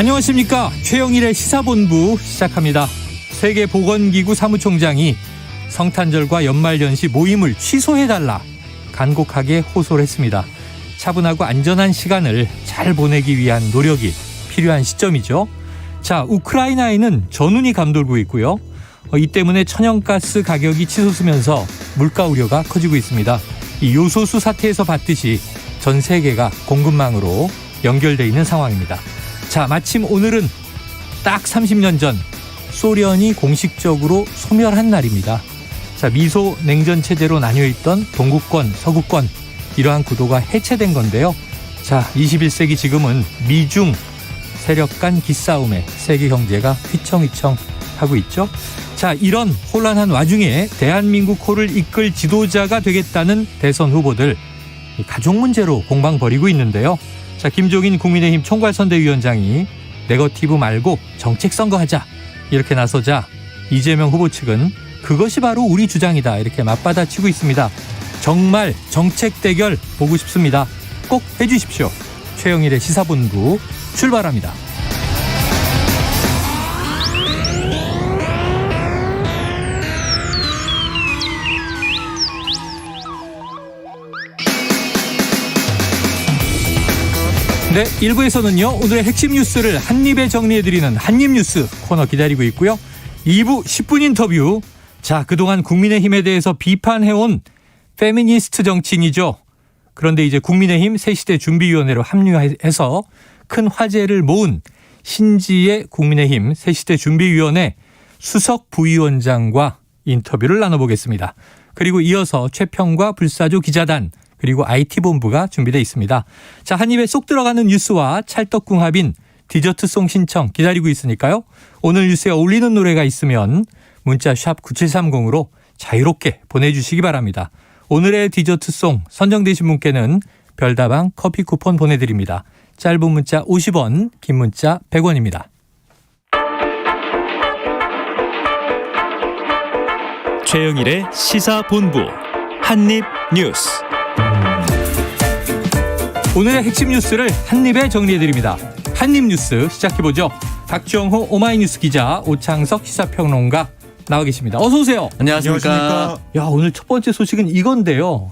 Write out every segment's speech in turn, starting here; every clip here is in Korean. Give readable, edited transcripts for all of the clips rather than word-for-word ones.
안녕하십니까. 최영일의 시사본부 시작합니다. 세계보건기구 사무총장이 성탄절과 연말연시 모임을 취소해달라 간곡하게 호소를 했습니다. 차분하고 안전한 시간을 잘 보내기 위한 노력이 필요한 시점이죠. 자, 우크라이나에는 전운이 감돌고 있고요. 이 때문에 천연가스 가격이 치솟으면서 물가 우려가 커지고 있습니다. 이 요소수 사태에서 봤듯이 전 세계가 공급망으로 연결돼 있는 상황입니다. 자, 마침 오늘은 딱 30년 전 소련이 공식적으로 소멸한 날입니다. 자, 미소 냉전 체제로 나뉘어 있던 동구권, 서구권 이러한 구도가 해체된 건데요. 자, 21세기 지금은 미중 세력 간 기싸움에 세계 경제가 휘청휘청 하고 있죠. 자, 이런 혼란한 와중에 대한민국 호를 이끌 지도자가 되겠다는 대선 후보들 가족 문제로 공방 벌이고 있는데요. 자, 김종인 국민의힘 총괄선대위원장이 네거티브 말고 정책 선거하자 이렇게 나서자 이재명 후보 측은 그것이 바로 우리 주장이다 이렇게 맞받아치고 있습니다. 정말 정책 대결 보고 싶습니다. 꼭 해주십시오. 최영일의 시사본부 출발합니다. 네, 1부에서는요. 오늘의 핵심 뉴스를 한입에 정리해드리는 한입뉴스 코너 기다리고 있고요. 2부 10분 인터뷰. 자, 그동안 국민의힘에 대해서 비판해온 페미니스트 정치인이죠. 그런데 이제 국민의힘 새시대 준비위원회로 합류해서 큰 화제를 모은 신지의 국민의힘 새시대 준비위원회 수석 부위원장과 인터뷰를 나눠보겠습니다. 그리고 이어서 최평과 불사조 기자단 그리고 IT본부가 준비되어 있습니다. 자, 한 입에 쏙 들어가는 뉴스와 찰떡궁합인 디저트송 신청 기다리고 있으니까요. 오늘 뉴스에 어울리는 노래가 있으면 문자 샵 9730으로 자유롭게 보내주시기 바랍니다. 오늘의 디저트송 선정되신 분께는 별다방 커피 쿠폰 보내드립니다. 짧은 문자 50원, 긴 문자 100원입니다. 최영일의 시사본부 한입뉴스. 오늘의 핵심 뉴스를 한입에 정리해드립니다. 한입뉴스 시작해보죠. 박정호 오마이뉴스 기자, 오창석 시사평론가 나와 계십니다. 어서 오세요. 안녕하십니까. 야, 오늘 첫 번째 소식은 이건데요.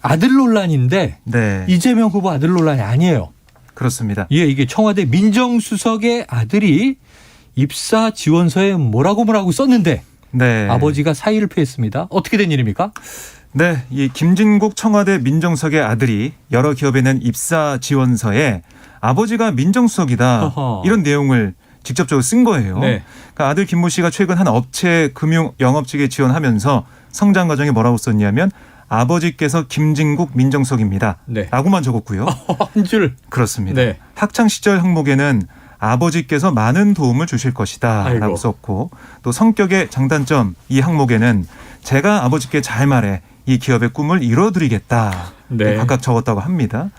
아들 논란인데 네, 이재명 후보 아들 논란이 아니에요. 그렇습니다. 예, 이게 청와대 민정수석의 아들이 입사 지원서에 뭐라고 썼는데 네, 아버지가 사의를 표했습니다. 어떻게 된 일입니까? 네, 이 김진국 청와대 민정수석의 아들이 여러 기업에 낸 입사 지원서에 아버지가 민정수석이다 어허. 이런 내용을 직접적으로 쓴 거예요. 네. 그러니까 아들 김모 씨가 최근 한 업체 금융 영업직에 지원하면서 성장 과정에 뭐라고 썼냐면 아버지께서 김진국 민정수석입니다. 네. 라고만 적었고요. 한 줄. 그렇습니다. 네. 학창 시절 항목에는 아버지께서 많은 도움을 주실 것이다 아이고. 라고 썼고 또 성격의 장단점 이 항목에는 제가 아버지께 잘 말해 이 기업의 꿈을 이뤄드리겠다. 네. 각각 적었다고 합니다.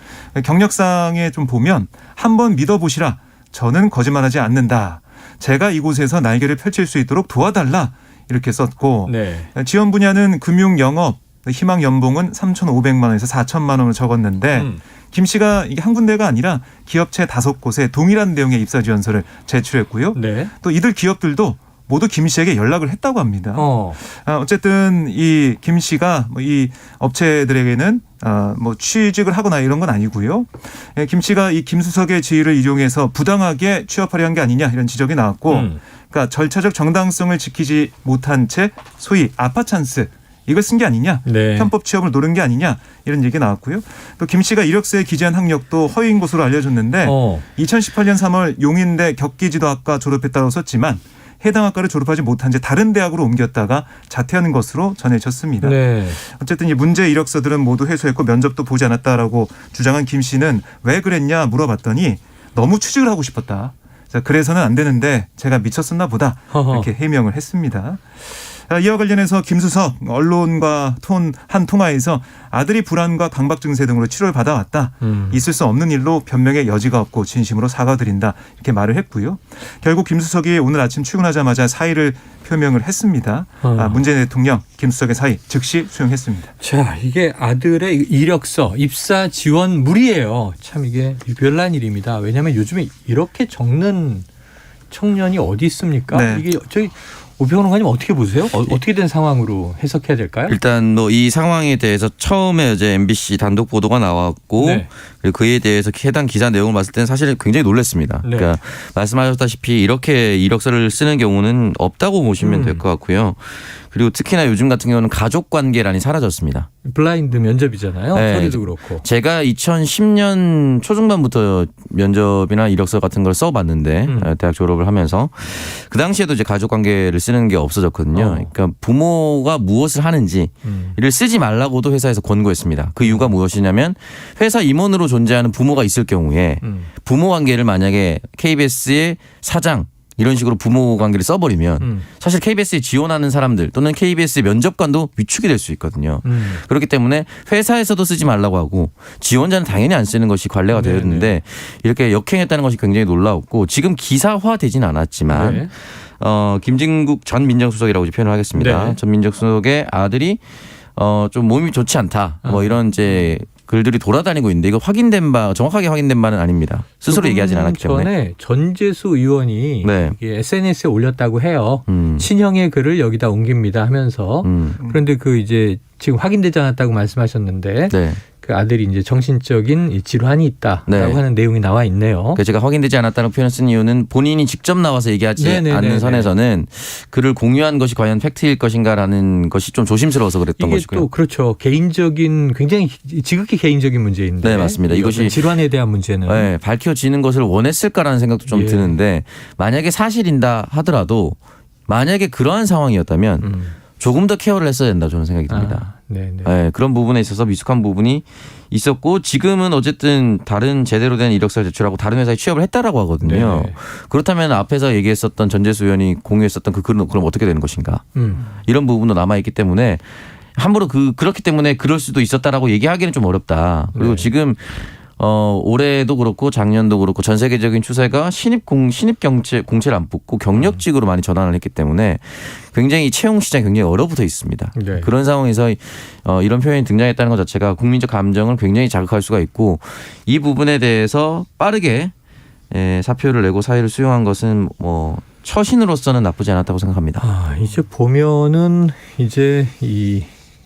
경력상에 좀 보면 한번 믿어보시라. 저는 거짓말하지 않는다. 제가 이곳에서 날개를 펼칠 수 있도록 도와달라. 이렇게 썼고 네. 지원 분야는 금융 영업, 희망 연봉은 3,500만 원에서 4천만 원을 적었는데 김 씨가 이게 한 군데가 아니라 기업체 5곳에 동일한 내용의 입사 지원서를 제출했고요. 네. 또 이들 기업들도 모두 김 씨에게 연락을 했다고 합니다. 어쨌든 이 김 씨가 이 업체들에게는 취직을 하거나 이런 건 아니고요. 김 씨가 이 김 수석의 지위를 이용해서 부당하게 취업하려 한 게 아니냐 이런 지적이 나왔고 그러니까 절차적 정당성을 지키지 못한 채 소위 아파 찬스 이걸 쓴 게 아니냐. 네. 편법 취업을 노린 게 아니냐 이런 얘기가 나왔고요. 또 김 씨가 이력서에 기재한 학력도 허위인 것으로 알려졌는데 2018년 3월 용인대 격기지도학과 졸업했다고 썼지만 해당 학과를 졸업하지 못한 채 다른 대학으로 옮겼다가 자퇴하는 것으로 전해졌습니다. 네. 어쨌든 이 문제 이력서들은 모두 회수했고 면접도 보지 않았다라고 주장한 김 씨는 왜 그랬냐 물어봤더니 너무 취직을 하고 싶었다. 그래서는 안 되는데 제가 미쳤었나 보다 이렇게 해명을 했습니다. 이와 관련해서 김수석 언론과 한 통화에서 아들이 불안과 강박 증세 등으로 치료를 받아왔다. 있을 수 없는 일로 변명의 여지가 없고 진심으로 사과드린다. 이렇게 말을 했고요. 결국 김수석이 오늘 아침 출근하자마자 사의를 표명을 했습니다. 문재인 대통령 김수석의 사의 즉시 수용했습니다. 자, 이게 아들의 이력서, 입사 지원물이에요. 참 이게 별난 일입니다. 왜냐하면 요즘에 이렇게 적는 청년이 어디 있습니까? 네. 이게 저희 오평론 의원님 어떻게 보세요? 어떻게 된 상황으로 해석해야 될까요? 일단 뭐 이 상황에 대해서 처음에 이제 MBC 단독 보도가 나왔고 네. 그리고 그에 대해서 해당 기사 내용을 봤을 때는 사실 굉장히 놀랐습니다. 네. 그러니까 말씀하셨다시피 이렇게 이력서를 쓰는 경우는 없다고 보시면 될 것 같고요. 그리고 특히나 요즘 같은 경우는 가족 관계란이 사라졌습니다. 블라인드 면접이잖아요. 네. 서류도 그렇고. 제가 2010년 초중반부터 면접이나 이력서 같은 걸 써봤는데 대학 졸업을 하면서 그 당시에도 이제 가족 관계를 쓰는 게 없어졌거든요. 그러니까 부모가 무엇을 하는지 이를 쓰지 말라고도 회사에서 권고했습니다. 그 이유가 무엇이냐면 회사 임원으로 존재하는 부모가 있을 경우에 부모 관계를 만약에 KBS의 사장 이런 식으로 부모 관계를 써버리면 사실 KBS에 지원하는 사람들 또는 KBS의 면접관도 위축이 될 수 있거든요. 그렇기 때문에 회사에서도 쓰지 말라고 하고 지원자는 당연히 안 쓰는 것이 관례가 되었는데 이렇게 역행했다는 것이 굉장히 놀라웠고 지금 기사화되진 않았지만 네. 김진국 전 민정수석이라고 이제 표현을 하겠습니다. 네. 전 민정수석의 아들이 좀 몸이 좋지 않다. 뭐 이런 이제 글들이 돌아다니고 있는데 이거 정확하게 확인된 바는 아닙니다. 스스로 얘기하진 않았기 때문에. 전에 전재수 의원이 네. 이게 SNS에 올렸다고 해요. 친형의 글을 여기다 옮깁니다 하면서 그런데 그 이제 지금 확인되지 않았다고 말씀하셨는데 네. 그 아들이 이제 정신적인 질환이 있다라고 네. 하는 내용이 나와 있네요. 제가 확인되지 않았다는 표현을 쓴 이유는 본인이 직접 나와서 얘기하지 네네네네. 않는 선에서는 글을 공유한 것이 과연 팩트일 것인가라는 것이 좀 조심스러워서 그랬던 이게 것이고요. 또 그렇죠. 개인적인 굉장히 지극히 개인적인 문제인데. 네, 맞습니다. 이것이 질환에 대한 문제는. 네, 밝혀지는 것을 원했을까라는 생각도 좀 예. 드는데 만약에 사실인다 하더라도 만약에 그러한 상황이었다면 조금 더 케어를 했어야 된다 저는 생각이 듭니다. 네네. 네, 그런 부분에 있어서 미숙한 부분이 있었고 지금은 어쨌든 다른 제대로 된 이력서를 제출하고 다른 회사에 취업을 했다라고 하거든요. 네네. 그렇다면 앞에서 얘기했었던 전재수 의원이 공유했었던 그 글은 그럼 어떻게 되는 것인가? 이런 부분도 남아있기 때문에 함부로 그렇기 때문에 그럴 수도 있었다라고 얘기하기는 좀 어렵다. 그리고 네. 지금 올해도 그렇고 작년도 그렇고 전 세계적인 추세가 신입 공채를 안 뽑고 경력직으로 많이 전환을 했기 때문에 굉장히 채용 시장이 굉장히 얼어붙어 있습니다. 네. 그런 상황에서 이런 표현이 등장했다는 것 자체가 국민적 감정을 굉장히 자극할 수가 있고 이 부분에 대해서 빠르게 사표를 내고 사의를 수용한 것은 뭐 처신으로서는 나쁘지 않았다고 생각합니다. 이제 보면은 이제 이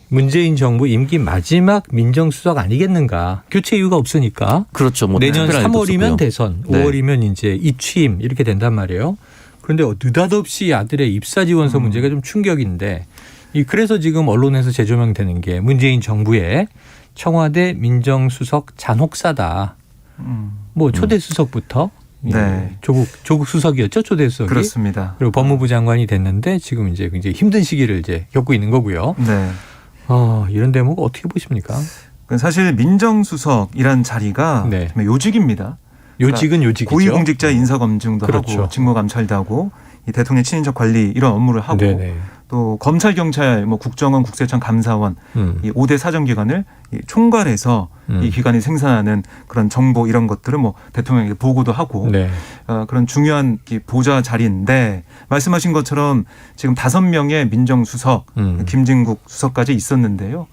문재인 정부 임기 마지막 민정수석 아니겠는가. 교체 이유가 없으니까. 그렇죠. 뭐 내년 특별한 일도 3월이면 없었고요. 대선, 네. 5월이면 이제 이취임 이렇게 된단 말이에요. 그런데 느닷없이 아들의 입사 지원서 문제가 좀 충격인데 그래서 지금 언론에서 재조명되는 게 문재인 정부의 청와대 민정수석 잔혹사다. 뭐 초대 수석부터 네. 조국 수석이었죠, 초대 수석이. 그렇습니다. 그리고 법무부 장관이 됐는데 지금 이제 굉장히 힘든 시기를 이제 겪고 있는 거고요. 네. 이런 대목 어떻게 보십니까? 사실 민정수석이란 자리가 네. 정말 요직입니다. 요직은 요직이죠. 고위공직자 인사검증도 그렇죠. 하고 직무감찰도 하고 이 대통령 친인척 관리 이런 업무를 하고 네네. 또 검찰, 경찰, 뭐 국정원, 국세청, 감사원 이 5대 사정기관을 총괄해서 이 기관이 생산하는 그런 정보 이런 것들을 뭐 대통령에게 보고도 하고 네. 그런 중요한 보좌 자리인데 말씀하신 것처럼 지금 5명의 민정수석, 김진국 수석까지 있었는데요.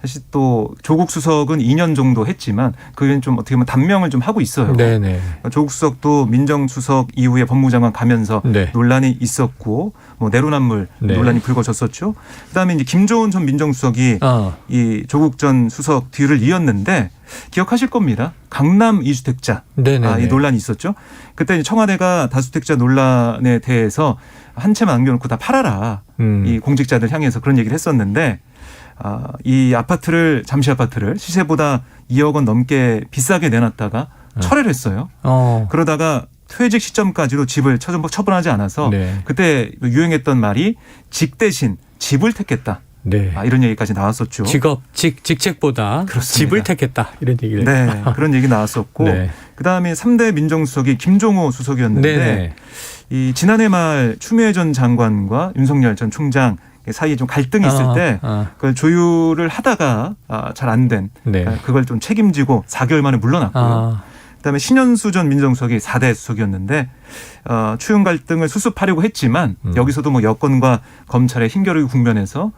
사실 또 조국 수석은 2년 정도 했지만 그는 좀 어떻게 보면 단명을 좀 하고 있어요. 네네. 조국 수석도 민정수석 이후에 법무장관 가면서 네. 논란이 있었고 뭐 내로남불 네. 논란이 불거졌었죠. 그다음에 이제 김조은 전 민정수석이 이 조국 전 수석 뒤를 이었는데 기억하실 겁니다. 강남 이주택자 네네. 이 논란이 있었죠. 그때 이제 청와대가 다주택자 논란에 대해서 한 채만 남겨놓고 다 팔아라. 이 공직자들 향해서 그런 얘기를 했었는데 이 잠시 아파트를 시세보다 2억 원 넘게 비싸게 내놨다가 철회를 했어요. 그러다가 퇴직 시점까지도 집을 처분하지 않아서 네. 그때 유행했던 말이 직 대신 집을 택했다. 네. 이런 얘기까지 나왔었죠. 직책보다 그렇습니다. 집을 택했다 이런 얘기를. 네, 그런 얘기 나왔었고 네. 그다음에 3대 민정수석이 김종호 수석이었는데 네네. 이 지난해 말 추미애 전 장관과 윤석열 전 총장 사이에 좀 갈등이 있을 때 그걸 조율을 하다가 잘 안 된 네. 그걸 좀 책임지고 4개월 만에 물러났고요. 그다음에 신현수 전 민정수석이 4대 수석이었는데 추윤 갈등을 수습하려고 했지만 여기서도 뭐 여권과 검찰의 힘겨루기 국면에서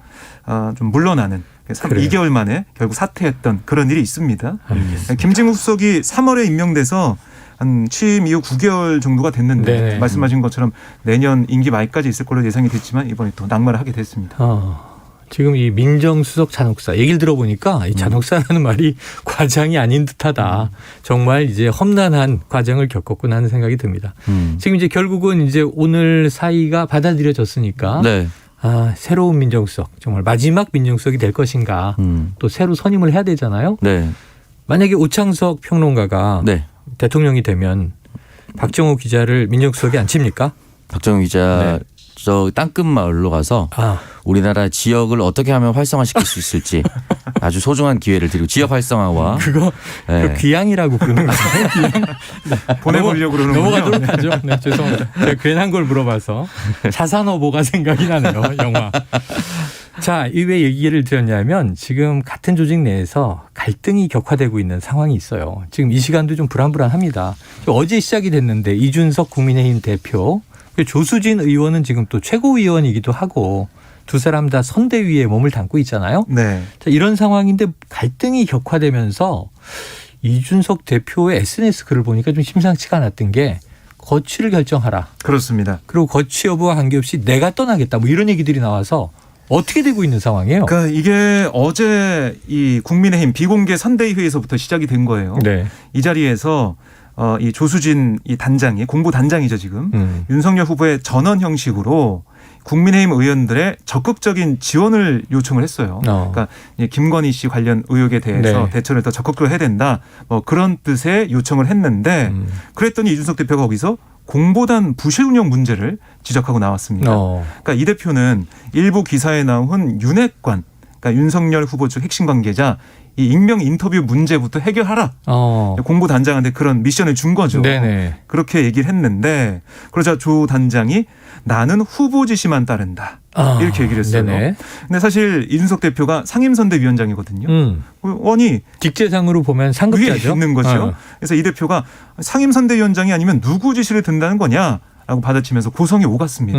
좀 물러나는 2개월 만에 결국 사퇴했던 그런 일이 있습니다. 알겠습니다. 김진국 수석이 3월에 임명돼서 한 취임 이후 9개월 정도가 됐는데 네. 말씀하신 것처럼 내년 임기 말까지 있을 걸로 예상이 됐지만 이번에 또 낙마를 하게 됐습니다. 지금 이 민정수석 잔혹사 얘기를 들어보니까 이 잔혹사라는 말이 과장이 아닌 듯하다. 정말 이제 험난한 과정을 겪었구나 하는 생각이 듭니다. 지금 이제 결국은 이제 오늘 사의가 받아들여졌으니까 네. 새로운 민정수석 정말 마지막 민정수석이 될 것인가 또 새로 선임을 해야 되잖아요. 네. 만약에 오창석 평론가가 네. 대통령이 되면 박정호 기자를 민정수석에 앉힙니까? 박정우 기자 네. 저 땅끝 마을로 가서 우리나라 지역을 어떻게 하면 활성화시킬 수 있을지 아주 소중한 기회를 드리고 지역 활성화와 그거 네. 귀향이라고 부르는 거예요. 귀향. 보내보려고 그러는군요. 넘어가도록 하죠. 네, 죄송합니다. 제가 괜한 걸 물어봐서 자산어보가 생각이 나네요. 영화. 자, 이 왜 얘기를 드렸냐면 지금 같은 조직 내에서 갈등이 격화되고 있는 상황이 있어요. 지금 이 시간도 좀 불안불안합니다. 어제 시작이 됐는데 이준석 국민의힘 대표, 조수진 의원은 지금 또 최고위원이기도 하고 두 사람 다 선대위에 몸을 담고 있잖아요. 네. 자, 이런 상황인데 갈등이 격화되면서 이준석 대표의 SNS 글을 보니까 좀 심상치가 않았던 게 거취를 결정하라. 그렇습니다. 그리고 거취 여부와 관계없이 내가 떠나겠다. 뭐 이런 얘기들이 나와서 어떻게 되고 있는 상황이에요? 그러니까 이게 어제 이 국민의힘 비공개 선대위 회의에서부터 시작이 된 거예요. 네. 이 자리에서 이 조수진 이 단장이 공보 단장이죠 지금 윤석열 후보의 전원 형식으로 국민의힘 의원들의 적극적인 지원을 요청을 했어요. 그러니까 김건희 씨 관련 의혹에 대해서 네. 대처를 더 적극적으로 해야 된다. 뭐 그런 뜻의 요청을 했는데 그랬더니 이준석 대표가 거기서 공보단 부실 운영 문제를 지적하고 나왔습니다. 그러니까 이 대표는 일부 기사에 나온 윤핵관, 그러니까 윤석열 후보 측 핵심 관계자 이 익명 인터뷰 문제부터 해결하라. 공보 단장한테 그런 미션을 준 거죠. 네네. 그렇게 얘기를 했는데 그러자 조 단장이 나는 후보 지시만 따른다. 이렇게 얘기를 했어요. 네네. 근데 사실 이준석 대표가 상임선대위원장이거든요. 아니 직제상으로 보면 위에 상급자죠. 있는 거죠. 그래서 이 대표가 상임선대위원장이 아니면 누구 지시를 듣는다는 거냐라고 받아치면서 고성이 오갔습니다.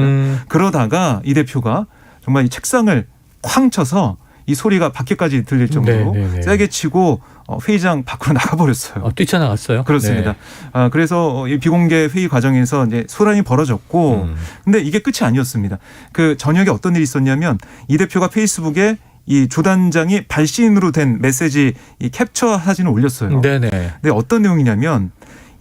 그러다가 이 대표가 정말 이 책상을 쾅 쳐서 이 소리가 밖에까지 들릴 정도로 네네네. 세게 치고 회의장 밖으로 나가버렸어요. 뛰쳐나갔어요. 그렇습니다. 네. 그래서 이 비공개 회의 과정에서 이제 소란이 벌어졌고, 근데 이게 끝이 아니었습니다. 그 저녁에 어떤 일이 있었냐면 이 대표가 페이스북에 이 조 단장이 발신으로 된 메시지 이 캡처 사진을 올렸어요. 네네. 근데 어떤 내용이냐면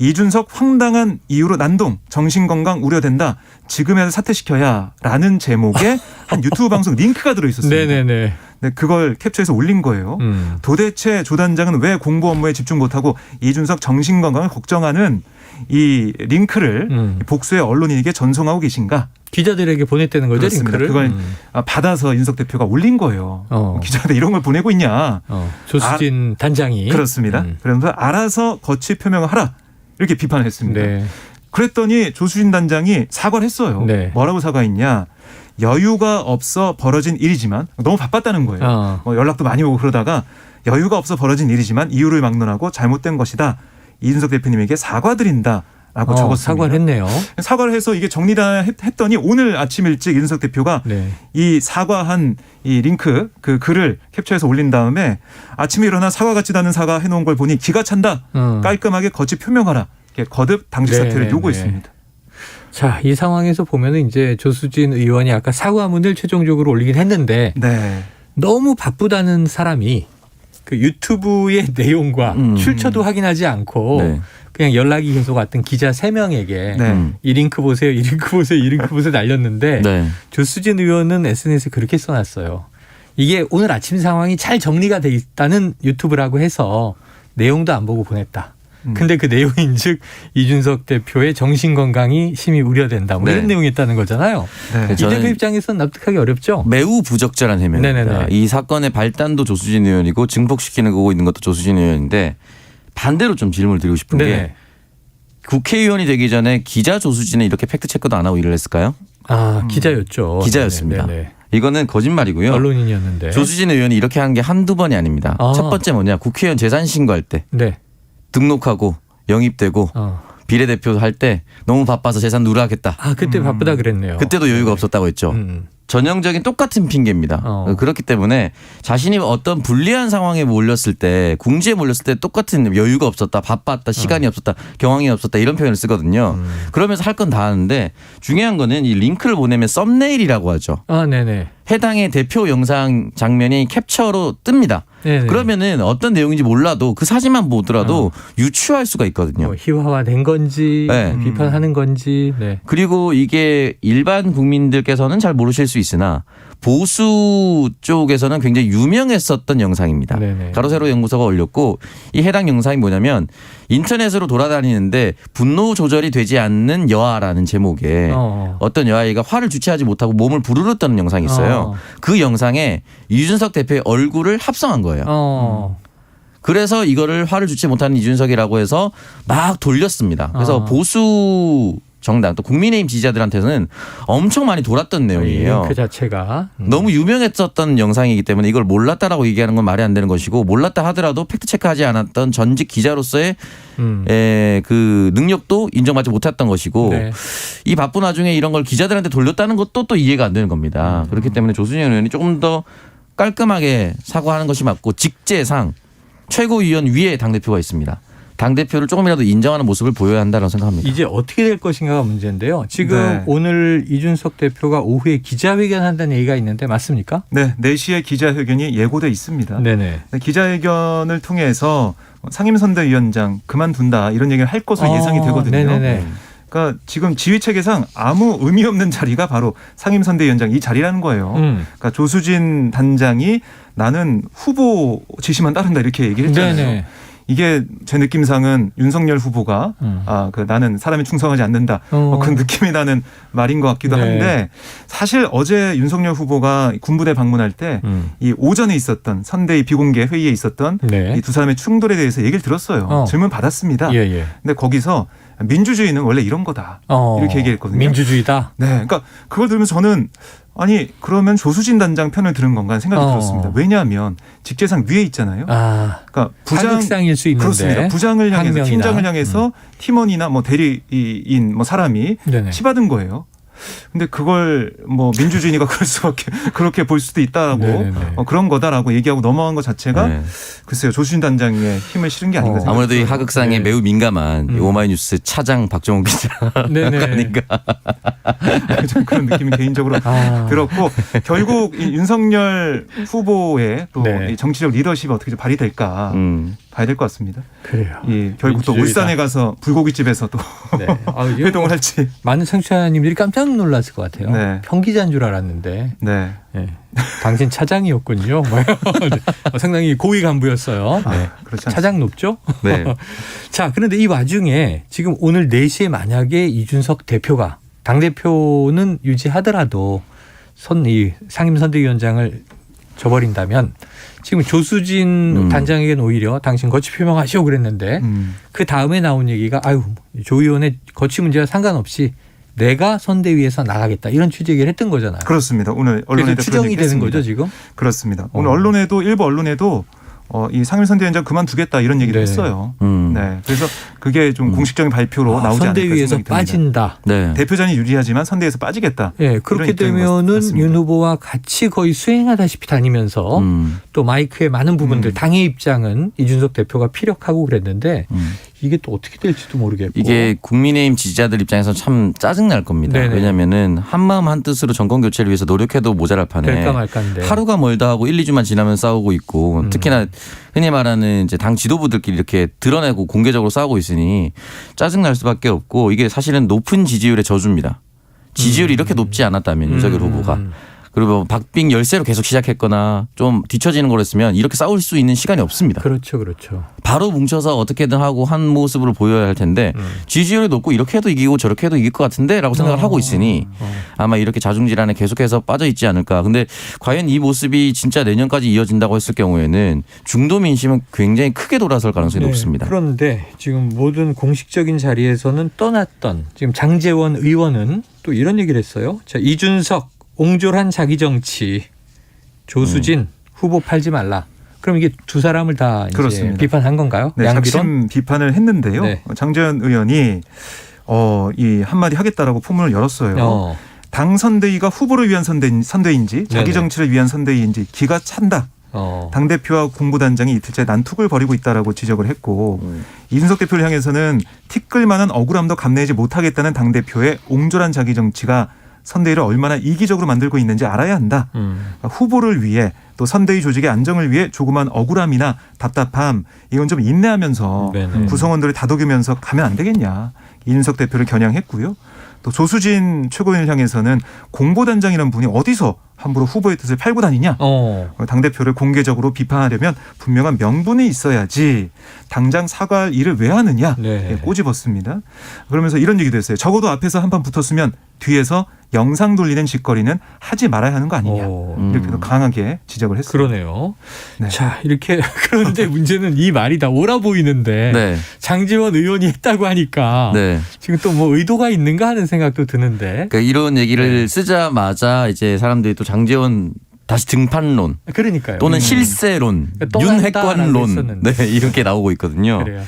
이준석 황당한 이유로 난동, 정신건강 우려된다. 지금이라도 사퇴시켜야라는 제목의 한 유튜브 방송 링크가 들어있었습니다. 네네네. 네, 그걸 캡처해서 올린 거예요. 도대체 조 단장은 왜 공보 업무에 집중 못하고 이준석 정신건강을 걱정하는 이 링크를 복수의 언론인에게 전송하고 계신가? 기자들에게 보냈다는 거죠, 그렇습니다. 링크를? 그걸 받아서 윤석 대표가 올린 거예요. 기자한테 이런 걸 보내고 있냐. 조수진 단장이. 그렇습니다. 그러면서 알아서 거취 표명을 하라. 이렇게 비판을 했습니다. 네. 그랬더니 조수진 단장이 사과를 했어요. 네. 뭐라고 사과했냐. 여유가 없어 벌어진 일이지만 너무 바빴다는 거예요. 뭐 연락도 많이 오고 그러다가 여유가 없어 벌어진 일이지만 이유를 막론하고 잘못된 것이다. 이준석 대표님에게 사과드린다라고 적었습니다. 사과를 했네요. 사과를 해서 이게 정리다 했더니 오늘 아침 일찍 이준석 대표가 이 사과한 이 링크 그 글을 캡처해서 올린 다음에 아침에 일어나 사과 같지도 않은 사과 해놓은 걸 보니 기가 찬다. 깔끔하게 거취 표명하라. 이렇게 거듭 당직 사퇴를 요구했습니다. 자, 이 상황에서 보면은 이제 조수진 의원이 아까 사과문을 최종적으로 올리긴 했는데 너무 바쁘다는 사람이 그 유튜브의 내용과 출처도 확인하지 않고 그냥 연락이 계속 왔던 기자 3명에게 이 링크 보세요, 이 링크 보세요, 이 링크 보세요 날렸는데 조수진 의원은 SNS에 그렇게 써놨어요. 이게 오늘 아침 상황이 잘 정리가 돼 있다는 유튜브라고 해서 내용도 안 보고 보냈다. 근데 그 내용인즉 이준석 대표의 정신건강이 심히 우려된다. 뭐 이런 내용이 있다는 거잖아요. 이 대표 입장에서는 납득하기 어렵죠. 매우 부적절한 해명입니다. 이 사건의 발단도 조수진 의원이고 증폭시키는 거고 있는 것도 조수진 의원인데 반대로 좀 질문을 드리고 싶은 게 국회의원이 되기 전에 기자 조수진은 이렇게 팩트체크도 안 하고 일을 했을까요? 기자였죠. 기자였습니다. 이거는 거짓말이고요. 언론인이었는데. 조수진 의원이 이렇게 한 게 한두 번이 아닙니다. 첫 번째 뭐냐, 국회의원 재산 신고할 때 네. 등록하고 영입되고 비례대표 할 때 너무 바빠서 재산 누락했다. 그때 바쁘다 그랬네요. 그때도 여유가 없었다고 했죠. 전형적인 똑같은 핑계입니다. 그렇기 때문에 자신이 어떤 불리한 상황에 몰렸을 때, 궁지에 몰렸을 때 똑같은 여유가 없었다, 바빴다, 시간이 없었다, 경황이 없었다 이런 표현을 쓰거든요. 그러면서 할 건 다 하는데 중요한 거는 이 링크를 보내면 썸네일이라고 하죠. 네네. 해당의 대표 영상 장면이 캡처로 뜹니다. 네네. 그러면은 어떤 내용인지 몰라도 그 사진만 보더라도 유추할 수가 있거든요. 희화화된 건지 네. 비판하는 건지. 네. 그리고 이게 일반 국민들께서는 잘 모르실 수 있으나 보수 쪽에서는 굉장히 유명했었던 영상입니다. 네네. 가로세로 연구소가 올렸고 이 해당 영상이 뭐냐면 인터넷으로 돌아다니는데 분노 조절이 되지 않는 여아라는 제목의 어떤 여아이가 화를 주체하지 못하고 몸을 부르르 떠는 영상이 있어요. 그 영상에 이준석 대표의 얼굴을 합성한 거예요. 그래서 이거를 화를 주체 못하는 이준석이라고 해서 막 돌렸습니다. 그래서 보수 정당 또 국민의힘 지지자들한테는 엄청 많이 돌았던 내용이에요. 그 자체가 너무 유명했었던 영상이기 때문에 이걸 몰랐다라고 얘기하는 건 말이 안 되는 것이고, 몰랐다 하더라도 팩트 체크하지 않았던 전직 기자로서의 그 능력도 인정받지 못했던 것이고, 네. 이 바쁜 와중에 이런 걸 기자들한테 돌렸다는 것도 또 이해가 안 되는 겁니다. 그렇기 때문에 조순현 의원이 조금 더 깔끔하게 사과하는 것이 맞고, 직제상 최고위원 위에 당대표가 있습니다. 당대표를 조금이라도 인정하는 모습을 보여야 한다고 생각합니다. 이제 어떻게 될 것인가가 문제인데요. 지금 네. 오늘 이준석 대표가 오후에 기자회견 한다는 얘기가 있는데 맞습니까? 네, 4시에 기자회견이 예고돼 있습니다. 네네. 기자회견을 통해서 상임선대위원장 그만둔다 이런 얘기를 할 것으로 예상이 되거든요. 네네네. 그러니까 지금 지휘체계상 아무 의미 없는 자리가 바로 상임선대위원장 이 자리라는 거예요. 그러니까 조수진 단장이 나는 후보 지시만 따른다 이렇게 얘기를 했잖아요. 네네. 이게 제 느낌상은 윤석열 후보가 나는 사람에 충성하지 않는다 그 느낌이 나는 말인 것 같기도 네. 한데, 사실 어제 윤석열 후보가 군부대 방문할 때 이 오전에 있었던 선대위 비공개 회의에 있었던 네. 이 두 사람의 충돌에 대해서 얘기를 들었어요. 질문 받았습니다. 예. 근데 거기서 민주주의는 원래 이런 거다 이렇게 얘기했거든요. 민주주의다. 네, 그러니까 그걸 들으면서 저는 아니 그러면 조수진 단장 편을 들은 건가 하는 생각이 들었습니다. 왜냐하면 직제상 위에 있잖아요. 그러니까 하극상일 수 있는데. 그렇습니다. 부장을 향해서 항명이나. 팀장을 향해서 팀원이나 뭐 대리인 뭐 사람이 네네. 치받은 거예요. 근데 그걸 뭐 민주주의니까 그럴 수밖에 그렇게 볼 수도 있다라고 그런 거다라고 얘기하고 넘어간 것 자체가 글쎄요 조수진 단장의 힘을 실은 게 아닌가 생각합니다. 아무래도 이 하극상에 매우 민감한 오마이뉴스 차장 박정훈 기자 아닌가. 좀 그런 느낌이 개인적으로 들었고, 결국 이 윤석열 후보의 또 이 정치적 리더십이 어떻게 좀 발휘될까 봐야 될 것 같습니다. 그래요. 결국 또 울산에 가서 불고기집에서 또 회동을 할지. 많은 청취자님들이 깜짝 놀랐을 것 같아요. 네. 평기자인 줄 알았는데. 네. 당신 차장이었군요. 상당히 고위 간부였어요. 그렇지 않습니다. 차장 높죠? 네. 자, 그런데 이 와중에 지금 오늘 4시에 만약에 이준석 대표가, 당대표는 유지하더라도 이 상임선대위원장을 져버린다면, 지금 조수진 단장에게는 오히려 당신 거취 표명하시오 그랬는데 그 다음에 나온 얘기가 조 의원의 거취 문제와 상관없이 내가 선대위에서 나가겠다 이런 취지 얘기를 했던 거잖아요. 그렇습니다. 오늘 언론에도 추정이 되는 거죠 지금? 그렇습니다. 오늘 일부 언론에도 이 상임선대위원장 그만두겠다 이런 얘기를 했어요. 네, 그래서 그게 좀 공식적인 발표로 나오지 않을까 선대위에서 생각이 듭니다. 빠진다. 네. 대표전이 유리하지만 선대위에서 빠지겠다. 네, 그렇게 되면은 윤 후보와 같이 거의 수행하다시피 다니면서 또 마이크의 많은 부분들 당의 입장은 이준석 대표가 피력하고 그랬는데 이게 또 어떻게 될지도 모르겠고. 이게 국민의힘 지지자들 입장에서 참 짜증날 겁니다. 네네. 왜냐하면은 한마음 한뜻으로 정권 교체를 위해서 노력해도 모자랄 판에 될까 말까인데. 하루가 멀다 하고 1, 2주만 지나면 싸우고 있고 특히나 흔히 말하는 이제 당 지도부들끼리 이렇게 드러내고 공개적으로 싸우고 있으니 짜증날 수밖에 없고, 이게 사실은 높은 지지율의 저주입니다. 지지율이 이렇게 높지 않았다면 윤석열 후보가. 그리고 박빙 열세로 계속 시작했거나 좀 뒤처지는 거랬으면 이렇게 싸울 수 있는 시간이 없습니다. 그렇죠. 바로 뭉쳐서 어떻게든 하고 한 모습으로 보여야 할 텐데 지지율이 높고 이렇게 해도 이기고 저렇게 해도 이길 것 같은데 라고 생각을 하고 있으니 아마 이렇게 자중질환에 계속해서 빠져 있지 않을까. 근데 과연 이 모습이 진짜 내년까지 이어진다고 했을 경우에는 중도 민심은 굉장히 크게 돌아설 가능성이 높습니다. 그런데 지금 모든 공식적인 자리에서는 떠났던 지금 장제원 의원은 또 이런 얘기를 했어요. 자, 이준석 옹졸한 자기 정치, 조수진 후보 팔지 말라. 그럼 이게 두 사람을 다 이제 그렇습니다. 비판한 건가요? 네, 양비론? 작심 비판을 했는데요. 네. 장재현 의원이 이 한마디 하겠다라고 포문을 열었어요. 당 선대위가 후보를 위한 선대인지 자기 네네. 정치를 위한 선대위인지 기가 찬다. 당대표와 공보단장이 이틀째 난투를 벌이고 있다라고 지적을 했고 이준석 대표를 향해서는 티끌 만한 억울함도 감내지 못하겠다는 당대표의 옹졸한 자기 정치가 선대위를 얼마나 이기적으로 만들고 있는지 알아야 한다. 그러니까 후보를 위해 또 선대위 조직의 안정을 위해 조그만 억울함이나 답답함 이건 좀 인내하면서 네네. 구성원들을 다독이면서 가면 안 되겠냐. 이준석 대표를 겨냥했고요. 또 조수진 최고위원을 향해서는 공보단장이라는 분이 어디서 함부로 후보의 뜻을 팔고 다니냐. 당대표를 공개적으로 비판하려면 분명한 명분이 있어야지 당장 사과할 일을 왜 하느냐. 네. 꼬집었습니다. 그러면서 이런 얘기도 했어요. 적어도 앞에서 한 판 붙었으면 뒤에서 영상 돌리는 짓거리는 하지 말아야 하는 거 아니냐. 이렇게도 강하게 지적을 했습니다. 그러네요. 네. 자, 이렇게 그런데 문제는 이 말이 다 옳아 보이는데 네. 장지원 의원이 했다고 하니까 네. 지금 또 뭐 의도가 있는가 하는 생각도 드는데. 그러니까 이런 얘기를 네. 쓰자마자 이제 사람들이 또 장재원 다시 등판론 그러니까요. 또는 실세론, 그러니까 또 한다라고 윤핵관론 했었는데. 네, 이렇게 나오고 있거든요. 그래요.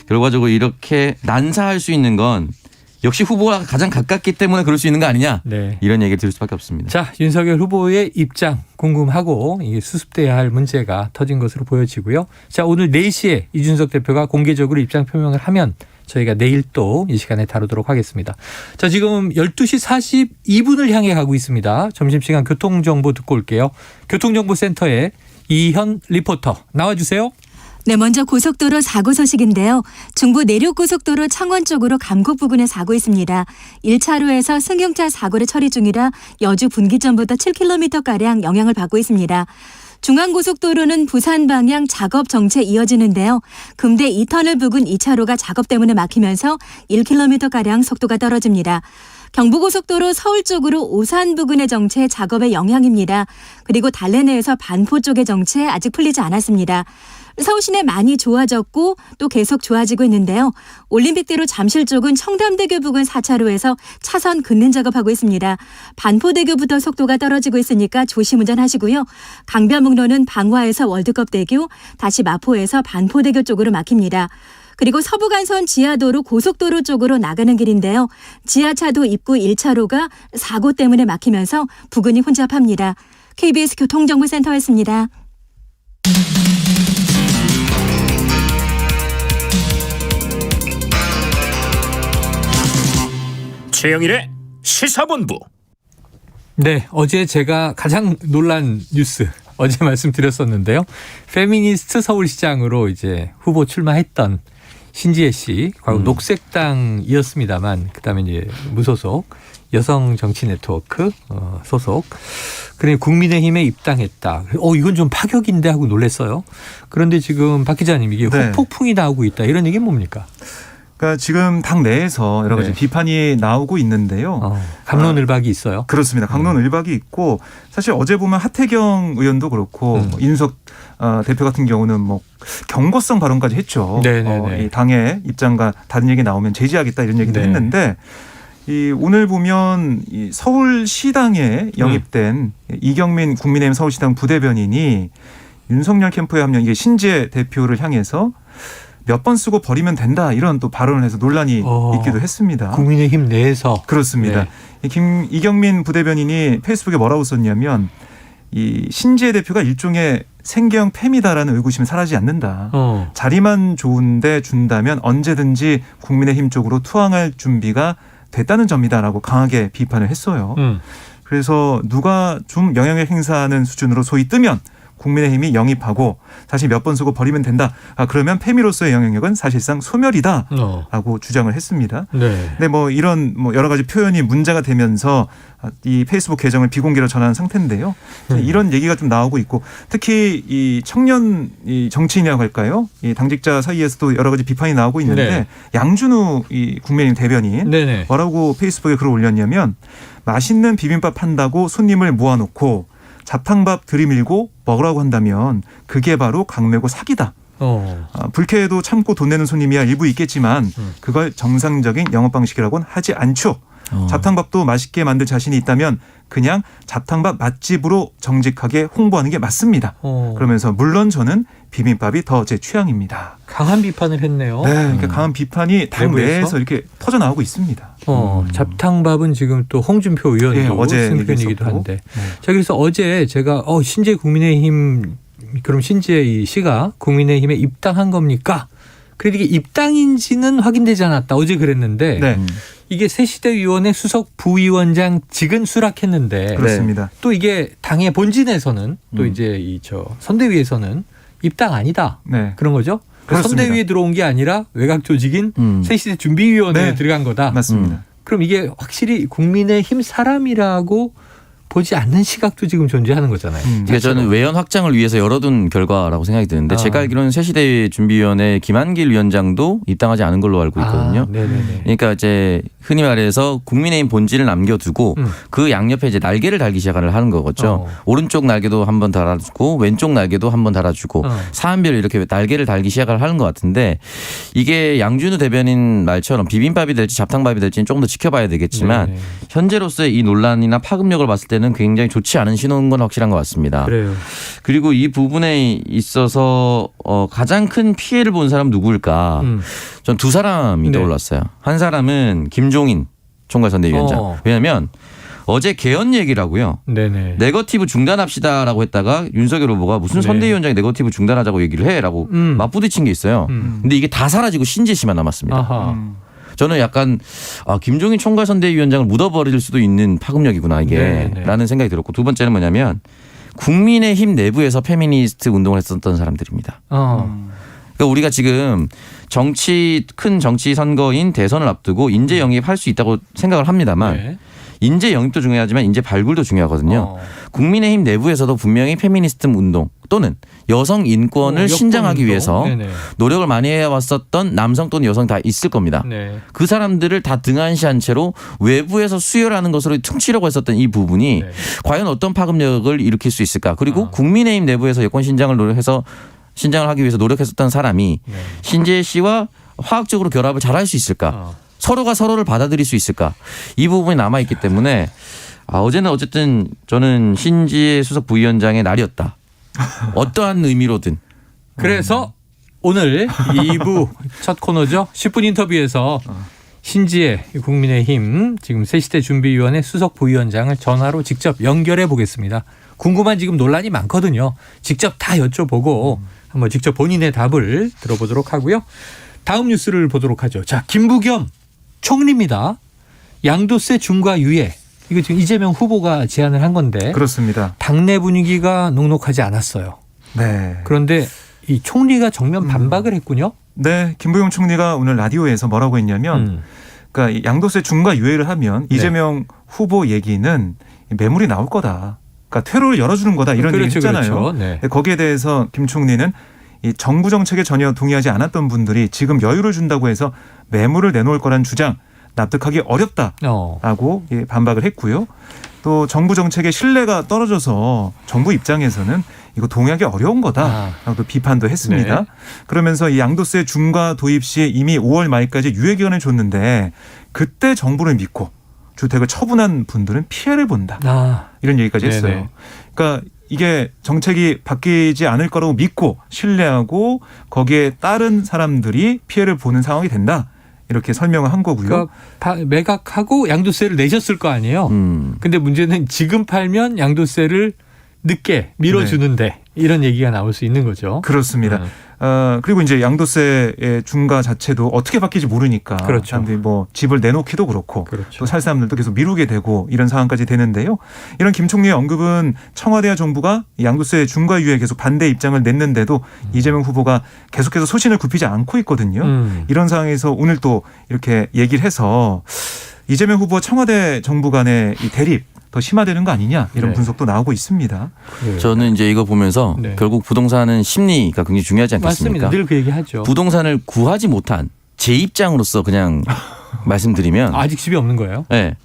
결과적으로 이렇게 난사할 수 있는 건 역시 후보와 가장 가깝기 때문에 그럴 수 있는 거 아니냐. 네. 이런 얘기를 들을 수밖에 없습니다. 자, 윤석열 후보의 입장 궁금하고 이게 수습돼야 할 문제가 터진 것으로 보여지고요. 자, 오늘 4시에 이준석 대표가 공개적으로 입장 표명을 하면 저희가 내일 또 이 시간에 다루도록 하겠습니다. 자, 지금 12시 42분을 향해 가고 있습니다. 점심시간 교통정보 듣고 올게요. 교통정보센터에 이현 리포터 나와주세요. 네, 먼저 고속도로 사고 소식인데요. 중부 내륙고속도로 창원 쪽으로 감곡 부근에 사고 있습니다. 1차로에서 승용차 사고를 처리 중이라 여주 분기점부터 7km가량 영향을 받고 있습니다. 중앙고속도로는 부산 방향 작업 정체 이어지는데요. 금대 2터널 부근 2차로가 작업 때문에 막히면서 1km가량 속도가 떨어집니다. 경부고속도로 서울 쪽으로 오산 부근의 정체 작업의 영향입니다. 그리고 달래내에서 반포 쪽의 정체 아직 풀리지 않았습니다. 서울 시내 많이 좋아졌고 또 계속 좋아지고 있는데요. 올림픽대로 잠실 쪽은 청담대교 부근 4차로에서 차선 긋는 작업하고 있습니다. 반포대교부터 속도가 떨어지고 있으니까 조심 운전하시고요. 강변북로는 방화에서 월드컵대교, 다시 마포에서 반포대교 쪽으로 막힙니다. 그리고 서부간선 지하도로 고속도로 쪽으로 나가는 길인데요. 지하차도 입구 1차로가 사고 때문에 막히면서 부근이 혼잡합니다. KBS 교통정보센터였습니다. 최영일의 시사본부. 네, 어제 제가 가장 놀란 뉴스 어제 말씀드렸었는데요. 페미니스트 서울시장으로 이제 후보 출마했던 신지혜 씨, 과거 녹색당이었습니다만 그다음에 이제 무소속 여성 정치 네트워크 소속. 그래 국민의힘에 입당했다. 이건 좀 파격인데 하고 놀랐어요. 그런데 지금 박 기자님 이게 네. 후폭풍이 나오고 있다. 이런 얘기는 뭡니까? 그러니까 지금 당 내에서 여러 가지 네. 비판이 나오고 있는데요. 갑론을박이 있어요. 그렇습니다. 강론을박이 있고 사실 어제 보면 하태경 의원도 그렇고 이준석 대표 같은 경우는 뭐 경고성 발언까지 했죠. 네네네. 이 당의 입장과 다른 얘기 나오면 제지하겠다 이런 얘기도 네. 했는데 이 오늘 보면 이 서울시당에 영입된 이경민 국민의힘 서울시당 부대변인이 윤석열 캠프에 합류한 이게 신지혜 대표를 향해서 몇 번 쓰고 버리면 된다 이런 또 발언을 해서 논란이 있기도 했습니다. 국민의힘 내에서. 그렇습니다. 네. 이경민 부대변인이 페이스북에 뭐라고 썼냐면 이 신지혜 대표가 일종의 생계형 팸이다라는 의구심은 사라지지 않는다. 자리만 좋은데 준다면 언제든지 국민의힘 쪽으로 투항할 준비가 됐다는 점이다라고 강하게 비판을 했어요. 그래서 누가 좀 영향을 행사하는 수준으로 소위 뜨면 국민의힘이 영입하고 다시 몇 번 쓰고 버리면 된다. 그러면 페미로서의 영향력은 사실상 소멸이다라고 주장을 했습니다. 네. 근데 뭐 이런 뭐 여러 가지 표현이 문제가 되면서 이 페이스북 계정을 비공개로 전환한 상태인데요. 이런 얘기가 좀 나오고 있고 특히 이 청년 이 정치인이라고 할까요? 이 당직자 사이에서도 여러 가지 비판이 나오고 있는데 네. 양준우 이 국민의힘 대변인 네네. 뭐라고 페이스북에 글을 올렸냐면 맛있는 비빔밥 한다고 손님을 모아놓고 잡탕밥 들이밀고 먹으라고 한다면 그게 바로 강매고 사기다. 불쾌해도 참고 돈 내는 손님이야 일부 있겠지만 그걸 정상적인 영업 방식이라고는 하지 않죠. 잡탕밥도 맛있게 만들 자신이 있다면 그냥 잡탕밥 맛집으로 정직하게 홍보하는 게 맞습니다. 그러면서 물론 저는 비빔밥이 더 제 취향입니다. 강한 비판을 했네요. 네, 그러니까 강한 비판이 당 내에서 이렇게 터져 나오고 있습니다. 잡탕밥은 지금 또 홍준표 의원도 어제 승편이기도 한데. 자, 그래서 어제 제가 신재 국민의힘 그럼 신재 씨가 국민의힘에 입당한 겁니까? 그래도 이게 입당인지는 확인되지 않았다. 어제 그랬는데 네. 이게 새시대위원회 수석 부위원장직은 수락했는데 그렇습니다. 또 이게 당의 본진에서는 또 이제 선대위에서는 입당 아니다. 네. 그런 거죠? 그렇습니다. 선대위에 들어온 게 아니라 외곽 조직인 새시대 준비위원회에 네. 들어간 거다. 맞습니다. 그럼 이게 확실히 국민의힘 사람이라고 보지 않는 시각도 지금 존재하는 거잖아요. 그러니까 저는 외연 확장을 위해서 열어둔 결과라고 생각이 드는데 제가 알기로는 새시대 준비위원회 김한길 위원장도 입당하지 않은 걸로 알고 있거든요. 네네네. 그러니까 이제 흔히 말해서 국민의힘 본질을 남겨두고 그 양옆에 이제 날개를 달기 시작을 하는 거겠죠. 오른쪽 날개도 한번 달아주고 왼쪽 날개도 한번 달아주고 사안별 이렇게 날개를 달기 시작을 하는 것 같은데 이게 양준우 대변인 말처럼 비빔밥이 될지 잡탕밥이 될지는 조금 더 지켜봐야 되겠지만 네네. 현재로서의 이 논란이나 파급력을 봤을 때는 굉장히 좋지 않은 신호인 건 확실한 것 같습니다. 그래요. 그리고 이 부분에 있어서 가장 큰 피해를 본 사람 누구일까? 전 두 사람이 네. 떠올랐어요. 한 사람은 김종인 총괄선대위원장. 왜냐하면 어제 개헌 얘기를 하고요. 네네. 네거티브 중단합시다라고 했다가 윤석열 후보가 무슨 네. 선대위원장이 네거티브 중단하자고 얘기를 해라고 맞부딪힌 게 있어요. 근데 이게 다 사라지고 신재 씨만 남았습니다. 아하. 저는 약간 김종인 총괄선대위원장을 묻어버릴 수도 있는 파급력이구나 이게 네네. 라는 생각이 들었고 두 번째는 뭐냐면 국민의힘 내부에서 페미니스트 운동을 했었던 사람들입니다. 그러니까 우리가 지금 큰 정치 선거인 대선을 앞두고 인재 영입할 수 있다고 생각을 합니다만 네. 인재 영입도 중요하지만 인재 발굴도 중요하거든요. 국민의힘 내부에서도 분명히 페미니스트 운동 또는 여성 인권을 신장하기 위해서 네네. 노력을 많이 해왔었던 남성 또는 여성 다 있을 겁니다. 네. 그 사람들을 다 등한시한 채로 외부에서 수혈하는 것으로 퉁치려고 했었던 이 부분이 네. 과연 어떤 파급력을 일으킬 수 있을까. 그리고 국민의힘 내부에서 여권 신장을 노력해서 신장을 하기 위해서 노력했었던 사람이 네. 신재 씨와 화학적으로 결합을 잘할 수 있을까. 서로가 서로를 받아들일 수 있을까. 이 부분이 남아있기 때문에 어제는 어쨌든 저는 신지혜 수석 부위원장의 날이었다. 어떠한 의미로든. 그래서 오늘 2부 첫 코너죠. 10분 인터뷰에서 신지혜 국민의힘 지금 새시대 준비위원회 수석 부위원장을 전화로 직접 연결해 보겠습니다. 궁금한 지금 논란이 많거든요. 직접 다 여쭤보고 한번 직접 본인의 답을 들어보도록 하고요. 다음 뉴스를 보도록 하죠. 자, 김부겸 총리입니다. 양도세 중과 유예. 이거 지금 이재명 후보가 제안을 한 건데 그렇습니다. 당내 분위기가 녹록하지 않았어요. 네. 그런데 이 총리가 정면 반박을 했군요. 네, 김부겸 총리가 오늘 라디오에서 뭐라고 했냐면 그러니까 이 양도세 중과 유예를 하면 네. 이재명 후보 얘기는 매물이 나올 거다. 그러니까 퇴로를 열어주는 거다 이런 그렇죠, 얘기 했잖아요. 그렇죠. 네. 거기에 대해서 김 총리는 이 정부 정책에 전혀 동의하지 않았던 분들이 지금 여유를 준다고 해서 매물을 내놓을 거란 주장 납득하기 어렵다라고 반박을 했고요. 또 정부 정책의 신뢰가 떨어져서 정부 입장에서는 이거 동의하기 어려운 거다라고 비판도 했습니다. 네. 그러면서 이 양도세 중과 도입 시에 이미 5월 말까지 유예 기간을 줬는데 그때 정부를 믿고 주택을 처분한 분들은 피해를 본다. 이런 얘기까지 했어요. 네네. 그러니까 이게 정책이 바뀌지 않을 거라고 믿고 신뢰하고 거기에 따른 사람들이 피해를 보는 상황이 된다. 이렇게 설명을 한 거고요. 그러니까 매각하고 양도세를 내셨을 거 아니에요. 근데 문제는 지금 팔면 양도세를 늦게 밀어주는데 이런 얘기가 나올 수 있는 거죠. 그렇습니다. 그리고 이제 양도세의 중과 자체도 어떻게 바뀔지 모르니까 그렇죠. 사람들이 뭐 집을 내놓기도 그렇고 그렇죠. 또 살 사람들도 계속 미루게 되고 이런 상황까지 되는데요. 이런 김 총리의 언급은 청와대와 정부가 양도세 중과 유예 계속 반대 입장을 냈는데도 이재명 후보가 계속해서 소신을 굽히지 않고 있거든요. 이런 상황에서 오늘 또 이렇게 얘기를 해서 이재명 후보와 청와대 정부 간의 이 대립 더 심화되는 거 아니냐 이런 분석도 나오고 있습니다. 저는 이제 이거 보면서 결국 부동산은 심리가 굉장히 중요하지 않겠습니까? 맞습니다. 늘 그 얘기하죠. 부동산을 구하지 못한 제 입장으로서 그냥 말씀드리면 아직 집이 없는 거예요? 네.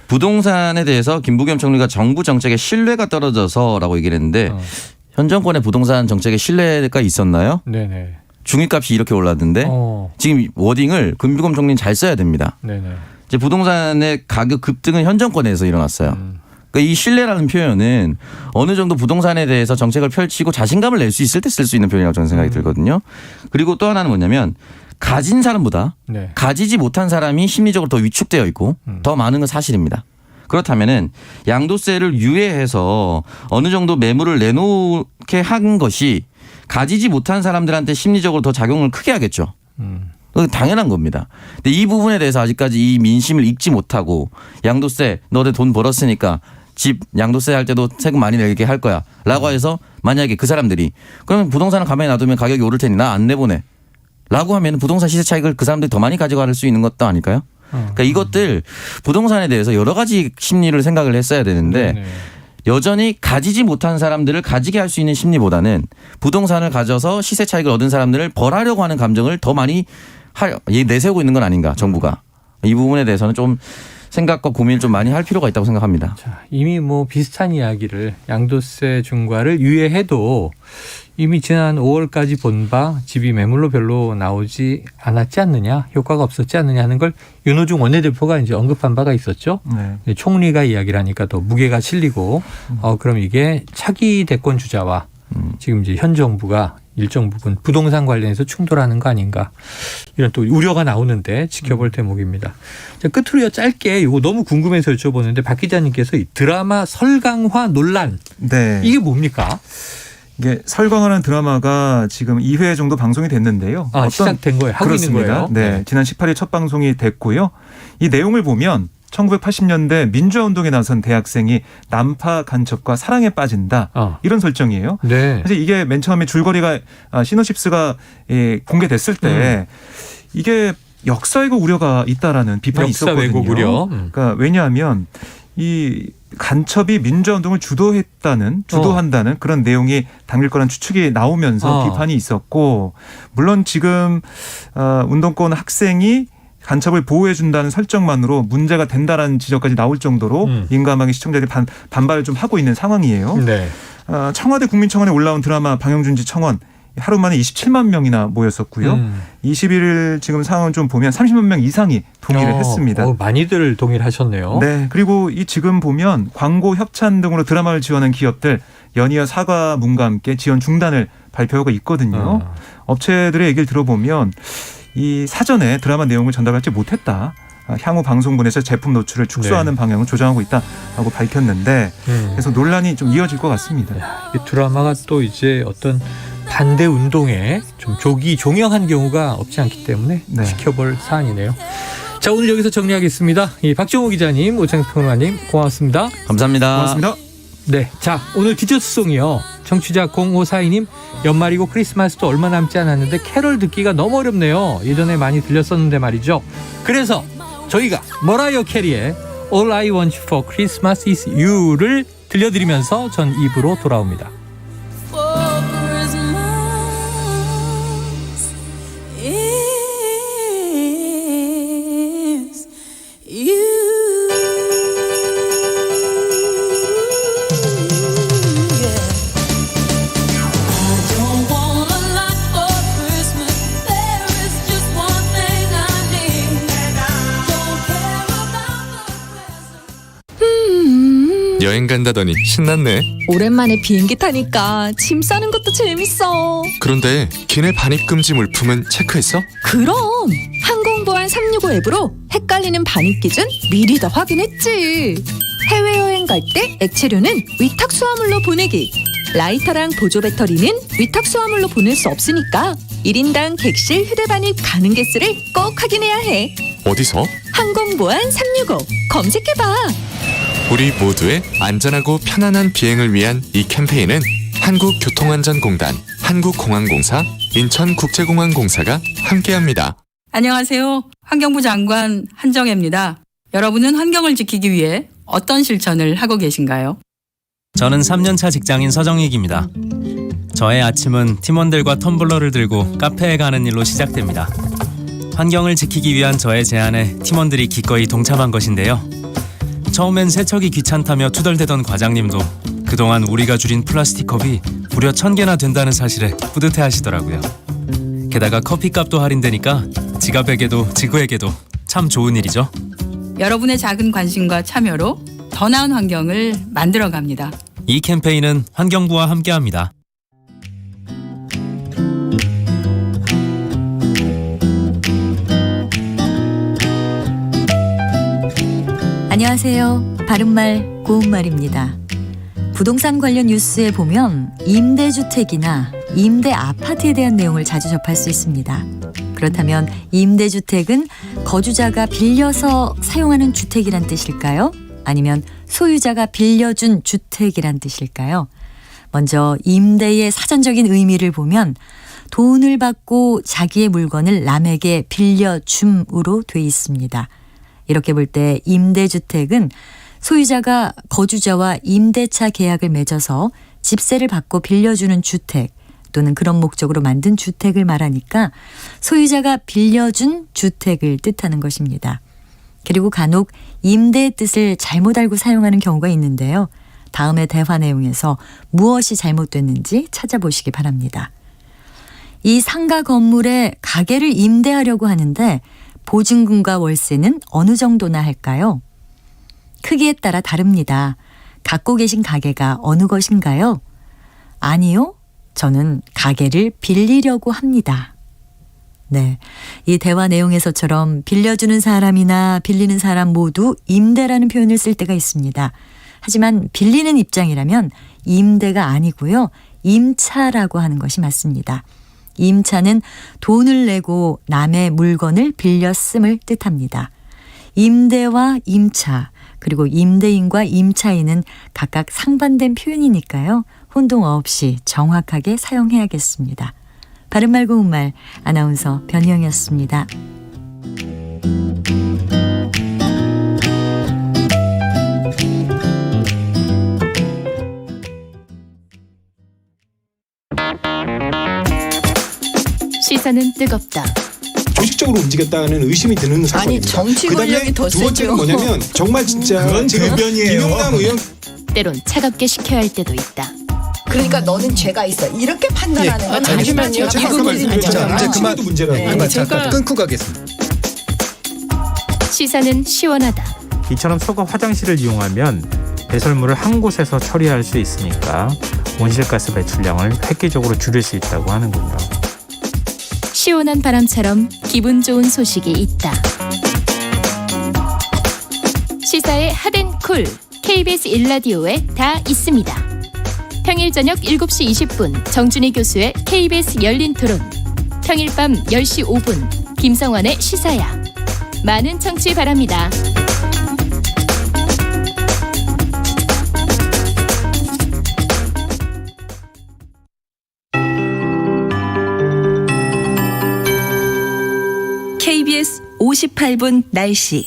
부동산에 대해서 김부겸 총리가 정부 정책의 신뢰가 떨어져서라고 얘기를 했는데 현 정권의 부동산 정책에 신뢰가 있었나요? 네네. 중위값이 이렇게 올랐는데 지금 워딩을 김부겸 총리는 잘 써야 됩니다. 네네. 이제 부동산의 가격 급등은 현 정권에서 일어났어요. 그러니까 이 신뢰라는 표현은 어느 정도 부동산에 대해서 정책을 펼치고 자신감을 낼 수 있을 때 쓸 수 있는 표현이라고 저는 생각이 들거든요. 그리고 또 하나는 뭐냐면 가진 사람보다 네. 가지지 못한 사람이 심리적으로 더 위축되어 있고 더 많은 건 사실입니다. 그렇다면은 양도세를 유예해서 어느 정도 매물을 내놓게 한 것이 가지지 못한 사람들한테 심리적으로 더 작용을 크게 하겠죠. 당연한 겁니다. 근데 이 부분에 대해서 아직까지 이 민심을 읽지 못하고 양도세 너네 돈 벌었으니까 집 양도세 할 때도 세금 많이 내게 할 거야 라고 해서 만약에 그 사람들이 그러면 부동산을 가만히 놔두면 가격이 오를 테니 나 안 내보내 라고 하면 부동산 시세 차익을 그 사람들이 더 많이 가져갈 수 있는 것도 아닐까요? 그러니까 이것들 부동산에 대해서 여러 가지 심리를 생각을 했어야 되는데 네네. 여전히 가지지 못한 사람들을 가지게 할 수 있는 심리보다는 부동산을 가져서 시세 차익을 얻은 사람들을 벌하려고 하는 감정을 더 많이 내세우고 있는 건 아닌가 정부가. 이 부분에 대해서는 좀 생각과 고민을 좀 많이 할 필요가 있다고 생각합니다. 자, 이미 뭐 비슷한 이야기를 양도세 중과를 유예해도 이미 지난 5월까지 본 바 집이 매물로 별로 나오지 않았지 않느냐, 효과가 없었지 않느냐 하는 걸 윤호중 원내대표가 이제 언급한 바가 있었죠. 네. 총리가 이야기를 하니까 더 무게가 실리고 그럼 이게 차기 대권 주자와 지금 이제 현 정부가 일정 부분 부동산 관련해서 충돌하는 거 아닌가 이런 또 우려가 나오는데 지켜볼 대목입니다. 자, 끝으로 짧게 이거 너무 궁금해서 여쭤보는데 박 기자님께서 이 드라마 설강화 논란 네. 이게 뭡니까? 이게 설광하는 드라마가 지금 2회 정도 방송이 됐는데요. 시작된 거예요? 하고 그렇습니다. 있는 거예요? 네. 지난 18일 첫 방송이 됐고요. 이 내용을 보면 1980년대 민주화운동에 나선 대학생이 난파 간첩과 사랑에 빠진다. 이런 설정이에요. 네. 사실 이게 맨 처음에 줄거리가 시놉시스가 공개됐을 때 이게 역사 왜곡 우려가 있다라는 비판이 역사 있었거든요. 왜곡 우려. 그러니까 왜냐하면 이 간첩이 민주화운동을 주도한다는 그런 내용이 담길 거란 추측이 나오면서 비판이 있었고 물론 지금 운동권 학생이 간첩을 보호해준다는 설정만으로 문제가 된다라는 지적까지 나올 정도로 민감하게 시청자들이 반발을 좀 하고 있는 상황이에요. 네. 청와대 국민청원에 올라온 드라마 방영준지 청원 하루 만에 27만 명이나 모였었고요. 21일 지금 상황을 좀 보면 30만 명 이상이 동의를 했습니다. 많이들 동의를 하셨네요. 네. 그리고 이 지금 보면 광고 협찬 등으로 드라마를 지원한 기업들 연이어 사과문과 함께 지원 중단을 발표하고 있거든요. 업체들의 얘기를 들어보면 이 사전에 드라마 내용을 전달하지 못했다. 향후 방송분에서 제품 노출을 축소하는 방향을 조정하고 있다라고 밝혔는데 그래서 논란이 좀 이어질 것 같습니다. 이 드라마가 또 이제 어떤 반대 운동에 좀 종영한 경우가 없지 않기 때문에 네. 지켜볼 사안이네요. 자, 오늘 여기서 정리하겠습니다. 이 박정호 기자님, 오창수 평론가님 고맙습니다. 감사합니다. 고맙습니다. 네, 자 오늘 디저트송이요. 청취자 0542님 연말이고 크리스마스도 얼마 남지 않았는데 캐럴 듣기가 너무 어렵네요. 예전에 많이 들렸었는데 말이죠. 그래서 저희가 머라이어 캐리의 All I Want for Christmas is You를 들려드리면서 전 2부로 돌아옵니다. 여행 간다더니 신났네. 오랜만에 비행기 타니까 짐 싸는 것도 재밌어. 그런데 기내 반입 금지 물품은 체크했어? 그럼 항공보안 365 앱으로 헷갈리는 반입 기준 미리 다 확인했지. 해외여행 갈 때 액체류는 위탁 수화물로 보내기. 라이터랑 보조 배터리는 위탁 수화물로 보낼 수 없으니까 1인당 객실 휴대 반입 가능 개수를 꼭 확인해야 해. 어디서? 항공보안 365 검색해봐. 우리 모두의 안전하고 편안한 비행을 위한 이 캠페인은 한국교통안전공단, 한국공항공사, 인천국제공항공사가 함께합니다. 안녕하세요. 환경부 장관 한정혜입니다. 여러분은 환경을 지키기 위해 어떤 실천을 하고 계신가요? 저는 3년차 직장인 서정익입니다. 저의 아침은 팀원들과 텀블러를 들고 카페에 가는 일로 시작됩니다. 환경을 지키기 위한 저의 제안에 팀원들이 기꺼이 동참한 것인데요. 처음엔 세척이 귀찮다며 투덜대던 과장님도 그동안 우리가 줄인 플라스틱 컵이 무려 1000개나 된다는 사실에 뿌듯해하시더라고요. 게다가 커피값도 할인되니까 지갑에게도 지구에게도 참 좋은 일이죠. 여러분의 작은 관심과 참여로 더 나은 환경을 만들어 갑니다. 이 캠페인은 환경부와 함께합니다. 안녕하세요. 바른말 고운말입니다. 부동산 관련 뉴스에 보면 임대주택이나 임대아파트에 대한 내용을 자주 접할 수 있습니다. 그렇다면 임대주택은 거주자가 빌려서 사용하는 주택이란 뜻일까요? 아니면 소유자가 빌려준 주택이란 뜻일까요? 먼저 임대의 사전적인 의미를 보면 돈을 받고 자기의 물건을 남에게 빌려줌으로 돼 있습니다. 이렇게 볼 때 임대주택은 소유자가 거주자와 임대차 계약을 맺어서 집세를 받고 빌려주는 주택 또는 그런 목적으로 만든 주택을 말하니까 소유자가 빌려준 주택을 뜻하는 것입니다. 그리고 간혹 임대의 뜻을 잘못 알고 사용하는 경우가 있는데요. 다음의 대화 내용에서 무엇이 잘못됐는지 찾아보시기 바랍니다. 이 상가 건물에 가게를 임대하려고 하는데 보증금과 월세는 어느 정도나 할까요? 크기에 따라 다릅니다. 갖고 계신 가게가 어느 것인가요? 아니요. 저는 가게를 빌리려고 합니다. 네, 이 대화 내용에서처럼 빌려주는 사람이나 빌리는 사람 모두 임대라는 표현을 쓸 때가 있습니다. 하지만 빌리는 입장이라면 임대가 아니고요. 임차라고 하는 것이 맞습니다. 임차는 돈을 내고 남의 물건을 빌려 씀을 뜻합니다. 임대와 임차, 그리고 임대인과 임차인은 각각 상반된 표현이니까요. 혼동 없이 정확하게 사용해야겠습니다. 바른말 고운말 아나운서 변희영이었습니다. 시사는 뜨겁다. 조직적으로 움직였다는 의심이 드는 사건입니다. 아니 정치 권력이 더 세죠. 두 번째는 뭐냐면 정말 진짜 그건 지금 대변이에요. 김용남 의원 때론 차갑게 식혀야 할 때도 있다. 그러니까 너는 죄가 있어. 이렇게 판단하는 건 잠시만요. 이제 그만 문제라고. 제가 끊고 가겠습니다. 시사는 시원하다. 이처럼 소가 화장실을 이용하면 배설물을 한 곳에서 처리할 수 있으니까 온실가스 배출량을 획기적으로 줄일 수 있다고 하는군요. 시원한 바람처럼 기분 좋은 소식이 있다. 시사의 핫앤쿨 KBS 1라디오에 다 있습니다. 평일 저녁 7시 20분 정준희 교수의 KBS 열린 토론, 평일 밤 10시 5분 김성환의 시사야. 많은 청취 바랍니다. KBS 58분 날씨.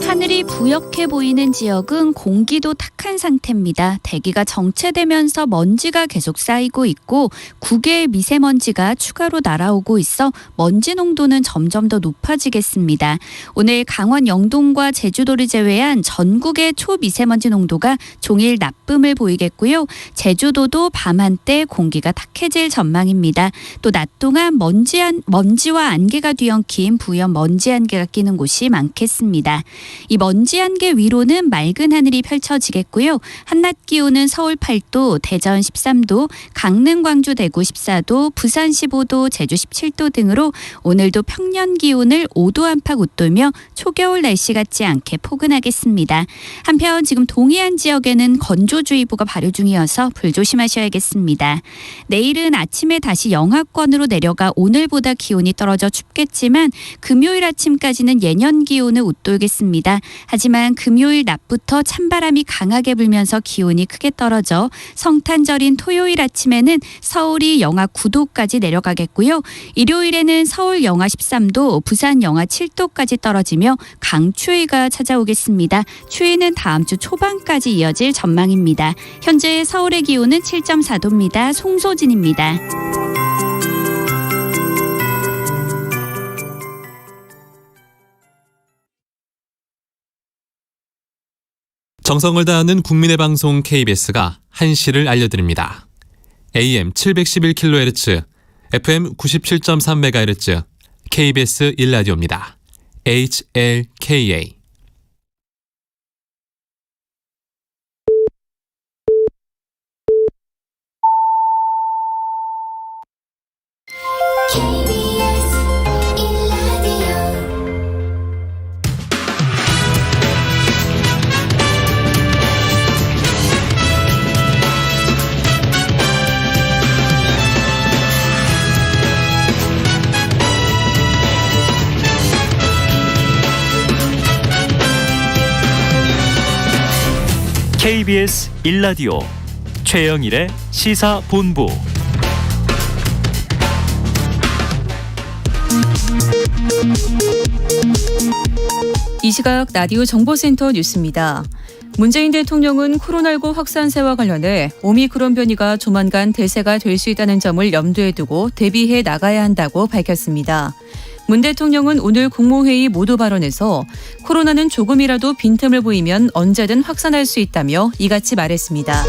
하늘이 부옇게 보이는 지역은 공기도 탁한 상태입니다. 대기가 정체되면서 먼지가 계속 쌓이고 있고 국외의 미세먼지가 추가로 날아오고 있어 먼지 농도는 점점 더 높아지겠습니다. 오늘 강원 영동과 제주도를 제외한 전국의 초미세먼지 농도가 종일 나쁨을 보이겠고요. 제주도도 밤 한때 공기가 탁해질 전망입니다. 또 낮 동안 먼지와 안개가 뒤엉킨 부연 먼지 안개가 끼는 곳이 많겠습니다. 이 먼지 안개 위로는 맑은 하늘이 펼쳐지겠고요. 한낮 기온은 서울 8도, 대전 13도, 강릉, 광주, 대구 14도, 부산 15도, 제주 17도 등으로 오늘도 평년 기온을 5도 안팎 웃돌며 초겨울 날씨 같지 않게 포근하겠습니다. 한편 지금 동해안 지역에는 건조주의보가 발효 중이어서 불조심하셔야겠습니다. 내일은 아침에 다시 영하권으로 내려가 오늘보다 기온이 떨어져 춥겠지만 금요일 아침까지는 예년 기온을 웃돌겠습니다. 하지만 금요일 낮부터 찬바람이 강하게 불면서 기온이 크게 떨어져 성탄절인 토요일 아침에는 서울이 영하 9도까지 내려가겠고요. 일요일에는 서울 영하 13도, 부산 영하 7도까지 떨어지며 강추위가 찾아오겠습니다. 추위는 다음 주 초반까지 이어질 전망입니다. 현재 서울의 기온은 7.4도입니다. 송소진입니다. 정성을 다하는 국민의 방송 KBS가 한시를 알려드립니다. AM 711kHz, FM 97.3MHz, KBS 1라디오입니다. HLKA. KBS 1라디오 최영일의 시사본부. 이 시각 라디오 정보센터 뉴스입니다. 문재인 대통령은 코로나19 확산세와 관련해 오미크론 변이가 조만간 대세가 될 수 있다는 점을 염두에 두고 대비해 나가야 한다고 밝혔습니다. 문 대통령은 오늘 국무회의 모두 발언에서 코로나는 조금이라도 빈틈을 보이면 언제든 확산할 수 있다며 이같이 말했습니다.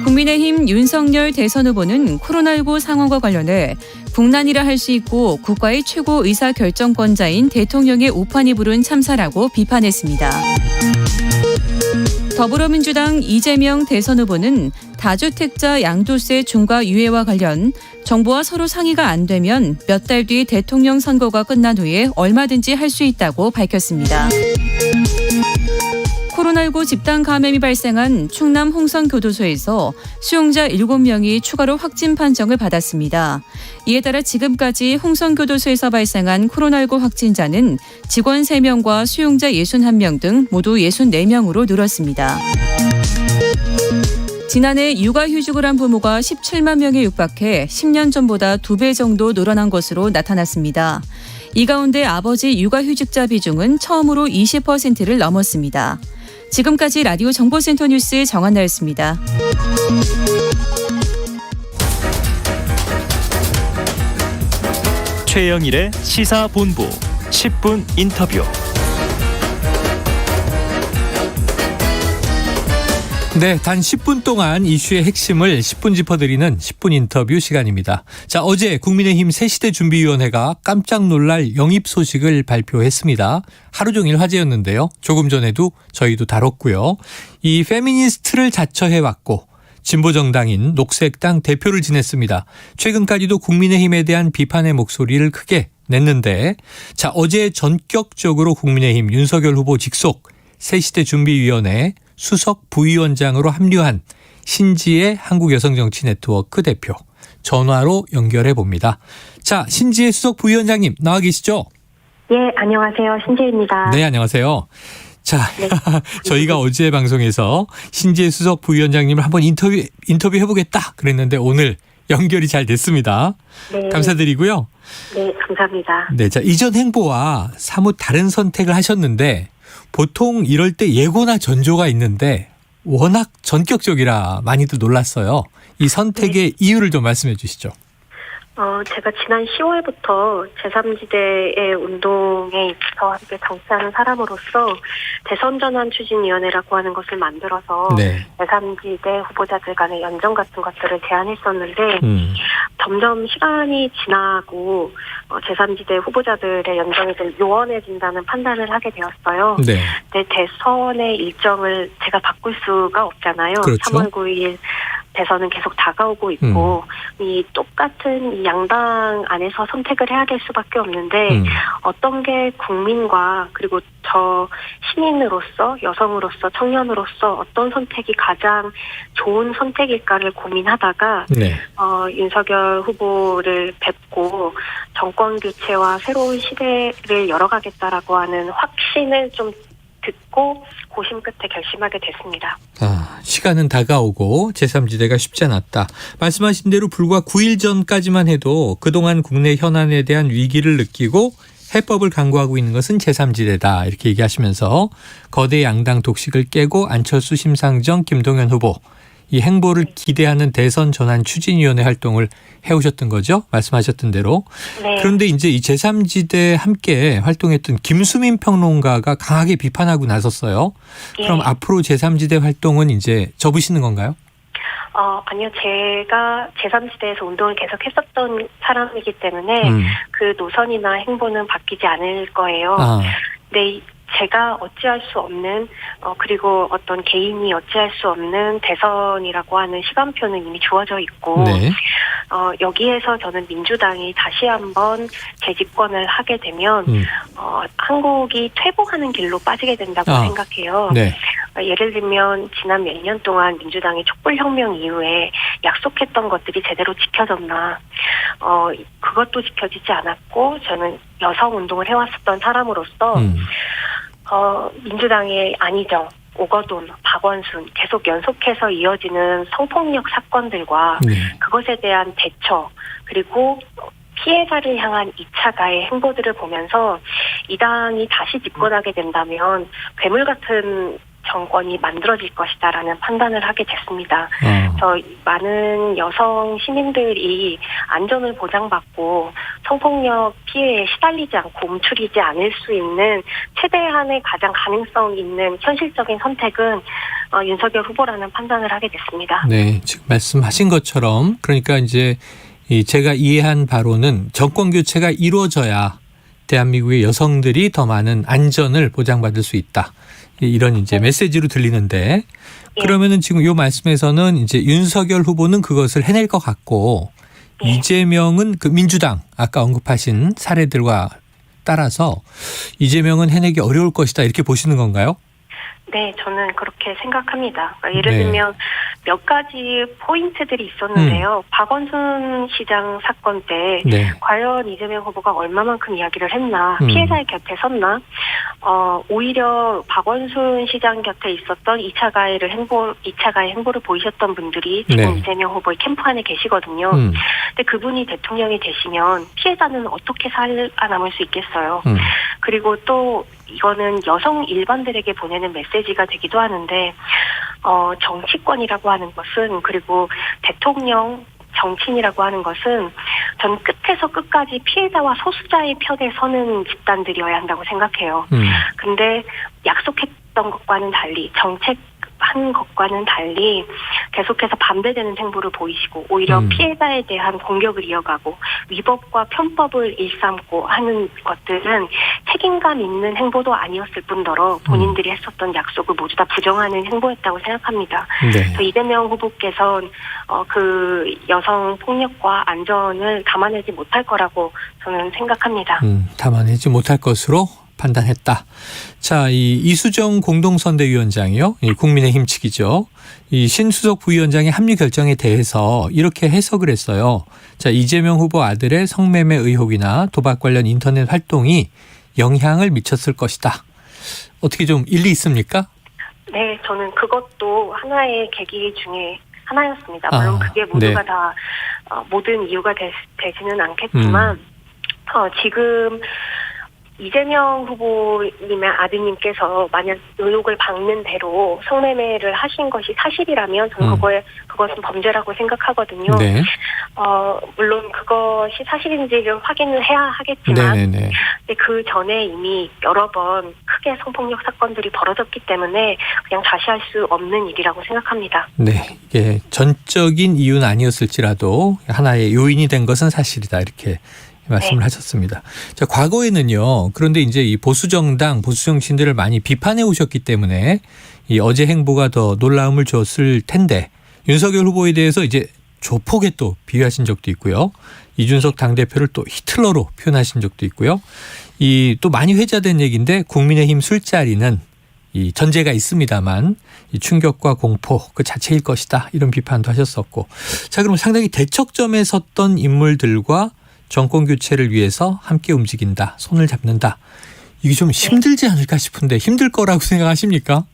국민의힘 윤석열 대선 후보는 코로나19 상황과 관련해 국난이라 할 수 있고 국가의 최고 의사결정권자인 대통령의 오판이 부른 참사라고 비판했습니다. 더불어민주당 이재명 대선 후보는 다주택자 양도세 중과 유예와 관련 정부와 서로 상의가 안 되면 몇 달 뒤 대통령 선거가 끝난 후에 얼마든지 할 수 있다고 밝혔습니다. 코로나19 집단 감염이 발생한 충남 홍성교도소에서 수용자 7명이 추가로 확진 판정을 받았습니다. 이에 따라 지금까지 홍성교도소에서 발생한 코로나19 확진자는 직원 3명과 수용자 61명 등 모두 64명으로 늘었습니다. 지난해 육아휴직을 한 부모가 17만 명에 육박해 10년 전보다 2배 정도 늘어난 것으로 나타났습니다. 이 가운데 아버지 육아휴직자 비중은 처음으로 20%를 넘었습니다. 지금까지 라디오 정보센터 뉴스 정한나였습니다. 최영일의 시사본부 10분 인터뷰. 네, 단 10분 동안 이슈의 핵심을 10분 짚어드리는 10분 인터뷰 시간입니다. 자, 어제 국민의힘 새시대 준비위원회가 깜짝 놀랄 영입 소식을 발표했습니다. 하루 종일 화제였는데요. 조금 전에도 저희도 다뤘고요. 이 페미니스트를 자처해왔고 진보정당인 녹색당 대표를 지냈습니다. 최근까지도 국민의힘에 대한 비판의 목소리를 크게 냈는데, 자, 어제 전격적으로 국민의힘 윤석열 후보 직속 새시대 준비위원회 수석 부위원장으로 합류한 신지혜 한국여성정치네트워크 대표 전화로 연결해 봅니다. 자, 신지혜 수석 부위원장님 나와 계시죠? 예, 안녕하세요. 신지혜입니다. 네, 안녕하세요. 자, 네. 저희가 어제 방송에서 신지혜 수석 부위원장님을 한번 인터뷰 해보겠다 그랬는데 오늘 연결이 잘 됐습니다. 네. 감사드리고요. 네, 감사합니다. 네, 자, 이전 행보와 사뭇 다른 선택을 하셨는데 보통 이럴 때 예고나 전조가 있는데 워낙 전격적이라 많이들 놀랐어요. 이 선택의 네. 이유를 좀 말씀해 주시죠. 제가 지난 10월부터 제3지대의 운동에 입서 함께 정치하는 사람으로서 대선전환 추진위원회라고 하는 것을 만들어서 네. 제3지대 후보자들 간의 연정 같은 것들을 제안했었는데 점점 시간이 지나고 제3지대 후보자들의 연정이 좀 요원해진다는 판단을 하게 되었어요. 네. 근데 대선의 일정을 제가 바꿀 수가 없잖아요. 그렇죠. 3월 9일 대선은 계속 다가오고 있고 이 똑같은 이 양당 안에서 선택을 해야 될 수밖에 없는데 어떤 게 국민과 그리고 저 시민으로서 여성으로서 청년으로서 어떤 선택이 가장 좋은 선택일까를 고민하다가 네. 윤석열 후보를 뵙고 정권 교체와 새로운 시대를 열어가겠다라고 하는 확신을 좀 듣고 고심 끝에 결심하게 됐습니다. 시간은 다가오고 제3지대가 쉽지 않았다. 말씀하신 대로 불과 9일 전까지만 해도 그동안 국내 현안에 대한 위기를 느끼고 해법을 강구하고 있는 것은 제3지대다 이렇게 얘기하시면서 거대 양당 독식을 깨고 안철수, 심상정, 김동연 후보 이 행보를 기대하는 대선 전환 추진위원회 활동을 해오셨던 거죠. 말씀하셨던 대로. 네. 그런데 이제 이 제3지대 함께 활동했던 김수민 평론가가 강하게 비판하고 나섰어요. 그럼 앞으로 제3지대 활동은 이제 접으시는 건가요? 아니요. 제가 제3지대에서 운동을 계속 했었던 사람이기 때문에 그 노선이나 행보는 바뀌지 않을 거예요. 네. 제가 어찌할 수 없는 그리고 어떤 개인이 어찌할 수 없는 대선이라고 하는 시간표는 이미 주어져 있고 네. 여기에서 저는 민주당이 다시 한번 재집권을 하게 되면 한국이 퇴보하는 길로 빠지게 된다고 생각해요. 네. 예를 들면 지난 몇 년 동안 민주당이 촛불혁명 이후에 약속했던 것들이 제대로 지켜졌나 그것도 지켜지지 않았고 저는 여성운동을 해왔었던 사람으로서 민주당의 안희정, 오거돈, 박원순 계속 연속해서 이어지는 성폭력 사건들과 그것에 대한 대처 그리고 피해자를 향한 2차 가해 행보들을 보면서 이 당이 다시 집권하게 된다면 괴물 같은 정권이 만들어질 것이다라는 판단을 하게 됐습니다. 저 많은 여성 시민들이 안전을 보장받고 성폭력 피해에 시달리지 않고 움츠리지 않을 수 있는 최대한의 가장 가능성 있는 현실적인 선택은 윤석열 후보라는 판단을 하게 됐습니다. 네, 지금 말씀하신 것처럼 그러니까 이제 제가 이해한 바로는 정권 교체가 이루어져야 대한민국의 여성들이 더 많은 안전을 보장받을 수 있다. 이런 이제 메시지로 들리는데 그러면은 지금 요 말씀에서는 이제 윤석열 후보는 그것을 해낼 것 같고 이재명은 그 민주당 아까 언급하신 사례들과 따라서 이재명은 해내기 어려울 것이다 이렇게 보시는 건가요? 네, 저는 그렇게 생각합니다. 예를 들면 몇 가지 포인트들이 있었는데요. 박원순 시장 사건 때 과연 이재명 후보가 얼마만큼 이야기를 했나, 피해자의 곁에 섰나, 오히려 박원순 시장 곁에 있었던 2차 가해 행보를 보이셨던 분들이 지금 이재명 후보의 캠프 안에 계시거든요. 근데 그분이 대통령이 되시면 피해자는 어떻게 살아남을 수 있겠어요. 그리고 또 이거는 여성 일반들에게 보내는 메시지가 되기도 하는데 정치권이라고 하는 것은 그리고 대통령 정치인이라고 하는 것은 전 끝에서 끝까지 피해자와 소수자의 편에 서는 집단들이어야 한다고 생각해요. 근데 약속했던 것과는 달리 정책한 것과는 달리 계속해서 반대되는 행보를 보이시고 오히려 피해자에 대한 공격을 이어가고 위법과 편법을 일삼고 하는 것들은 책임감 있는 행보도 아니었을 뿐더러 본인들이 했었던 약속을 모두 다 부정하는 행보였다고 생각합니다. 그래서 이재명 후보께서는 그 여성 폭력과 안전을 담아내지 못할 거라고 저는 생각합니다. 담아내지 못할 것으로 판단했다. 자, 이 이수정 공동선대위원장이요. 이 국민의힘 측이죠. 이 신수석 부위원장의 합류 결정에 대해서 이렇게 해석을 했어요. 자, 이재명 후보 아들의 성매매 의혹이나 도박 관련 인터넷 활동이 영향을 미쳤을 것이다. 어떻게 좀 일리 있습니까? 네, 저는 그것도 하나의 계기 중에 하나였습니다. 물론 그게 모두가 다 모든 이유가 되지는 않겠지만 지금 이재명 후보님의 아드님께서 만약 의혹을 받는 대로 성매매를 하신 것이 사실이라면 저는 그것은 범죄라고 생각하거든요. 물론 그것이 사실인지를 확인을 해야 하겠지만 근데 그 전에 이미 여러 번 크게 성폭력 사건들이 벌어졌기 때문에 그냥 자시할 수 없는 일이라고 생각합니다. 네, 이게 전적인 이유는 아니었을지라도 하나의 요인이 된 것은 사실이다 이렇게 말씀을 하셨습니다. 자, 과거에는요. 그런데 이제 이 보수정당, 보수정신들을 많이 비판해 오셨기 때문에 이 어제 행보가 더 놀라움을 줬을 텐데 윤석열 후보에 대해서 이제 조폭에 또 비유하신 적도 있고요. 이준석 당대표를 또 히틀러로 표현하신 적도 있고요. 이 또 많이 회자된 얘기인데 국민의힘 술자리는 이 전제가 있습니다만 이 충격과 공포 그 자체일 것이다. 이런 비판도 하셨었고. 자, 그럼 상당히 대척점에 섰던 인물들과 정권 교체를 위해서 함께 움직인다. 손을 잡는다. 이게 좀 힘들지 않을까 싶은데 힘들 거라고 생각하십니까?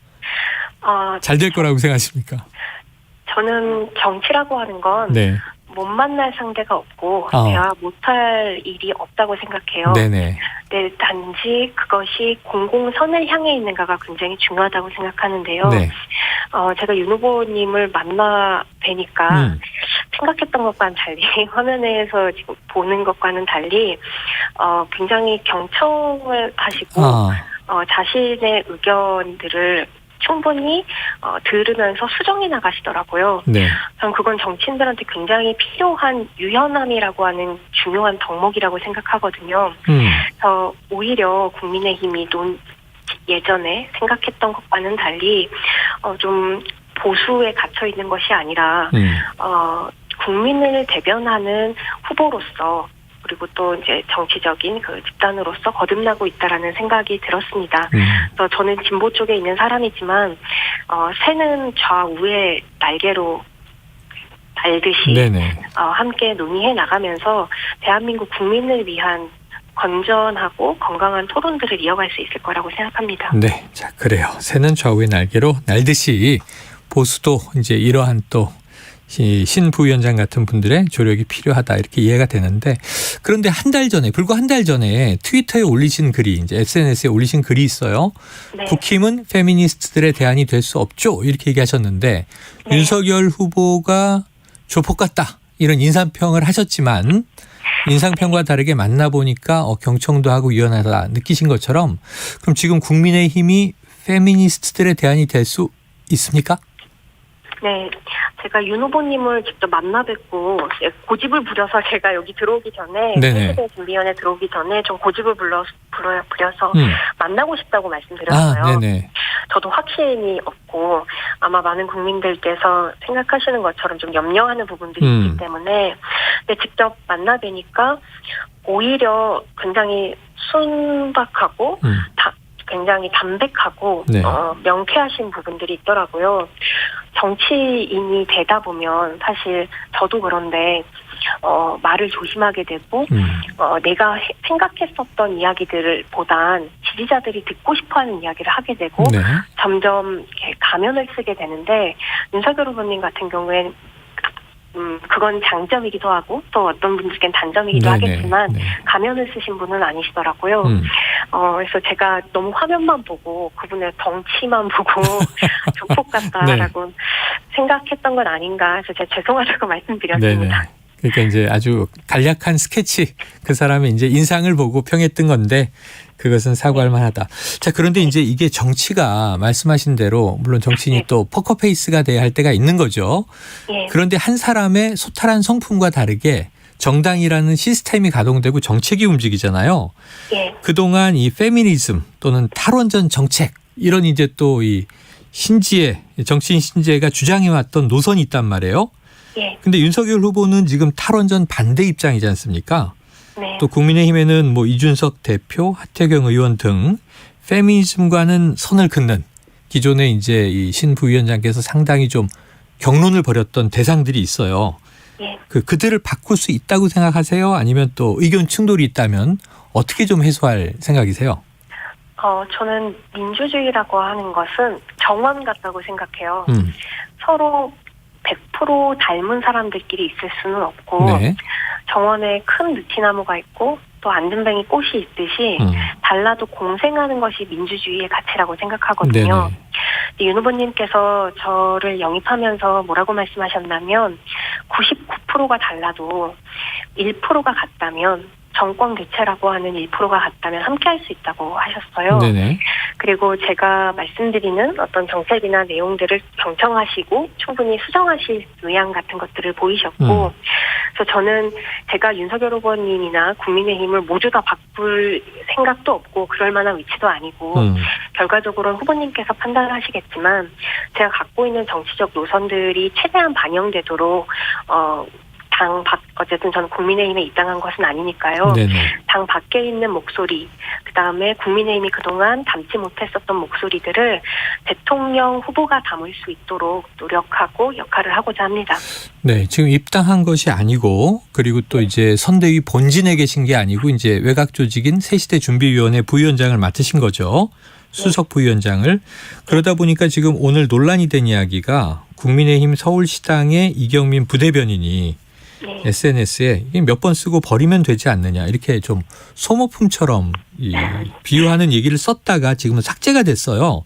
잘 될 거라고 생각하십니까? 저는 정치라고 하는 건 못 만날 상대가 없고 대화 못할 일이 없다고 생각해요. 네, 단지 그것이 공공선을 향해 있는가가 굉장히 중요하다고 생각하는데요. 제가 윤 후보님을 만나 뵈니까 생각했던 것과는 달리 화면에서 지금 보는 것과는 달리 굉장히 경청을 하시고 자신의 의견들을 충분히 들으면서 수정해 나가시더라고요. 네. 전 그건 정치인들한테 굉장히 필요한 유연함이라고 하는 중요한 덕목이라고 생각하거든요. 그래서 오히려 국민의힘이 예전에 생각했던 것과는 달리 좀 보수에 갇혀 있는 것이 아니라 국민을 대변하는 후보로서 그리고 또 이제 정치적인 그 집단으로서 거듭나고 있다라는 생각이 들었습니다. 그래서 저는 진보 쪽에 있는 사람이지만 새는 좌우의 날개로 날듯이 함께 논의해 나가면서 대한민국 국민을 위한 건전하고 건강한 토론들을 이어갈 수 있을 거라고 생각합니다. 네, 자 그래요. 새는 좌우의 날개로 날듯이 보수도 이제 이러한 또 신 부위원장 같은 분들의 조력이 필요하다 이렇게 이해가 되는데 그런데 불과 한 달 전에 트위터에 올리신 글이 이제 SNS에 올리신 글이 있어요. 네. 국힘은 페미니스트들의 대안이 될 수 없죠 이렇게 얘기하셨는데 네. 윤석열 후보가 조폭 같다 이런 인상평을 하셨지만 인상평과 다르게 만나보니까 경청도 하고 유연하다 느끼신 것처럼 그럼 지금 국민의힘이 페미니스트들의 대안이 될 수 있습니까? 네, 제가 윤 후보님을 직접 만나 뵙고 고집을 부려서 제가 여기 들어오기 전에 새시대 준비위원회 들어오기 전에 좀 고집을 부려서 만나고 싶다고 말씀드렸어요. 네네. 저도 확신이 없고 아마 많은 국민들께서 생각하시는 것처럼 좀 염려하는 부분들이 있기 때문에 근데 직접 만나 뵈니까 오히려 굉장히 순박하고 굉장히 담백하고 명쾌하신 부분들이 있더라고요. 정치인이 되다 보면 사실 저도 그런데 말을 조심하게 되고 내가 생각했었던 이야기들을 보단 지지자들이 듣고 싶어하는 이야기를 하게 되고 점점 이렇게 가면을 쓰게 되는데 윤석열 후보님 같은 경우에는 그건 장점이기도 하고 또 어떤 분들께는 단점이기도 하겠지만 가면을 쓰신 분은 아니시더라고요. 그래서 제가 너무 화면만 보고 그분의 덩치만 보고 조폭 같다라고 생각했던 건 아닌가 해서 제가 죄송하다고 말씀드렸습니다. 그러니까 이제 아주 간략한 스케치 그 사람의 이제 인상을 보고 평했던 건데 그것은 사과할 만하다. 자, 그런데 이제 이게 정치가 말씀하신 대로 물론 정치인이 또 포커페이스가 돼야 할 때가 있는 거죠. 그런데 한 사람의 소탈한 성품과 다르게 정당이라는 시스템이 가동되고 정책이 움직이잖아요. 그동안 이 페미니즘 또는 탈원전 정책 이런 이제 또 이 신지혜 정치인 신지혜가 주장해왔던 노선이 있단 말이에요. 근데 윤석열 후보는 지금 탈원전 반대 입장이지 않습니까? 또 국민의힘에는 뭐 이준석 대표, 하태경 의원 등 페미니즘과는 선을 긋는 기존의 이제 이 신 부위원장께서 상당히 좀 경론을 벌였던 대상들이 있어요. 그들을 바꿀 수 있다고 생각하세요? 아니면 또 의견 충돌이 있다면 어떻게 좀 해소할 생각이세요? 저는 민주주의라고 하는 것은 정원 같다고 생각해요. 서로 100% 닮은 사람들끼리 있을 수는 없고 정원에 큰 느티나무가 있고 또 안전뱅이 꽃이 있듯이 달라도 공생하는 것이 민주주의의 가치라고 생각하거든요. 윤 후보님께서 저를 영입하면서 뭐라고 말씀하셨냐면 99%가 달라도 1%가 같다면 정권 교체라고 하는 1%가 같다면 함께 할 수 있다고 하셨어요. 그리고 제가 말씀드리는 어떤 정책이나 내용들을 경청하시고 충분히 수정하실 의향 같은 것들을 보이셨고 그래서 저는 제가 윤석열 후보님이나 국민의힘을 모두 다 바꿀 생각도 없고 그럴 만한 위치도 아니고 결과적으로는 후보님께서 판단을 하시겠지만 제가 갖고 있는 정치적 노선들이 최대한 반영되도록 어쨌든 저는 국민의힘에 입당한 것은 아니니까요. 당 밖에 있는 목소리, 그다음에 국민의힘이 그동안 담지 못했었던 목소리들을 대통령 후보가 담을 수 있도록 노력하고 역할을 하고자 합니다. 네, 지금 입당한 것이 아니고 그리고 또 이제 선대위 본진에 계신 게 아니고 이제 외곽 조직인 새시대 준비위원회 부위원장을 맡으신 거죠. 수석 부위원장을. 그러다 보니까 지금 오늘 논란이 된 이야기가 국민의힘 서울시당의 이경민 부대변인이 SNS에 몇 번 쓰고 버리면 되지 않느냐 이렇게 좀 소모품처럼 비유하는 얘기를 썼다가 지금은 삭제가 됐어요.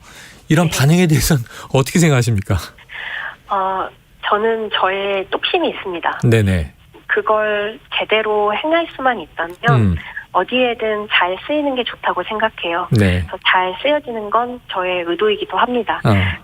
이런 반응에 대해서는 어떻게 생각하십니까? 저는 저의 똑심이 있습니다. 네네. 그걸 제대로 행할 수만 있다면 어디에든 잘 쓰이는 게 좋다고 생각해요. 네. 그래서 잘 쓰여지는 건 저의 의도이기도 합니다.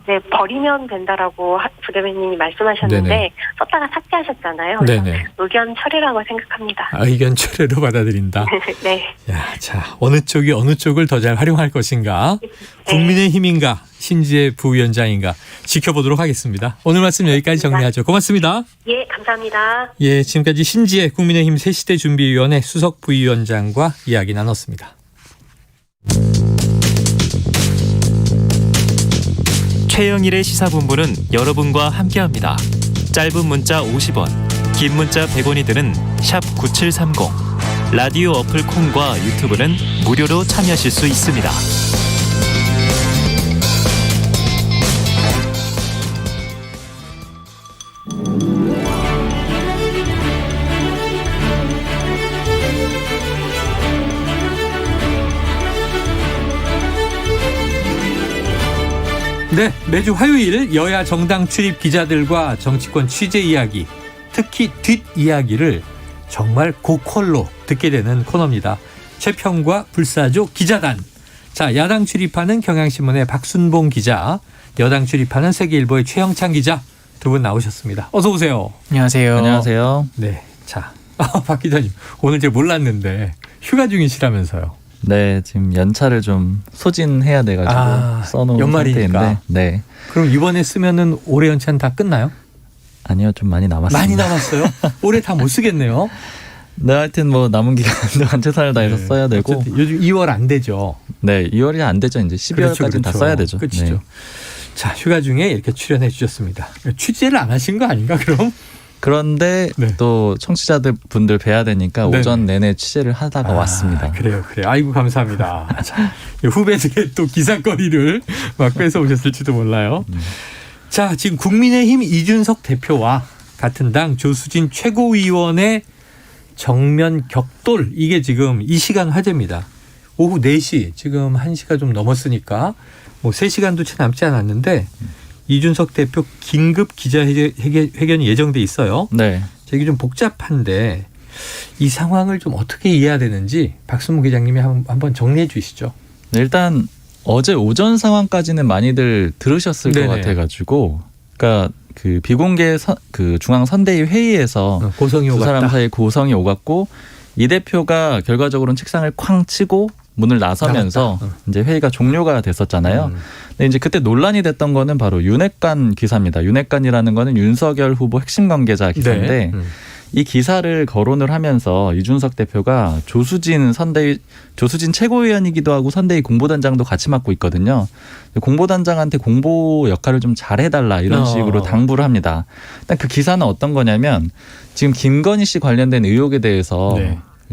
네, 버리면 된다라고 부대변인님이 말씀하셨는데 네네. 썼다가 삭제하셨잖아요. 그래서 네네. 의견 처리라고 생각합니다. 의견 철회로 받아들인다. 네. 야, 자, 어느 쪽이 어느 쪽을 더 잘 활용할 것인가? 국민의힘인가? 신지혜 부위원장인가? 지켜보도록 하겠습니다. 오늘 말씀 여기까지 정리하죠. 고맙습니다. 예, 감사합니다. 예, 지금까지 신지혜 국민의힘 새시대 준비위원회 수석 부위원장과 이야기 나눴습니다. 최영일의 시사본부는 여러분과 함께합니다. 짧은 문자 50원, 긴 문자 100원이 드는 샵 9730. 라디오 어플 콩과 유튜브는 무료로 참여하실 수 있습니다. 네, 매주 화요일 여야 정당 출입 기자들과 정치권 취재 이야기, 특히 뒷이야기를 정말 고퀄로 듣게 되는 코너입니다. 최평과 불사조 기자단. 자, 야당 출입하는 경향신문의 박순봉 기자, 여당 출입하는 세계일보의 최영찬 기자 두 분 나오셨습니다. 어서 오세요. 안녕하세요. 안녕하세요. 네, 자, 박 기자님 오늘 제가 몰랐는데 휴가 중이시라면서요. 네, 지금 연차를 좀 소진해야 돼가지고 써놓은 연말이니까. 상태인데. 네. 그럼 이번에 쓰면은 올해 연차는 다 끝나요? 아니요, 좀 많이 남았습니다. 많이 남았어요? 올해 다 못 쓰겠네요. 네, 하여튼 뭐 남은 기간 동안 최선을 다해서 써야 되고. 요즘 2월 안 되죠. 네, 2월이 안 되죠. 이제 12월까지는 다 써야 되죠. 끝이죠. 네. 자, 휴가 중에 이렇게 출연해 주셨습니다. 취재를 안 하신 거 아닌가 그럼? 그런데 또 청취자들 분들 뵈야 되니까 오전 내내 취재를 하다가 왔습니다. 그래요. 아이고 감사합니다. 자, 후배들의 또 기사거리를 막 뺏어 오셨을지도 몰라요. 자, 지금 국민의힘 이준석 대표와 같은 당 조수진 최고위원의 정면 격돌, 이게 지금 이 시간 화제입니다. 오후 4시, 지금 1시가 좀 넘었으니까 뭐 3시간도 채 남지 않았는데 이준석 대표 긴급 기자회견이 예정돼 있어요. 네. 이게 좀 복잡한데 이 상황을 좀 어떻게 이해해야 되는지 박순봉 기자님이 한번 정리해 주시죠. 네, 일단 어제 오전 상황까지는 많이들 들으셨을 것 같아가지고, 그러니까 그 비공개 그 중앙 선대위 회의에서 고성이 두 오갔다. 사람 사이에 고성이 오갔고 이 대표가 결과적으로는 책상을 쾅 치고 문을 나서면서 이제 회의가 종료가 됐었잖아요. 근데 이제 그때 논란이 됐던 거는 바로 윤핵관 기사입니다. 윤핵관이라는 거는 윤석열 후보 핵심 관계자 기사인데 이 기사를 거론을 하면서 이준석 대표가 조수진 최고위원이기도 하고 선대위 공보단장도 같이 맡고 있거든요. 공보단장한테 공보 역할을 좀 잘해달라 이런 식으로 당부를 합니다. 일단 그 기사는 어떤 거냐면 지금 김건희 씨 관련된 의혹에 대해서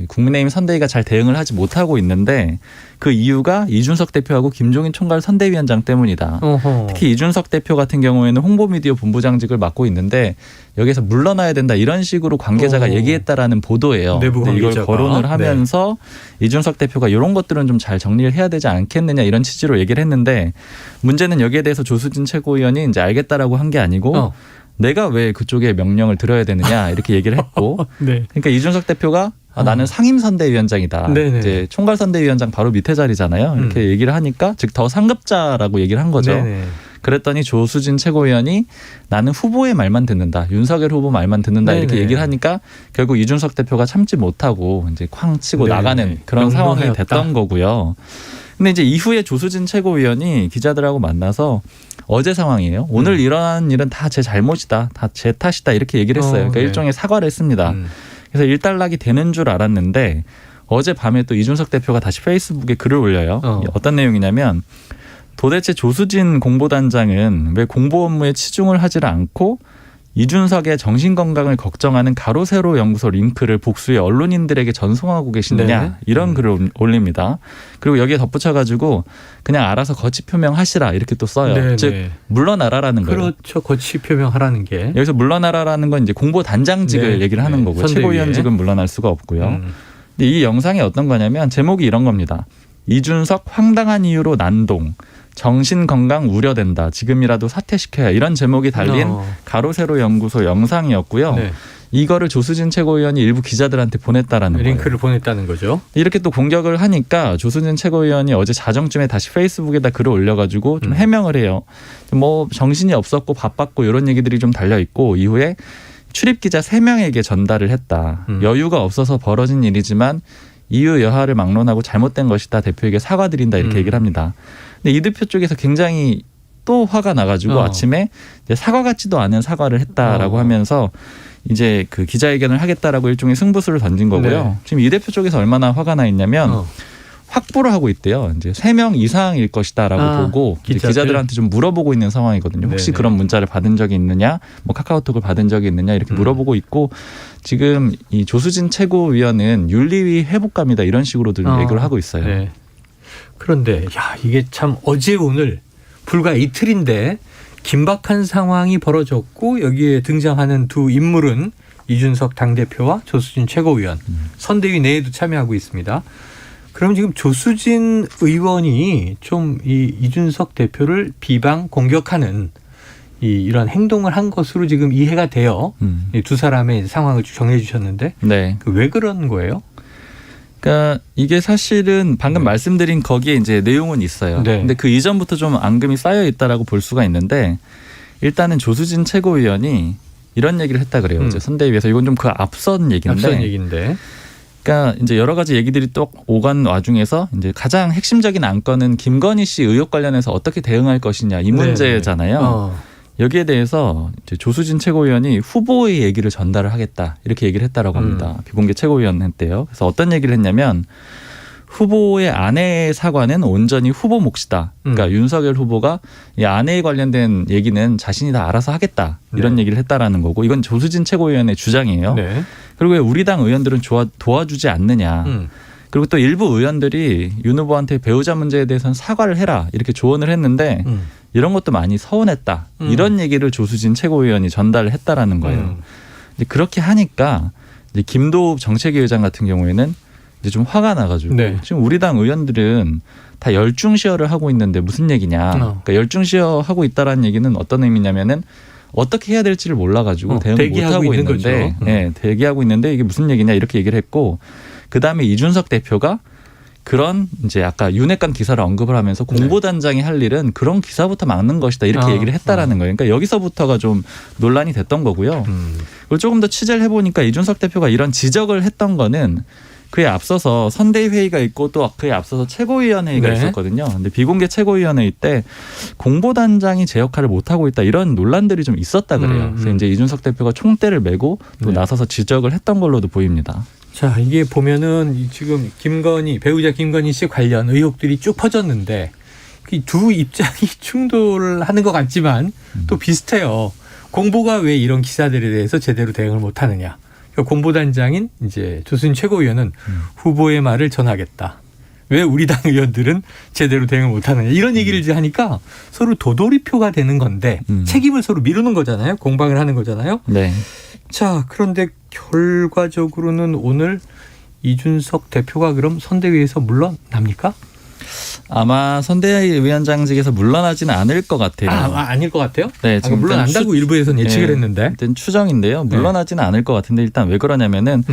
국민의힘 선대위가 잘 대응을 하지 못하고 있는데 그 이유가 이준석 대표하고 김종인 총괄 선대위원장 때문이다. 특히 이준석 대표 같은 경우에는 홍보미디어 본부장직을 맡고 있는데 여기서 물러나야 된다 이런 식으로 관계자가 얘기했다라는 보도예요. 내부 근데 이걸 관계자가. 거론을 하면서 이준석 대표가 이런 것들은 좀 잘 정리를 해야 되지 않겠느냐 이런 취지로 얘기를 했는데 문제는 여기에 대해서 조수진 최고위원이 이제 알겠다라고 한 게 아니고 내가 왜 그쪽의 명령을 들어야 되느냐 이렇게 얘기를 했고 그러니까 이준석 대표가 나는 상임선대위원장이다. 이제 총괄선대위원장 바로 밑에 자리잖아요. 이렇게 얘기를 하니까 즉 더 상급자라고 얘기를 한 거죠. 그랬더니 조수진 최고위원이 나는 후보의 말만 듣는다. 윤석열 후보 말만 듣는다. 이렇게 얘기를 하니까 결국 이준석 대표가 참지 못하고 이제 쾅 치고 나가는 그런 상황이 됐던 거고요. 근데 이제 이후에 조수진 최고위원이 기자들하고 만나서 어제 상황이에요. 오늘 일어난 일은 다 제 잘못이다. 다 제 탓이다. 이렇게 얘기를 했어요. 그러니까 일종의 사과를 했습니다. 그래서 일단락이 되는 줄 알았는데 어젯밤에 또 이준석 대표가 다시 페이스북에 글을 올려요. 어떤 내용이냐면 도대체 조수진 공보단장은 왜 공보 업무에 치중을 하지를 않고 이준석의 정신건강을 걱정하는 가로세로 연구소 링크를 복수해 언론인들에게 전송하고 계시느냐 이런 글을 올립니다. 그리고 여기에 덧붙여가지고 그냥 알아서 거취 표명하시라 이렇게 또 써요. 즉 물러나라라는 거예요. 그렇죠. 거취 표명하라는 게. 여기서 물러나라라는 건 이제 공보단장직을 얘기를 하는 거고요. 최고위원직은 물러날 수가 없고요. 근데 이 영상이 어떤 거냐면 제목이 이런 겁니다. 이준석 황당한 이유로 난동. 정신건강 우려된다. 지금이라도 사퇴시켜야. 이런 제목이 달린 가로세로 연구소 영상이었고요. 이거를 조수진 최고위원이 일부 기자들한테 보냈다라는 거예요. 링크를 보냈다는 거죠. 이렇게 또 공격을 하니까 조수진 최고위원이 어제 자정쯤에 다시 페이스북에다 글을 올려가지고 좀 해명을 해요. 뭐 정신이 없었고 바빴고 이런 얘기들이 좀 달려 있고 이후에 출입 기자 3명에게 전달을 했다. 여유가 없어서 벌어진 일이지만 이유 여하를 막론하고 잘못된 것이다. 대표에게 사과드린다 이렇게 얘기를 합니다. 근데 이 대표 쪽에서 굉장히 또 화가 나가지고 아침에 사과 같지도 않은 사과를 했다라고 하면서 이제 그 기자회견을 하겠다라고 일종의 승부수를 던진 거고요. 네. 지금 이 대표 쪽에서 얼마나 화가 나 있냐면 확보를 하고 있대요. 이제 3명 이상일 것이다라고 보고 기자들한테 좀 물어보고 있는 상황이거든요. 혹시 그런 문자를 받은 적이 있느냐, 뭐 카카오톡을 받은 적이 있느냐 이렇게 물어보고 있고 지금 이 조수진 최고위원은 윤리위 회복감이다 이런 식으로들 얘기를 하고 있어요. 네. 그런데 이게 참 어제 오늘 불과 이틀인데 긴박한 상황이 벌어졌고 여기에 등장하는 두 인물은 이준석 당대표와 조수진 최고위원, 선대위 내에도 참여하고 있습니다. 그럼 지금 조수진 의원이 좀 이 이준석 대표를 비방 공격하는 이런 행동을 한 것으로 지금 이해가 돼요. 이 두 사람의 상황을 정해 주셨는데 네. 왜 그런 거예요? 그러니까 이게 사실은 방금 말씀드린 거기에 이제 내용은 있어요. 네. 근데 그 이전부터 좀 앙금이 쌓여 있다라고 볼 수가 있는데 일단은 조수진 최고위원이 이런 얘기를 했다 그래요. 어제 선대위에서 이건 좀 그 앞선 얘기인데. 그러니까 이제 여러 가지 얘기들이 또 오간 와중에서 이제 가장 핵심적인 안건은 김건희 씨 의혹 관련해서 어떻게 대응할 것이냐 이 문제잖아요. 여기에 대해서 이제 조수진 최고위원이 후보의 얘기를 전달을 하겠다 이렇게 얘기를 했다라고 합니다. 비공개 최고위원한테요. 그래서 어떤 얘기를 했냐면 후보의 아내의 사과는 온전히 후보 몫이다. 그러니까 윤석열 후보가 이 아내에 관련된 얘기는 자신이 다 알아서 하겠다 이런 얘기를 했다라는 거고 이건 조수진 최고위원의 주장이에요. 네. 그리고 왜 우리 당 의원들은 도와주지 않느냐. 그리고 또 일부 의원들이 윤 후보한테 배우자 문제에 대해서는 사과를 해라 이렇게 조언을 했는데 이런 것도 많이 서운했다. 이런 얘기를 조수진 최고위원이 전달을 했다라는 거예요. 이제 그렇게 하니까 이제 김도읍 정책위 의장 같은 경우에는 이제 좀 화가 나가지고 지금 우리 당 의원들은 다 열중시어를 하고 있는데 무슨 얘기냐. 그러니까 열중시어 하고 있다라는 얘기는 어떤 의미냐면은 어떻게 해야 될지를 몰라가지고 대응을 못하고 있는데 대기하고 있는데 이게 무슨 얘기냐 이렇게 얘기를 했고 그다음에 이준석 대표가 그런 이제 아까 윤핵관 기사를 언급을 하면서 공보단장이 할 일은 그런 기사부터 막는 것이다 이렇게 얘기를 했다라는 거예요. 그러니까 여기서부터가 좀 논란이 됐던 거고요. 그리고 조금 더 취재를 해보니까 이준석 대표가 이런 지적을 했던 거는 그에 앞서서 선대위 회의가 있고 또 그에 앞서서 최고위원회의가 있었거든요. 근데 비공개 최고위원회의 때 공보단장이 제 역할을 못하고 있다 이런 논란들이 좀 있었다 그래요. 그래서 이제 이준석 대표가 총대를 메고 또 나서서 지적을 했던 걸로도 보입니다. 자, 이게 보면은 지금 배우자 김건희 씨 관련 의혹들이 쭉 퍼졌는데 이 두 입장이 충돌하는 것 같지만 또 비슷해요. 공보가 왜 이런 기사들에 대해서 제대로 대응을 못하느냐. 공보단장인 이제 조수진 최고위원은 후보의 말을 전하겠다. 왜 우리 당 의원들은 제대로 대응을 못하느냐. 이런 얘기를 이제 하니까 서로 도돌이표가 되는 건데 책임을 서로 미루는 거잖아요. 공방을 하는 거잖아요. 네. 자, 그런데 결과적으로는 오늘 이준석 대표가 그럼 선대위에서 물러납니까? 아마 선대위원장직에서 물러나지는 않을 것 같아요. 아닐 것 같아요? 네, 지금 물러난다고 일부에서는 예측을 했는데. 일단 추정인데요. 물러나지는 않을 것 같은데 일단 왜 그러냐면은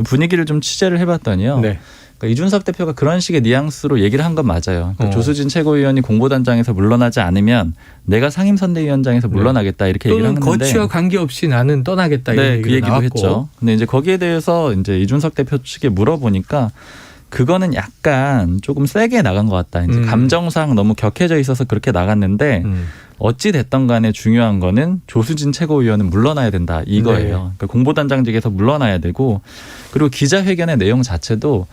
분위기를 좀 취재를 해봤더니요. 그러니까 이준석 대표가 그런 식의 뉘앙스로 얘기를 한 건 맞아요. 그러니까 조수진 최고위원이 공보단장에서 물러나지 않으면 내가 상임선대위원장에서 물러나겠다 이렇게 얘기를 했는데 거취와 관계없이 나는 떠나겠다 이런 얘기가 그 얘기도 나왔고. 했죠. 근데 이제 거기에 대해서 이제 이준석 대표 측에 물어보니까 그거는 약간 조금 세게 나간 것 같다. 이제 감정상 너무 격해져 있어서 그렇게 나갔는데 어찌 됐든 간에 중요한 거는 조수진 최고위원은 물러나야 된다 이거예요. 그러니까 공보단장직에서 물러나야 되고 그리고 기자회견의 내용 자체도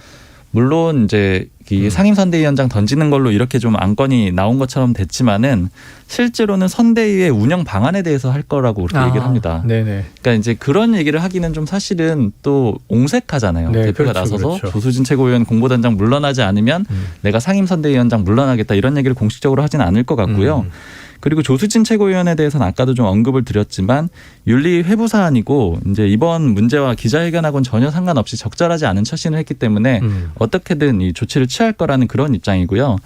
물론 이제 이 상임선대위원장 던지는 걸로 이렇게 좀 안건이 나온 것처럼 됐지만은 실제로는 선대위의 운영 방안에 대해서 할 거라고 그렇게 얘기를 합니다. 그러니까 이제 그런 얘기를 하기는 좀 사실은 또 옹색하잖아요. 대표가 나서서 조수진 최고위원 공보단장 물러나지 않으면 내가 상임선대위원장 물러나겠다 이런 얘기를 공식적으로 하지는 않을 것 같고요. 그리고 조수진 최고위원에 대해서는 아까도 좀 언급을 드렸지만 윤리 회부 사안이고 이제 이번 문제와 기자회견하고는 전혀 상관없이 적절하지 않은 처신을 했기 때문에 어떻게든 이 조치를 취할 거라는 그런 입장이고요.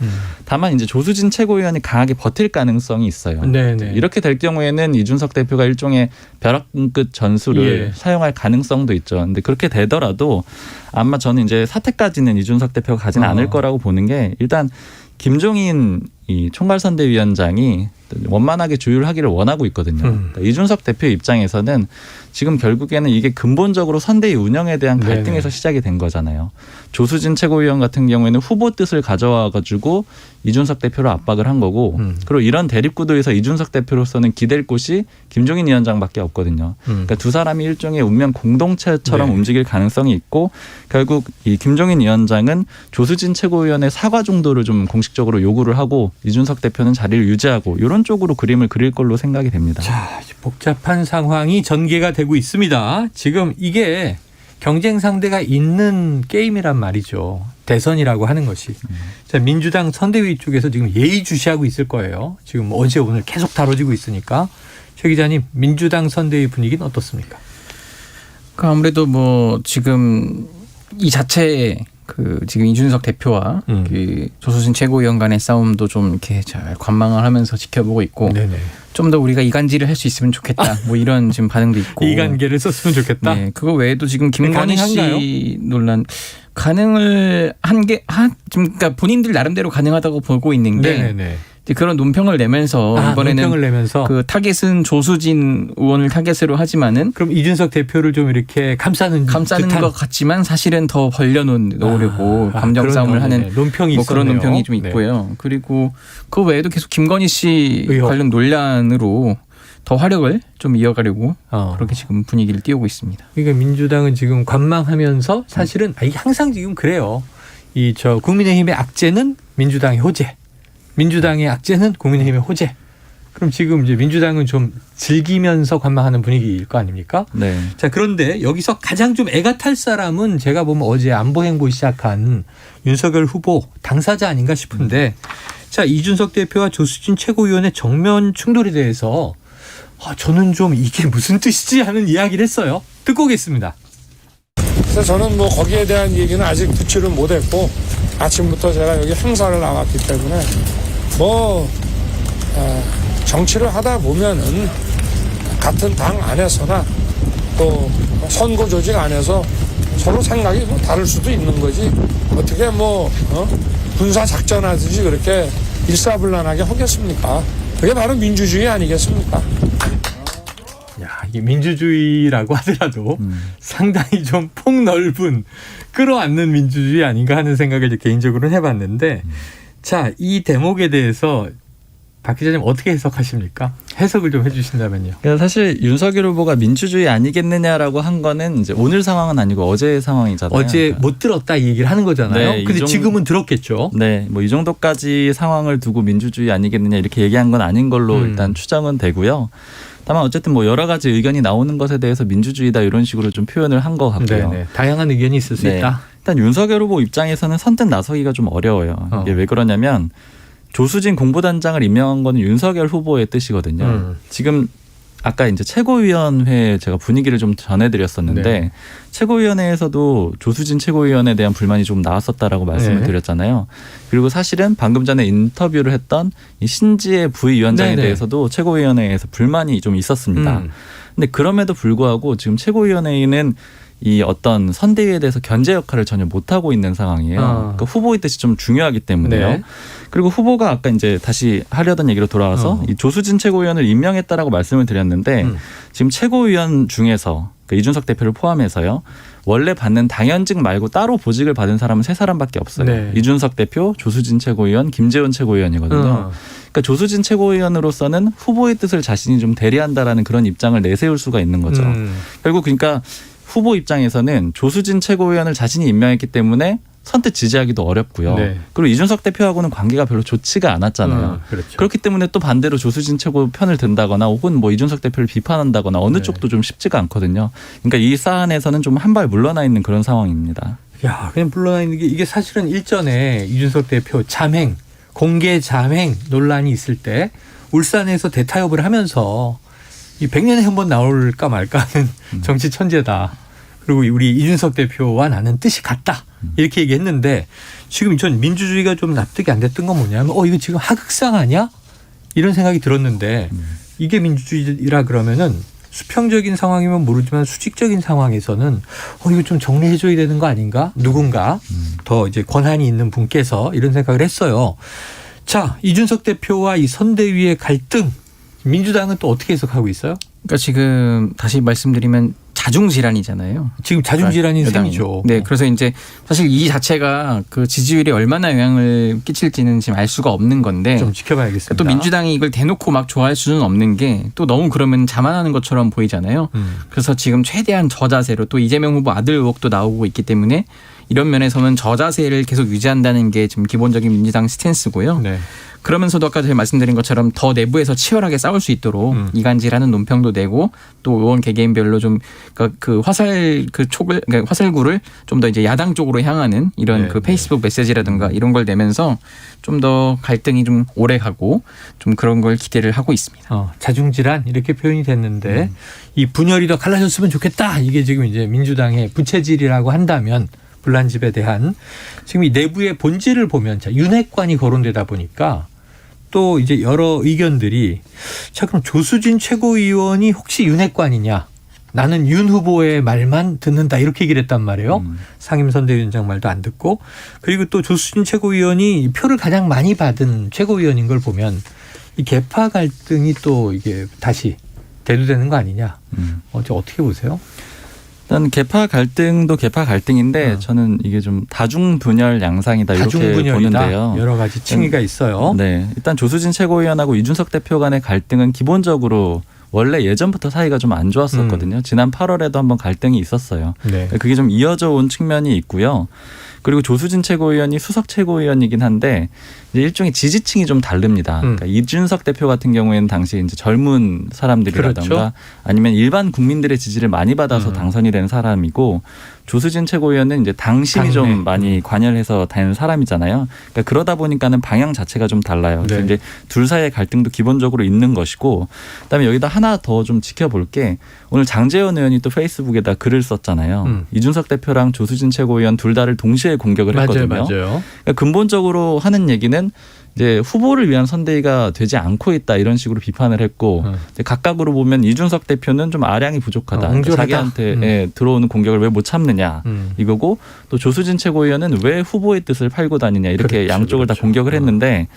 다만 이제 조수진 최고위원이 강하게 버틸 가능성이 있어요. 네네. 이렇게 될 경우에는 이준석 대표가 일종의 벼락끝 전술을 사용할 가능성도 있죠. 근데 그렇게 되더라도 아마 저는 이제 사퇴까지는 이준석 대표가 가지는 않을 거라고 보는 게 일단 김종인 이 총괄선대위원장이 원만하게 조율하기를 원하고 있거든요. 그러니까 이준석 대표 입장에서는 지금 결국에는 이게 근본적으로 선대위 운영에 대한 갈등에서 시작이 된 거잖아요. 조수진 최고위원 같은 경우에는 후보 뜻을 가져와 가지고 이준석 대표를 압박을 한 거고 그리고 이런 대립구도에서 이준석 대표로서는 기댈 곳이 김종인 위원장밖에 없거든요. 그러니까 두 사람이 일종의 운명 공동체처럼 움직일 가능성이 있고 결국 이 김종인 위원장은 조수진 최고위원의 사과 정도를 좀 공식적으로 요구를 하고 이준석 대표는 자리를 유지하고 이런 쪽으로 그림을 그릴 걸로 생각이 됩니다. 자, 복잡한 상황이 전개가 되고 있습니다. 지금 이게 경쟁 상대가 있는 게임이란 말이죠. 대선이라고 하는 것이. 자, 민주당 선대위 쪽에서 지금 예의주시하고 있을 거예요. 지금 어제 오늘 계속 다뤄지고 있으니까. 최 기자님, 민주당 선대위 분위기는 어떻습니까? 아무래도 뭐 지금 이 자체에 그 지금 이준석 대표와 그 조수진 최고위원 간의 싸움도 좀 이렇게 잘 관망을 하면서 지켜보고 있고 좀 더 우리가 이간질을 할 수 있으면 좋겠다. 뭐 이런 지금 반응도 있고. 이간계를 썼으면 좋겠다. 네, 그거 외에도 지금 김건희 씨 논란 가능을 그러니까 본인들 나름대로 가능하다고 보고 있는 게 그런 논평을 내면서 이번에는 논평을 내면서 그 타겟은 조수진 의원을 타겟으로 하지만은 그럼 이준석 대표를 좀 이렇게 감싸는 것 같지만 사실은 더 벌려놓으려고 감정 싸움을 하는 논평이 뭐 그런 논평이 좀 있고요. 그리고 그 외에도 계속 김건희 씨 관련 논란으로 더 화력을 좀 이어가려고 그렇게 지금 분위기를 띄우고 있습니다. 그러니까 민주당은 지금 관망하면서 사실은 항상 지금 그래요. 국민의힘의 악재는 민주당의 호재. 민주당의 악재는 국민의힘의 호재. 그럼 지금 이제 민주당은 좀 즐기면서 관망하는 분위기일 거 아닙니까? 네. 자, 그런데 여기서 가장 좀 애가 탈 사람은 제가 보면 어제 안보 행보 시작한 윤석열 후보 당사자 아닌가 싶은데 자, 이준석 대표와 조수진 최고위원의 정면 충돌에 대해서 저는 좀 이게 무슨 뜻이지 하는 이야기를 했어요. 듣고 오겠습니다. 그래서 저는 뭐 거기에 대한 얘기는 아직 붙이를 못했고 아침부터 제가 여기 행사를 나왔기 때문에 정치를 하다 보면은 같은 당 안에서나 또 선거 조직 안에서 서로 생각이 다를 수도 있는 거지 어떻게 군사 작전하듯이 그렇게 일사불란하게 하겠습니까? 그게 바로 민주주의 아니겠습니까? 이게 민주주의라고 하더라도 상당히 좀 폭넓은 끌어안는 민주주의 아닌가 하는 생각을 개인적으로는 해봤는데 자, 이 대목에 대해서 박 기자님 어떻게 해석하십니까? 해석을 좀 해주신다면요. 그러니까 사실 윤석열 후보가 민주주의 아니겠느냐라고 한 거는 이제 오늘 상황은 아니고 어제의 상황이잖아요. 어제 못 들었다 이 얘기를 하는 거잖아요. 네, 근데 지금은 들었겠죠. 네, 뭐 이 정도까지 상황을 두고 민주주의 아니겠느냐 이렇게 얘기한 건 아닌 걸로 일단 추정은 되고요. 다만 어쨌든 뭐 여러 가지 의견이 나오는 것에 대해서 민주주의다 이런 식으로 좀 표현을 한 것 같고요. 네네. 다양한 의견이 있을 수 있다. 일단 윤석열 후보 입장에서는 선뜻 나서기가 좀 어려워요. 이게 왜 그러냐면 조수진 공보단장을 임명한 거는 윤석열 후보의 뜻이거든요. 지금 아까 이제 최고위원회 제가 분위기를 좀 전해드렸었는데 최고위원회에서도 조수진 최고위원에 대한 불만이 좀 나왔었다라고 말씀을 드렸잖아요. 그리고 사실은 방금 전에 인터뷰를 했던 이 신지혜 부위원장에 대해서도 최고위원회에서 불만이 좀 있었습니다. 근데 그럼에도 불구하고 지금 최고위원회에는 이 어떤 선대위에 대해서 견제 역할을 전혀 못하고 있는 상황이에요. 그러니까 후보의 뜻이 좀 중요하기 때문에요. 그리고 후보가 아까 이제 다시 하려던 얘기로 돌아와서 이 조수진 최고위원을 임명했다라고 말씀을 드렸는데 지금 최고위원 중에서 그러니까 이준석 대표를 포함해서요. 원래 받는 당연직 말고 따로 보직을 받은 사람은 3사람밖에 없어요. 이준석 대표, 조수진 최고위원, 김재원 최고위원이거든요. 그러니까 조수진 최고위원으로서는 후보의 뜻을 자신이 좀 대리한다라는 그런 입장을 내세울 수가 있는 거죠. 결국 그러니까 후보 입장에서는 조수진 최고위원을 자신이 임명했기 때문에 선뜻 지지하기도 어렵고요. 그리고 이준석 대표하고는 관계가 별로 좋지가 않았잖아요. 그렇기 때문에 또 반대로 조수진 최고 편을 든다거나 혹은 뭐 이준석 대표를 비판한다거나 어느 쪽도 좀 쉽지가 않거든요. 그러니까 이 사안에서는 좀 한 발 물러나 있는 그런 상황입니다. 야, 그냥 물러나 있는 게 이게 사실은 일전에 이준석 대표 잠행, 공개 잠행 논란이 있을 때 울산에서 대타협을 하면서 이 100년에 한 번 나올까 말까 하는 정치 천재다. 그리고 우리 이준석 대표와 나는 뜻이 같다. 이렇게 얘기했는데 지금 전 민주주의가 좀 납득이 안 됐던 건 뭐냐면 이거 지금 하극상 아니야? 이런 생각이 들었는데 이게 민주주의라 그러면은 수평적인 상황이면 모르지만 수직적인 상황에서는 이거 좀 정리해줘야 되는 거 아닌가? 누군가 더 이제 권한이 있는 분께서 이런 생각을 했어요. 자, 이준석 대표와 이 선대위의 갈등 민주당은 또 어떻게 해석하고 있어요? 그러니까 지금 다시 말씀드리면 자중질환이잖아요. 지금 자중질환인 셈이죠. 네, 그래서 이제 사실 이 자체가 그 지지율에 얼마나 영향을 끼칠지는 지금 알 수가 없는 건데 좀 지켜봐야겠습니다. 또 민주당이 이걸 대놓고 막 좋아할 수는 없는 게 또 너무 그러면 자만하는 것처럼 보이잖아요. 그래서 지금 최대한 저자세로 또 이재명 후보 아들 의혹도 나오고 있기 때문에 이런 면에서는 저자세를 계속 유지한다는 게 지금 기본적인 민주당 스탠스고요. 네. 그러면서도 아까 제가 말씀드린 것처럼 더 내부에서 치열하게 싸울 수 있도록 이간질하는 논평도 내고 또 의원 개개인별로 좀 그 화살구를 좀 더 이제 야당 쪽으로 향하는 이런 그 페이스북 메시지라든가 이런 걸 내면서 좀 더 갈등이 좀 오래 가고 좀 그런 걸 기대를 하고 있습니다. 자중질환 이렇게 표현이 됐는데 이 분열이 더 갈라졌으면 좋겠다. 이게 지금 이제 민주당의 부채질이라고 한다면 불난집에 대한 지금 이 내부의 본질을 보면 윤핵관이 거론되다 보니까 또 이제 여러 의견들이 자 그럼 조수진 최고위원이 혹시 윤핵관이냐? 나는 윤 후보의 말만 듣는다 이렇게 얘기를 했단 말이에요. 상임선대위원장 말도 안 듣고 그리고 또 조수진 최고위원이 표를 가장 많이 받은 최고위원인 걸 보면 이 계파 갈등이 또 이게 다시 대두되는 거 아니냐? 어떻게 보세요? 일단 계파 갈등도 계파 갈등인데 저는 이게 좀 다중 분열 양상이다 이렇게 보는데요. 여러 가지 층위가 있어요. 네, 일단 조수진 최고위원하고 이준석 대표 간의 갈등은 기본적으로 원래 예전부터 사이가 좀 안 좋았었거든요. 지난 8월에도 한번 갈등이 있었어요. 네. 그게 좀 이어져 온 측면이 있고요. 그리고 조수진 최고위원이 수석 최고위원이긴 한데 이제 일종의 지지층이 좀 다릅니다. 그러니까 이준석 대표 같은 경우에는 당시 이제 젊은 사람들이라든가 그렇죠. 아니면 일반 국민들의 지지를 많이 받아서 당선이 된 사람이고 조수진 최고위원은 이제 당심이 좀 많이 관여해서 된 사람이잖아요. 그러니까 그러다 보니까는 방향 자체가 좀 달라요. 그래서 이제 둘 사이의 갈등도 기본적으로 있는 것이고, 그다음에 여기다 하나 더 좀 지켜볼 게 오늘 장제원 의원이 또 페이스북에다 글을 썼잖아요. 이준석 대표랑 조수진 최고위원 둘 다를 동시에 공격을 했거든요. 맞아요. 그러니까 근본적으로 하는 얘기는 이제 후보를 위한 선대위가 되지 않고 있다 이런 식으로 비판을 했고 이제 각각으로 보면 이준석 대표는 좀 아량이 부족하다. 그러니까 자기한테 들어오는 공격을 왜 못 참느냐 이거고 또 조수진 최고위원은 왜 후보의 뜻을 팔고 다니냐 이렇게 양쪽을 다 공격을 했는데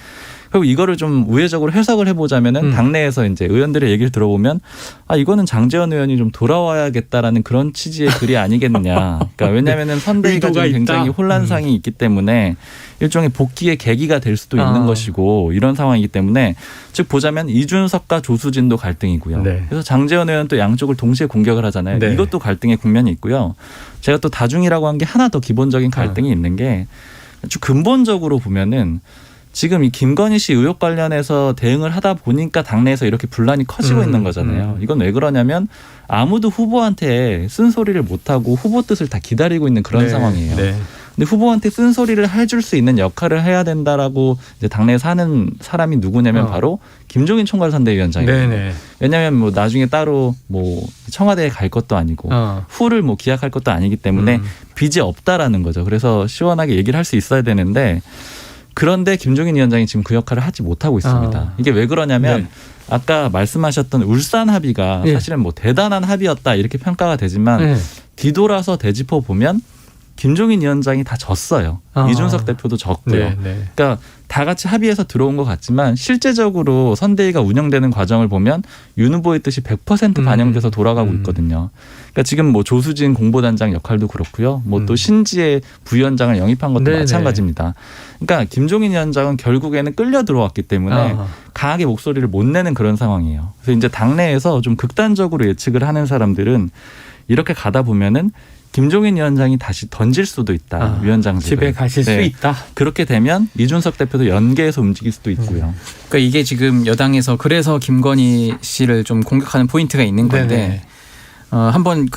그리고 이거를 좀 우회적으로 해석을 해보자면은 당내에서 이제 의원들의 얘기를 들어보면 이거는 장제원 의원이 좀 돌아와야겠다라는 그런 취지의 글이 아니겠느냐. 그러니까 왜냐하면은 선대위가 좀 굉장히 혼란상이 있기 때문에 일종의 복귀의 계기가 될 수도 있는 것이고 이런 상황이기 때문에 즉 보자면 이준석과 조수진도 갈등이고요. 네. 그래서 장제원 의원은 또 양쪽을 동시에 공격을 하잖아요. 네. 이것도 갈등의 국면이 있고요. 제가 또 다중이라고 한 게 하나 더 기본적인 갈등이 있는 게 근본적으로 보면은 지금 이 김건희 씨 의혹 관련해서 대응을 하다 보니까 당내에서 이렇게 분란이 커지고 있는 거잖아요. 이건 왜 그러냐면 아무도 후보한테 쓴소리를 못하고 후보 뜻을 다 기다리고 있는 그런 상황이에요. 네. 근데 후보한테 쓴소리를 해줄 수 있는 역할을 해야 된다라고 이제 당내에서 하는 사람이 누구냐면 바로 김종인 총괄선대위원장이에요. 네네. 왜냐하면 뭐 나중에 따로 뭐 청와대에 갈 것도 아니고 후를 뭐 기약할 것도 아니기 때문에 빚이 없다라는 거죠. 그래서 시원하게 얘기를 할 수 있어야 되는데 그런데 김종인 위원장이 지금 그 역할을 하지 못하고 있습니다. 이게 왜 그러냐면 아까 말씀하셨던 울산 합의가 사실은 뭐 대단한 합의였다 이렇게 평가가 되지만 뒤돌아서 되짚어 보면 김종인 위원장이 다 졌어요. 이준석 대표도 졌고요. 그러니까 다 같이 합의해서 들어온 것 같지만 실제적으로 선대위가 운영되는 과정을 보면 윤 후보의 뜻이 100% 반영돼서 돌아가고 있거든요. 그러니까 지금 뭐 조수진 공보단장 역할도 그렇고요. 뭐 또 신지혜 부위원장을 영입한 것도 마찬가지입니다. 그러니까 김종인 위원장은 결국에는 끌려 들어왔기 때문에 강하게 목소리를 못 내는 그런 상황이에요. 그래서 이제 당내에서 좀 극단적으로 예측을 하는 사람들은 이렇게 가다 보면은 김종인 위원장이 다시 던질 수도 있다. 위원장직을. 집에 가실 수 있다. 그렇게 되면 이준석 대표도 연계해서 움직일 수도 있고요. 그러니까 이게 지금 여당에서 그래서 김건희 씨를 좀 공격하는 포인트가 있는 건데 한번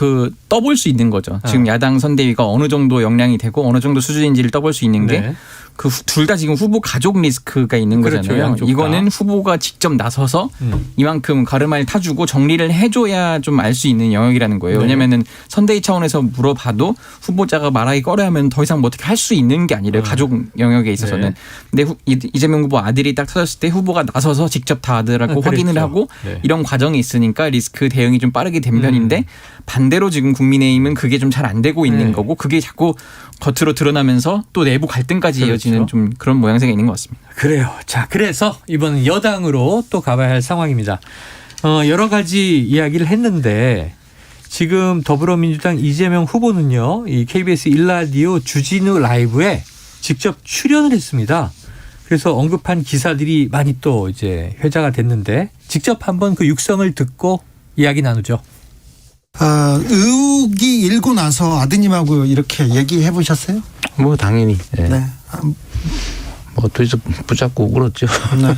떠볼 수 있는 거죠. 지금 야당 선대위가 어느 정도 역량이 되고 어느 정도 수준인지를 떠볼 수 있는 게 그 둘 다 지금 후보 가족 리스크가 있는 그렇죠, 거잖아요. 양쪽 다. 이거는 후보가 직접 나서서 이만큼 가르마를 타주고 정리를 해줘야 좀 알 수 있는 영역이라는 거예요. 네. 왜냐면은 선대위 차원에서 물어봐도 후보자가 말하기 꺼려하면 더 이상 뭐 어떻게 할 수 있는 게 아니래요. 가족 영역에 있어서는. 네. 근데 이재명 후보 아들이 딱 터졌을 때 후보가 나서서 직접 다 아들하고 확인을 그랬죠. 하고 네. 이런 과정이 있으니까 리스크 대응이 좀 빠르게 된 편인데 반대로 지금 국민의힘은 그게 좀 잘 안 되고 있는 거고 그게 자꾸 겉으로 드러나면서 또 내부 갈등까지 그렇죠. 이어지는 좀 그런 모양새가 있는 것 같습니다. 그래요. 자, 그래서 이번은 여당으로 또 가봐야 할 상황입니다. 여러 가지 이야기를 했는데 지금 더불어민주당 이재명 후보는요, 이 KBS 1라디오 주진우 라이브에 직접 출연을 했습니다. 그래서 언급한 기사들이 많이 또 이제 회자가 됐는데 직접 한번 그 육성을 듣고 이야기 나누죠. 의혹이 일고 나서 아드님하고 이렇게 얘기해 보셨어요? 뭐 당연히. 네. 네. 뭐 뒤에서 붙잡고 울었죠. 네.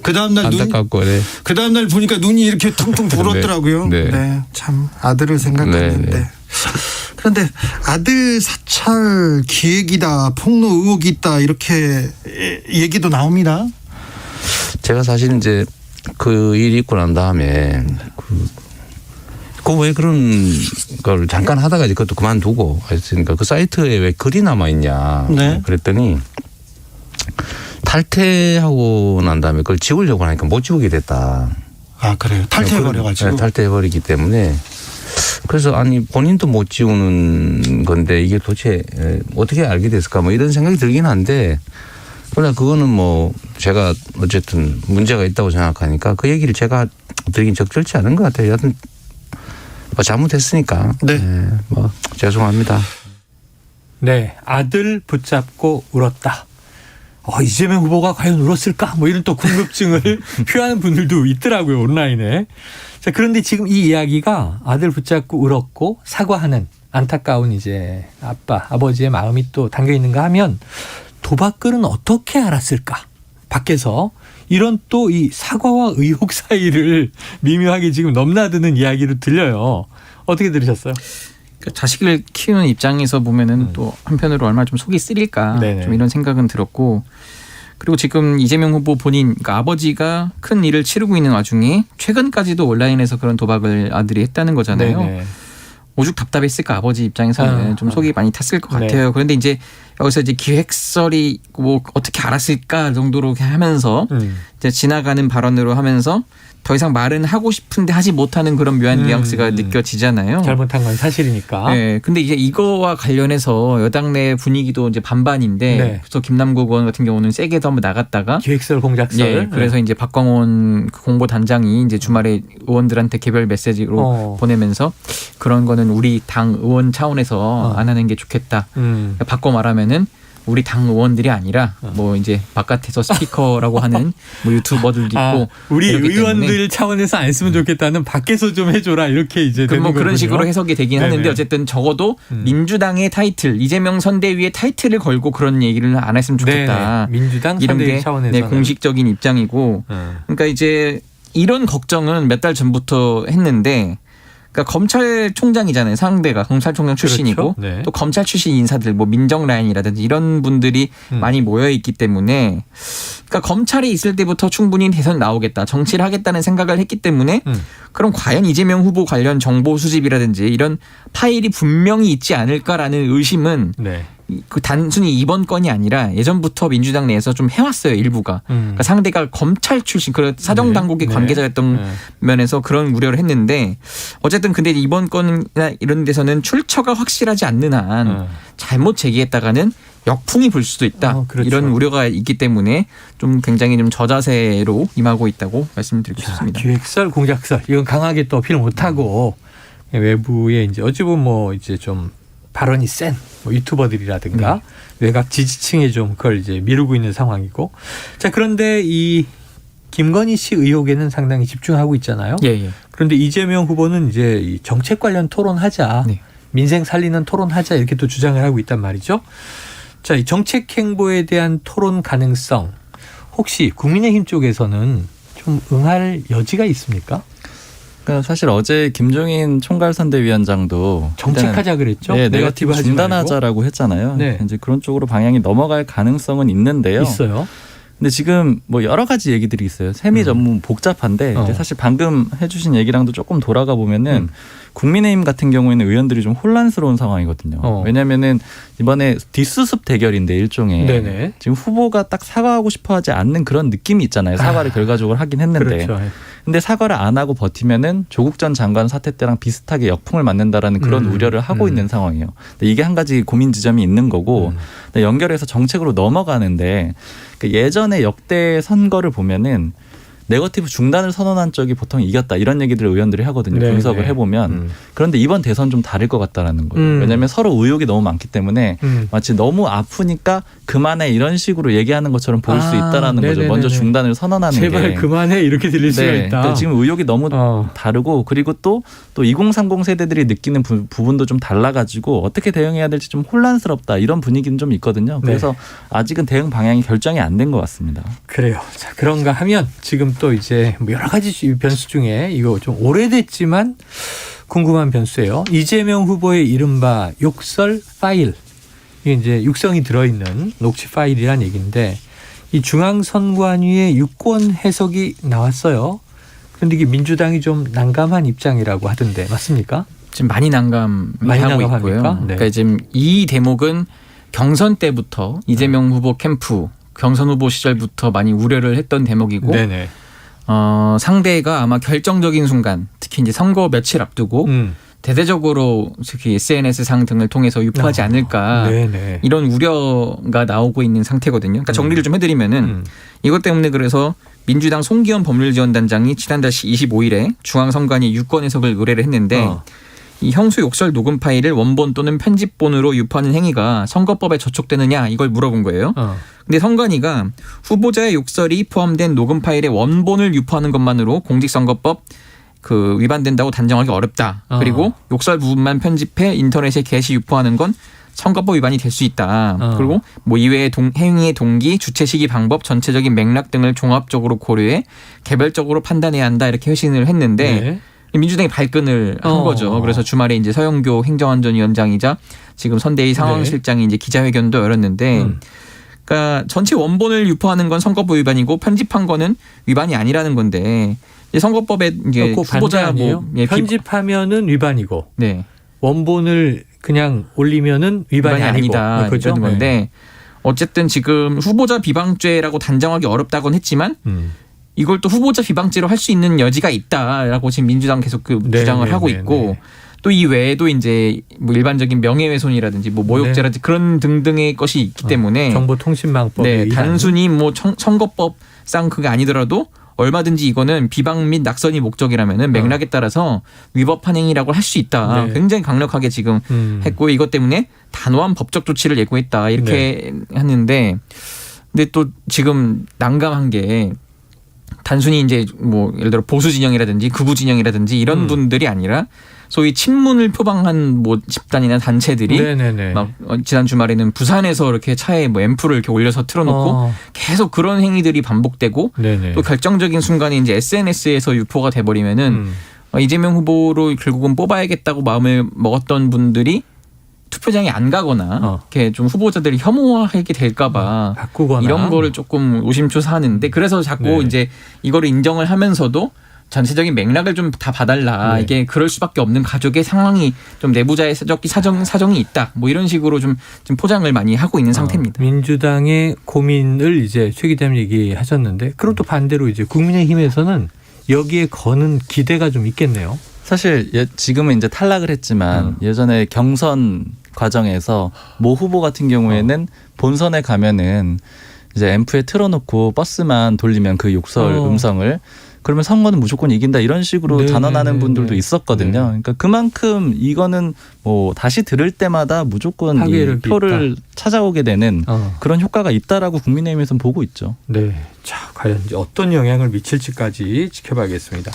그 다음날 안타깝고. 네. 그 다음날 보니까 눈이 이렇게 퉁퉁 불었더라고요. 네. 네. 참 아들을 생각했는데. 네. 그런데 아들 사찰 기획이다, 폭로 의혹이 있다 이렇게 얘기도 나옵니다. 제가 사실 이제 그 일이 있고 난 다음에 그 왜 그런 걸 잠깐 하다가 이제 그것도 그만두고 했으니까 그 사이트에 왜 글이 남아 있냐. 네. 그랬더니 탈퇴하고 난 다음에 그걸 지우려고 하니까 못 지우게 됐다. 아, 그래요? 탈퇴해버려가지고. 네, 탈퇴해버리기 때문에. 그래서 아니 본인도 못 지우는 건데 이게 도대체 어떻게 알게 됐을까 뭐 이런 생각이 들긴 한데 그러나 그거는 뭐 제가 어쨌든 문제가 있다고 생각하니까 그 얘기를 제가 드리긴 적절치 않은 것 같아요. 여하튼 뭐 잘못했으니까. 네. 뭐 죄송합니다. 네, 아들 붙잡고 울었다. 이재명 후보가 과연 울었을까? 뭐 이런 또 궁금증을 표하는 분들도 있더라고요, 온라인에. 자, 그런데 지금 이 이야기가 아들 붙잡고 울었고 사과하는 안타까운 이제 아버지의 마음이 또 담겨 있는가 하면 도박글은 어떻게 알았을까? 밖에서 이런 또 이 사과와 의혹 사이를 미묘하게 지금 넘나드는 이야기로 들려요. 어떻게 들으셨어요? 자식을 키우는 입장에서 보면은 또 한편으로 얼마나 좀 속이 쓰릴까 네네. 좀 이런 생각은 들었고 그리고 지금 이재명 후보 본인 그러니까 아버지가 큰 일을 치르고 있는 와중에 최근까지도 온라인에서 그런 도박을 아들이 했다는 거잖아요. 네네. 오죽 답답했을까 아버지 입장에서는 좀 속이 많이 탔을 것 같아요. 네. 그런데 이제 여기서 이제 기획설이 뭐 어떻게 알았을까 정도로 하면서 이제 지나가는 발언으로 하면서 더 이상 말은 하고 싶은데 하지 못하는 그런 묘한 뉘앙스가 느껴지잖아요. 잘못한 건 사실이니까. 네, 근데 이제 이거와 관련해서 여당 내 분위기도 이제 반반인데, 네. 그래서 김남국 의원 같은 경우는 세게도 한번 나갔다가 기획설 공작설. 예, 그래서 이제 박광원 공보단장이 이제 주말에 의원들한테 개별 메시지로 보내면서 그런 거는 우리 당 의원 차원에서 안 하는 게 좋겠다. 바꿔 말하면은. 우리 당 의원들이 아니라 뭐 이제 바깥에서 스피커라고 하는 뭐 유튜버들도 있고 우리 이렇기 의원들 때문에 차원에서 안 했으면 좋겠다는 밖에서 좀 해줘라 이렇게 이제 되는 뭐 그런 거군요. 식으로 해석이 되긴 네네. 하는데 어쨌든 적어도 민주당의 타이틀 이재명 선대위의 타이틀을 걸고 그런 얘기를 안 했으면 좋겠다. 네네. 민주당 이런 선대위 게 차원에서는. 네, 공식적인 입장이고 그러니까 이제 이런 걱정은 몇 달 전부터 했는데 그러니까 검찰총장이잖아요. 상대가 검찰총장 출신이고 그렇죠. 네. 또 검찰 출신 인사들 뭐 민정라인이라든지 이런 분들이 많이 모여 있기 때문에 그러니까 검찰에 있을 때부터 충분히 대선 나오겠다. 정치를 하겠다는 생각을 했기 때문에 그럼 과연 이재명 후보 관련 정보 수집이라든지 이런 파일이 분명히 있지 않을까라는 의심은 네. 그 단순히 이번 건이 아니라 예전부터 민주당 내에서 좀 해왔어요. 일부가. 그러니까 상대가 검찰 출신 그 사정 당국의 네. 관계자였던 면에서 그런 우려를 했는데 어쨌든 근데 이번 건이나 이런 데서는 출처가 확실하지 않는 한 잘못 제기했다가는 역풍이 불 수도 있다. 그렇죠. 이런 우려가 있기 때문에 좀 굉장히 좀 저자세로 임하고 있다고 말씀드리고 싶습니다. 기획설, 공작설 이건 강하게 또 어필 못하고 외부에 이제 어찌 보면 뭐 이제 좀 발언이 센 뭐 유튜버들이라든가 외곽 지지층에 좀 그걸 이제 미루고 있는 상황이고 자 그런데 이 김건희 씨 의혹에는 상당히 집중하고 있잖아요. 예. 그런데 이재명 후보는 이제 이 정책 관련 토론하자, 민생 살리는 토론하자 이렇게 또 주장을 하고 있단 말이죠. 자, 이 정책 행보에 대한 토론 가능성 혹시 국민의힘 쪽에서는 좀 응할 여지가 있습니까? 그러니까 사실 어제 김종인 총괄선대위원장도 정책하자 그랬죠. 네, 네거티브 중단하자라고 했잖아요. 네. 이제 그런 쪽으로 방향이 넘어갈 가능성은 있는데요. 있어요. 근데 지금 뭐 여러 가지 얘기들이 있어요. 세미 전문 복잡한데 이제 사실 방금 해주신 얘기랑도 조금 돌아가 보면은 국민의힘 같은 경우에는 의원들이 좀 혼란스러운 상황이거든요. 왜냐하면은 이번에 뒷수습 대결인데 일종의 네네. 지금 후보가 딱 사과하고 싶어하지 않는 그런 느낌이 있잖아요. 사과를 결과적으로 하긴 했는데. 그렇죠. 근데 사과를 안 하고 버티면은 조국 전 장관 사태 때랑 비슷하게 역풍을 맞는다라는 그런 우려를 하고 있는 상황이에요. 근데 이게 한 가지 고민 지점이 있는 거고 근데 연결해서 정책으로 넘어가는데 예전에 역대 선거를 보면은 네거티브 중단을 선언한 쪽이 보통 이겼다 이런 얘기들을 의원들이 하거든요. 네네. 분석을 해보면. 그런데 이번 대선 좀 다를 것 같다라는 거예요. 왜냐하면 서로 의혹이 너무 많기 때문에 마치 너무 아프니까 그만해 이런 식으로 얘기하는 것처럼 보일 수 있다라는 거죠. 먼저 중단을 선언하는 제발 게. 그만해 이렇게 들릴 수가 있다. 그러니까 지금 의혹이 너무 다르고 그리고 또 2030 세대들이 느끼는 부분도 좀 달라가지고 어떻게 대응해야 될지 좀 혼란스럽다 이런 분위기는 좀 있거든요. 그래서 아직은 대응 방향이 결정이 안 된 것 같습니다. 그래요. 자, 그런가 하면 지금 또 이제 여러 가지 변수 중에 이거 좀 오래됐지만 궁금한 변수예요. 이재명 후보의 이른바 욕설 파일. 이게 이제 육성이 들어있는 녹취 파일이란 얘기인데 이 중앙선관위의 유권 해석이 나왔어요. 그런데 이게 민주당이 좀 난감한 입장이라고 하던데 맞습니까? 지금 많이 난감하고 있고요. 네. 그러니까 지금 이 대목은 경선 때부터 이재명 후보 캠프 경선 후보 시절부터 많이 우려를 했던 대목이고 네네. 상대가 아마 결정적인 순간 특히 이제 선거 며칠 앞두고 대대적으로 특히 SNS상 등을 통해서 유포하지 않을까 네네. 이런 우려가 나오고 있는 상태거든요. 그러니까 정리를 좀 해드리면은 이것 때문에 그래서 민주당 송기현 법률지원단장이 지난달 25일에 중앙선관위 유권 해석을 의뢰를 했는데 이 형수 욕설 녹음 파일을 원본 또는 편집본으로 유포하는 행위가 선거법에 저촉되느냐 이걸 물어본 거예요. 근데 선관위가 후보자의 욕설이 포함된 녹음 파일의 원본을 유포하는 것만으로 공직선거법 위반된다고 단정하기 어렵다. 그리고 욕설 부분만 편집해 인터넷에 게시 유포하는 건 선거법 위반이 될 수 있다. 그리고 뭐 이외의 행위의 동기, 주체 시기 방법, 전체적인 맥락 등을 종합적으로 고려해 개별적으로 판단해야 한다. 이렇게 회신을 했는데 민주당이 발끈을 한 거죠. 그래서 주말에 이제 서영교 행정안전위원장이자 지금 선대위 상황실장이 이제 기자회견도 열었는데 그러니까 전체 원본을 유포하는 건 선거법 위반이고 편집한 거는 위반이 아니라는 건데 이제 선거법에 이제 후보자 편집하면은 위반이고 원본을 그냥 올리면은 위반이 아니다. 그렇죠? 이런 건데 어쨌든 지금 후보자 비방죄라고 단정하기 어렵다곤 했지만 이걸 또 후보자 비방죄로 할 수 있는 여지가 있다라고 지금 민주당 계속 주장을 하고 있고 또 이 외에도 이제 뭐 일반적인 명예훼손이라든지 뭐 모욕죄라든지 그런 등등의 것이 있기 때문에 정보통신망법에 단순히 뭐 선거법상 그게 아니더라도 얼마든지 이거는 비방 및 낙선이 목적이라면은 맥락에 따라서 위법한 행위라고 할 수 있다. 굉장히 강력하게 지금 했고 이것 때문에 단호한 법적 조치를 예고했다. 이렇게 하는데 근데 또 지금 난감한 게 단순히 이제 뭐 예를 들어 보수 진영이라든지 극우 진영이라든지 이런 분들이 아니라 소위 친문을 표방한 뭐 집단이나 단체들이 막 지난 주말에는 부산에서 이렇게 차에 뭐 앰프를 이렇게 올려서 틀어놓고 계속 그런 행위들이 반복되고 또 결정적인 순간에 이제 SNS에서 유포가 돼버리면은 이재명 후보로 결국은 뽑아야겠다고 마음을 먹었던 분들이 투표장에 안 가거나 이렇게 좀 후보자들이 혐오하게 될까봐 바꾸거나 이런 거를 조금 노심초사하는데 그래서 자꾸 이제 이거를 인정을 하면서도 전체적인 맥락을 좀 다 봐달라. 이게 그럴 수밖에 없는 가족의 상황이 좀 내부자의 사정이 있다. 뭐 이런 식으로 좀 포장을 많이 하고 있는 상태입니다. 민주당의 고민을 이제 최 기자님 얘기하셨는데 그럼 또 반대로 이제 국민의힘에서는 여기에 거는 기대가 좀 있겠네요. 사실 지금은 이제 탈락을 했지만 예전에 경선 과정에서 모 후보 같은 경우에는 본선에 가면은 이제 앰프에 틀어놓고 버스만 돌리면 그 욕설 음성을 그러면 선거는 무조건 이긴다 이런 식으로 단언하는 분들도 있었거든요. 그러니까 그만큼 이거는 뭐 다시 들을 때마다 무조건 이 표를 찾아오게 되는 그런 효과가 있다라고 국민의힘에서는 보고 있죠. 네, 자 과연 이제 어떤 영향을 미칠지까지 지켜봐야겠습니다.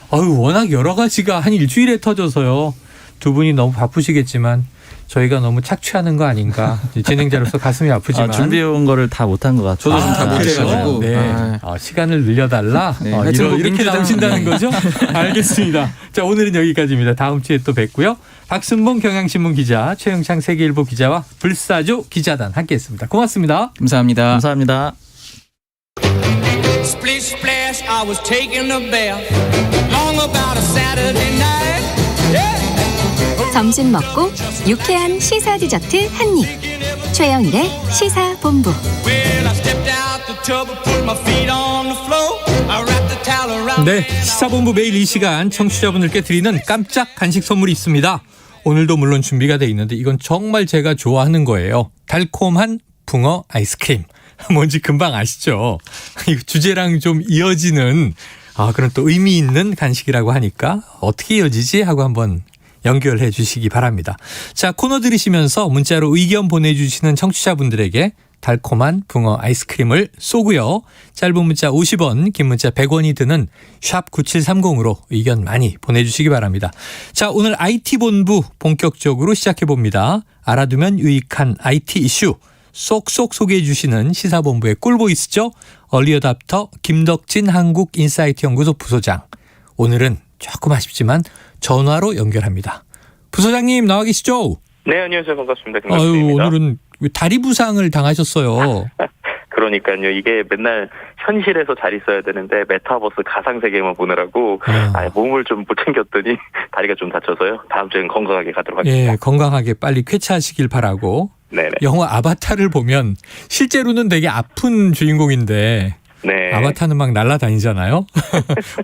워낙 여러 가지가 한 일주일에 터져서요. 두 분이 너무 바쁘시겠지만 저희가 너무 착취하는 거 아닌가. 진행자로서 가슴이 아프지만. 준비해온 거를 다 못한 것 같아요. 저도 좀 다 못해가지고. 네. 시간을 늘려달라. 네. 이렇게 나오신다는 거죠? 알겠습니다. 자, 오늘은 여기까지입니다. 다음 주에 또 뵙고요. 박순봉 경향신문 기자, 최영창 세계일보 기자와 불사조 기자단 함께했습니다. 고맙습니다. 감사합니다. 감사합니다. Splish splash, I was taking a bath. Long about a Saturday night. Yeah. 점심 먹고 유쾌한 시사 디저트 한 입. 최영일의 시사본부. Well, I stepped out the tub and put my feet on the floor. I wrapped the towel around. 네, 시사본부 매일 이 시간 청취자분들께 드리는 깜짝 간식 선물이 있습니다. 오늘도 물론 준비가 돼 있는데 이건 정말 제가 좋아하는 거예요. 달콤한 붕어 아이스크림. 뭔지 금방 아시죠? 주제랑 좀 이어지는 그런 또 의미 있는 간식이라고 하니까 어떻게 이어지지 하고 한번 연결해 주시기 바랍니다. 자, 코너 들으시면서 문자로 의견 보내주시는 청취자분들에게 달콤한 붕어 아이스크림을 쏘고요. 짧은 문자 50원, 긴 문자 100원이 드는 샵 9730으로 의견 많이 보내주시기 바랍니다. 자, 오늘 IT본부 본격적으로 시작해봅니다. 알아두면 유익한 IT 이슈 쏙쏙 소개해 주시는 시사본부의 꿀보이스죠. 얼리어답터 김덕진 한국인사이트 연구소 부소장. 오늘은 조금 아쉽지만 전화로 연결합니다. 부소장님 나와 계시죠? 네, 안녕하세요. 반갑습니다. 김덕진입니다. 오늘은 다리 부상을 당하셨어요. 그러니까요. 이게 맨날 현실에서 잘 있어야 되는데 메타버스 가상세계만 보느라고 몸을 좀 못 챙겼더니 다리가 좀 다쳐서요. 다음 주엔 건강하게 가도록 하겠습니다. 예, 건강하게 빨리 쾌차하시길 바라고. 네네. 영화 아바타를 보면 실제로는 되게 아픈 주인공인데 네. 아바타는 막 날아다니잖아요.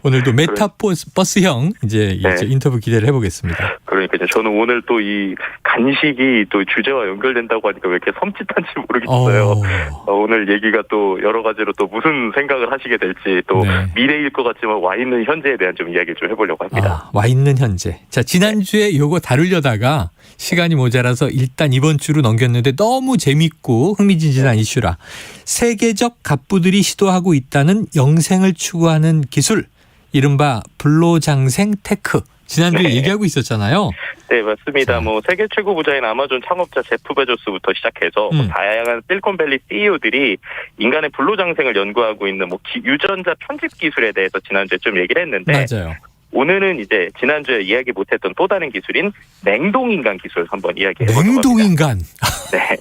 오늘도 메타버스형 이제 인터뷰 기대를 해보겠습니다. 그러니까요. 저는 오늘 또 이 간식이 또 주제와 연결된다고 하니까 왜 이렇게 섬찟한지 모르겠어요. 오늘 얘기가 또 여러 가지로 또 무슨 생각을 하시게 될지 또 미래일 것 같지만 와 있는 현재에 대한 좀 이야기를 좀 해보려고 합니다. 와 있는 현재. 자, 지난주에 요거 다루려다가 시간이 모자라서 일단 이번 주로 넘겼는데 너무 재밌고 흥미진진한 이슈라 세계적 갑부들이 시도하고 있다는 영생을 추구하는 기술, 이른바 불로장생 테크. 지난주에 얘기하고 있었잖아요. 네, 맞습니다. 뭐 세계 최고 부자인 아마존 창업자 제프 베조스부터 시작해서 다양한 실리콘밸리 CEO들이 인간의 불로장생을 연구하고 있는 뭐 유전자 편집 기술에 대해서 지난주에 좀 얘기를 했는데 맞아요. 오늘은 이제 지난주에 이야기 못했던 또 다른 기술인 냉동인간 기술 한번 이야기해보려고 합니다. 냉동인간. 네.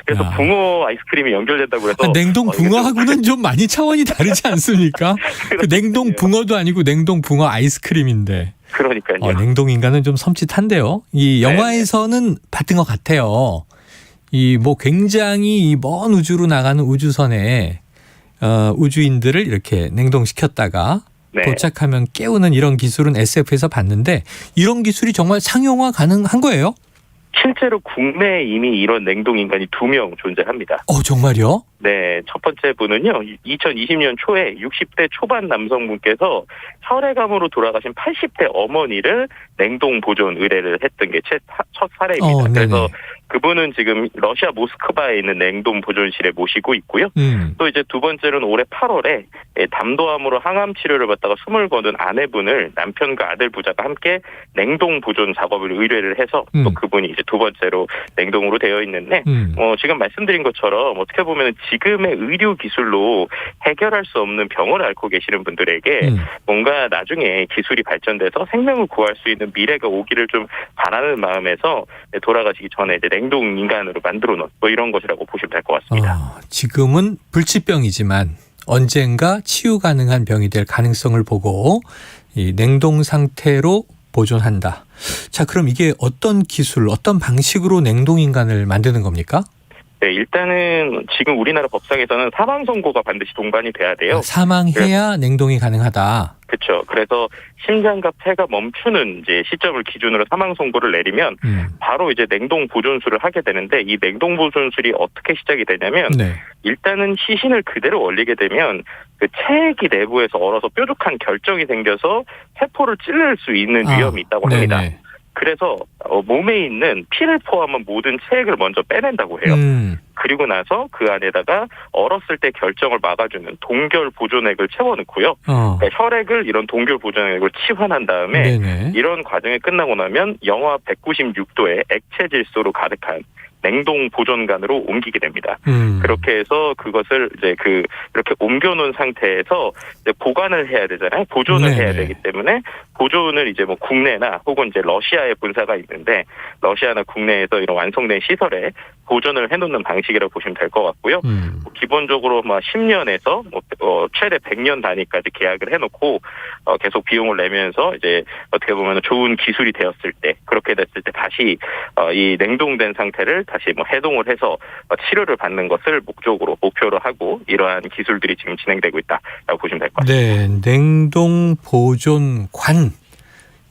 그래서 붕어 아이스크림이 연결된다고 해서 냉동 붕어하고는 좀 많이 차원이 다르지 않습니까? 그 냉동 붕어도 아니고 냉동 붕어 아이스크림인데. 그러니까요. 냉동인간은 좀 섬찟한데요. 이 영화에서는 봤던 것 같아요. 이 뭐 굉장히 이 먼 우주로 나가는 우주선에 우주인들을 이렇게 냉동시켰다가 도착하면 깨우는 이런 기술은 SF에서 봤는데 이런 기술이 정말 상용화 가능한 거예요? 실제로 국내에 이미 이런 냉동인간이 2명 존재합니다. 정말요? 네, 첫 번째 분은요. 2020년 초에 60대 초반 남성분께서 혈액암으로 돌아가신 80대 어머니를 냉동 보존 의뢰를 했던 게 첫 사례입니다. 그래서 그분은 지금 러시아 모스크바에 있는 냉동 보존실에 모시고 있고요. 또 이제 두 번째로는 올해 8월에 담도암으로 항암 치료를 받다가 숨을 거둔 아내분을 남편과 아들 부자가 함께 냉동 보존 작업을 의뢰를 해서 또 그분이 이제 두 번째로 냉동으로 되어 있는데 지금 말씀드린 것처럼 어떻게 보면 지금의 의료 기술로 해결할 수 없는 병을 앓고 계시는 분들에게 뭔가 나중에 기술이 발전돼서 생명을 구할 수 있는 미래가 오기를 좀 바라는 마음에서 돌아가시기 전에 이제 냉동 인간으로 만들어 놓은 뭐 이런 것이라고 보시면 될 것 같습니다. 지금은 불치병이지만 언젠가 치유 가능한 병이 될 가능성을 보고 이 냉동 상태로 보존한다. 자, 그럼 이게 어떤 기술, 어떤 방식으로 냉동 인간을 만드는 겁니까? 네, 일단은 지금 우리나라 법상에서는 사망 선고가 반드시 동반이 돼야 돼요. 사망해야 냉동이 가능하다. 그렇죠. 그래서 심장과 폐가 멈추는 이제 시점을 기준으로 사망 선고를 내리면 바로 이제 냉동 보존술을 하게 되는데 이 냉동 보존술이 어떻게 시작이 되냐면 일단은 시신을 그대로 얼리게 되면 그 체액이 내부에서 얼어서 뾰족한 결정이 생겨서 세포를 찔릴 수 있는 위험이 있다고 합니다. 그래서 몸에 있는 피를 포함한 모든 체액을 먼저 빼낸다고 해요. 그리고 나서 그 안에다가 얼었을 때 결정을 막아주는 동결 보존액을 채워넣고요. 그러니까 혈액을 이런 동결 보존액으로 치환한 다음에 네네. 이런 과정이 끝나고 나면 영하 196도의 액체 질소로 가득한 냉동 보존관으로 옮기게 됩니다. 그렇게 해서 그것을 이제 이렇게 옮겨놓은 상태에서 이제 보관을 해야 되잖아요. 보존을 네네. 해야 되기 때문에 보존을 이제 뭐 국내나 혹은 이제 러시아에 본사가 있는데 러시아나 국내에서 이런 완성된 시설에 보존을 해놓는 방식이라고 보시면 될 것 같고요. 기본적으로 10년에서 최대 100년 단위까지 계약을 해놓고 계속 비용을 내면서 이제 어떻게 보면 좋은 기술이 되었을 때 그렇게 됐을 때 다시 이 냉동된 상태를 다시 해동을 해서 치료를 받는 것을 목표로 하고 이러한 기술들이 지금 진행되고 있다라고 보시면 될 것 같습니다. 네, 냉동 보존관.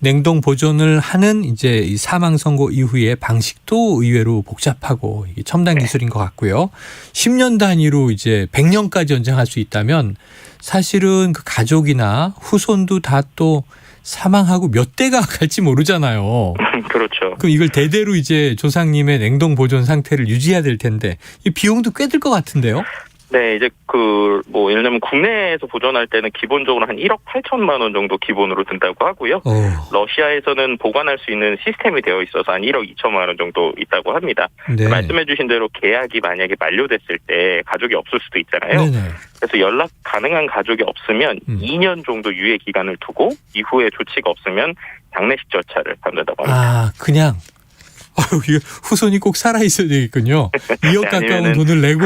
냉동 보존을 하는 이제 이 사망 선고 이후의 방식도 의외로 복잡하고 이게 첨단 기술인 것 같고요. 10년 단위로 이제 100년까지 연장할 수 있다면 사실은 그 가족이나 후손도 다 또 사망하고 몇 대가 갈지 모르잖아요. 그렇죠. 그럼 이걸 대대로 이제 조상님의 냉동 보존 상태를 유지해야 될 텐데 이 비용도 꽤 들 것 같은데요. 네, 이제 예를 들면 국내에서 보존할 때는 기본적으로 한 1억 8천만 원 정도 기본으로 든다고 하고요. 러시아에서는 보관할 수 있는 시스템이 되어 있어서 한 1억 2천만 원 정도 있다고 합니다. 네. 말씀해 주신 대로 계약이 만약에 만료됐을 때 가족이 없을 수도 있잖아요. 네네. 그래서 연락 가능한 가족이 없으면 2년 정도 유예 기간을 두고 이후에 조치가 없으면 장례식 절차를 밟는다고 합니다. 아, 그냥 이거 후손이 꼭 살아있어야 되겠군요. 2억 가까운 돈을 내고.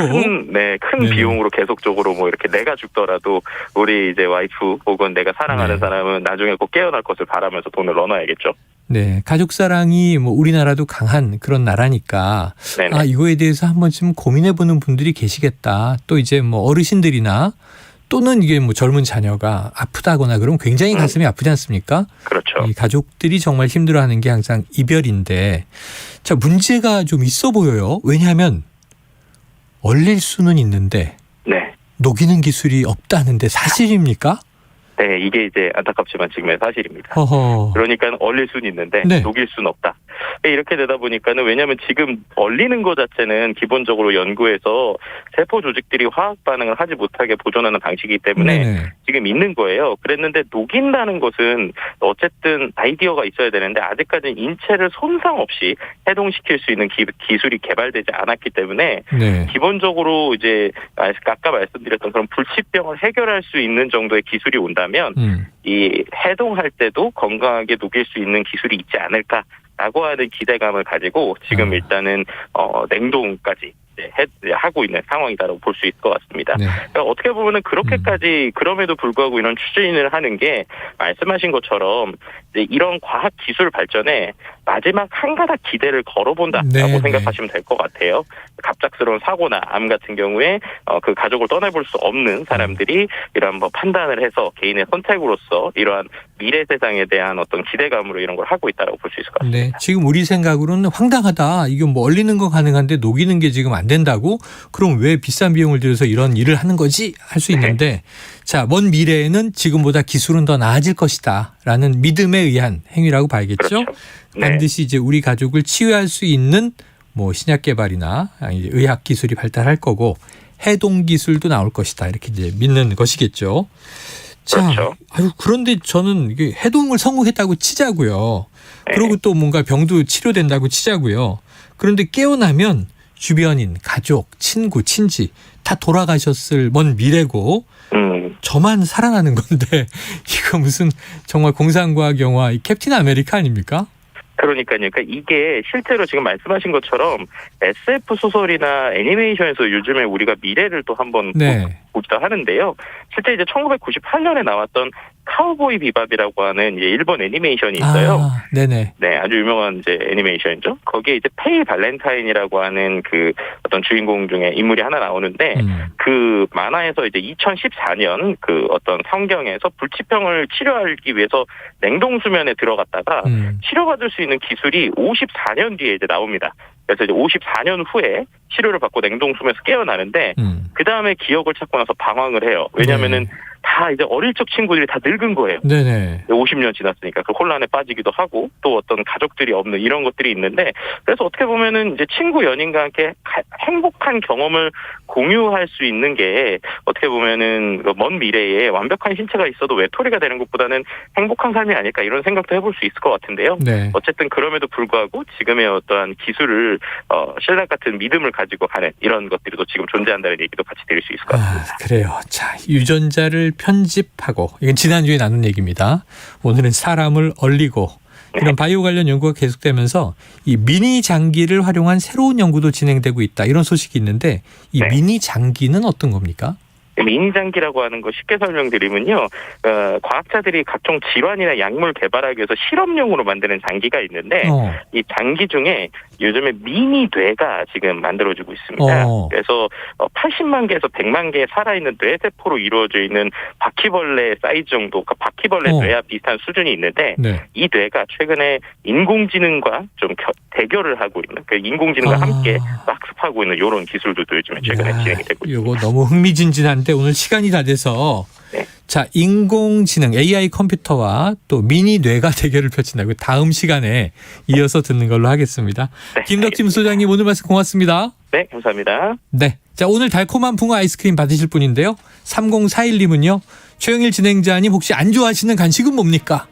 큰 비용으로 계속적으로 이렇게 내가 죽더라도 우리 이제 와이프 혹은 내가 사랑하는 사람은 나중에 꼭 깨어날 것을 바라면서 돈을 넣어놔야겠죠. 네, 가족 사랑이 우리나라도 강한 그런 나라니까 이거에 대해서 한 번쯤 고민해보는 분들이 계시겠다. 또 이제 어르신들이나 또는 이게 젊은 자녀가 아프다거나 그러면 굉장히 가슴이 아프지 않습니까? 그렇죠. 이 가족들이 정말 힘들어하는 게 항상 이별인데, 자, 문제가 좀 있어 보여요. 왜냐하면 얼릴 수는 있는데 녹이는 기술이 없다는데 사실입니까? 네, 이게 이제 안타깝지만 지금의 사실입니다. 허허. 그러니까 얼릴 수는 있는데 녹일 수는 없다. 이렇게 되다 보니까는 왜냐하면 지금 얼리는 것 자체는 기본적으로 연구에서 세포 조직들이 화학 반응을 하지 못하게 보존하는 방식이기 때문에 지금 있는 거예요. 그랬는데 녹인다는 것은 어쨌든 아이디어가 있어야 되는데 아직까지는 인체를 손상 없이 해동시킬 수 있는 기술이 개발되지 않았기 때문에 기본적으로 이제 아까 말씀드렸던 그런 불치병을 해결할 수 있는 정도의 기술이 온다면 이 해동할 때도 건강하게 녹일 수 있는 기술이 있지 않을까라고 하는 기대감을 가지고 지금 일단은 냉동까지 하고 있는 상황이다라고 볼 수 있을 것 같습니다. 그러니까 어떻게 보면은 그렇게까지 그럼에도 불구하고 이런 추진을 하는 게 말씀하신 것처럼 이제 이런 과학 기술 발전에 마지막 한 가닥 기대를 걸어본다라고 생각하시면 될 것 같아요. 갑작스러운 사고나 암 같은 경우에 그 가족을 떠나볼 수 없는 사람들이 이런 판단을 해서 개인의 선택으로서 이러한 미래 세상에 대한 어떤 기대감으로 이런 걸 하고 있다라고 볼 수 있을 것 같습니다. 네, 지금 우리 생각으로는 황당하다. 이게 얼리는 건 가능한데 녹이는 게 지금 안 된다고? 그럼 왜 비싼 비용을 들여서 이런 일을 하는 거지? 할 수 있는데 자, 먼 미래에는 지금보다 기술은 더 나아질 것이다 라는 믿음에 의한 행위라고 봐야겠죠? 그렇죠. 반드시 이제 우리 가족을 치유할 수 있는 신약 개발이나 이제 의학 기술이 발달할 거고 해동 기술도 나올 것이다. 이렇게 이제 믿는 것이겠죠. 자, 그런데 저는 이게 해동을 성공했다고 치자고요. 그리고 또 뭔가 병도 치료된다고 치자고요. 그런데 깨어나면 주변인, 가족, 친구, 친지 다 돌아가셨을 먼 미래고 저만 살아나는 건데 이거 무슨 정말 공상과학 영화 캡틴 아메리카 아닙니까? 그러니까 이게 실제로 지금 말씀하신 것처럼 SF 소설이나 애니메이션에서 요즘에 우리가 미래를 또 한번 보기도 하는데요. 실제 이제 1998년에 나왔던 카우보이 비밥이라고 하는 이제 일본 애니메이션이 있어요. 네네. 네, 아주 유명한 이제 애니메이션이죠. 거기에 이제 페이 발렌타인이라고 하는 그 어떤 주인공 중에 인물이 하나 나오는데 그 만화에서 이제 2014년 그 어떤 성경에서 불치병을 치료하기 위해서 냉동 수면에 들어갔다가 치료받을 수 있는 기술이 54년 뒤에 이제 나옵니다. 그래서 이제 54년 후에 치료를 받고 냉동 수면에서 깨어나는데 그 다음에 기억을 찾고 나서 방황을 해요. 왜냐하면은 다 다 이제 어릴 적 친구들이 다 늙은 거예요. 네네. 50년 지났으니까 그 혼란에 빠지기도 하고 또 어떤 가족들이 없는 이런 것들이 있는데 그래서 어떻게 보면은 이제 친구 연인과 함께 행복한 경험을 공유할 수 있는 게 어떻게 보면은 먼 미래에 완벽한 신체가 있어도 외톨이가 되는 것보다는 행복한 삶이 아닐까 이런 생각도 해볼 수 있을 것 같은데요. 네. 어쨌든 그럼에도 불구하고 지금의 어떠한 기술을 신랄 같은 믿음을 가지고 가는 이런 것들이 또 지금 존재한다는 얘기도 같이 드릴 수 있을 것 같습니다. 그래요. 자, 유전자를 편집하고 이건 지난주에 나눈 얘기입니다. 오늘은 사람을 얼리고 이런 바이오 관련 연구가 계속되면서 이 미니 장기를 활용한 새로운 연구도 진행되고 있다. 이런 소식이 있는데 이 미니 장기는 어떤 겁니까? 미니장기라고 하는 거 쉽게 설명드리면요. 과학자들이 각종 질환이나 약물 개발하기 위해서 실험용으로 만드는 장기가 있는데 이 장기 중에 요즘에 미니뇌가 지금 만들어지고 있습니다. 그래서 80만 개에서 100만 개의 살아있는 뇌세포로 이루어져 있는 바퀴벌레 사이즈 정도, 그러니까 바퀴벌레 뇌와 비슷한 수준이 있는데 이 뇌가 최근에 인공지능과 좀 대결을 하고 있는, 그러니까 인공지능과 함께 학습하고 있는 이런 기술들도 요즘에 최근에 진행이 되고 있습니다. 이거 너무 흥미진진한데 오늘 시간이 다 돼서 자, 인공지능 AI 컴퓨터와 또 미니 뇌가 대결을 펼친다고 다음 시간에 이어서 듣는 걸로 하겠습니다. 김덕진 소장님 오늘 말씀 고맙습니다. 네, 감사합니다. 네, 자 오늘 달콤한 붕어 아이스크림 받으실 분인데요. 3041님은요. 최영일 진행자님 혹시 안 좋아하시는 간식은 뭡니까?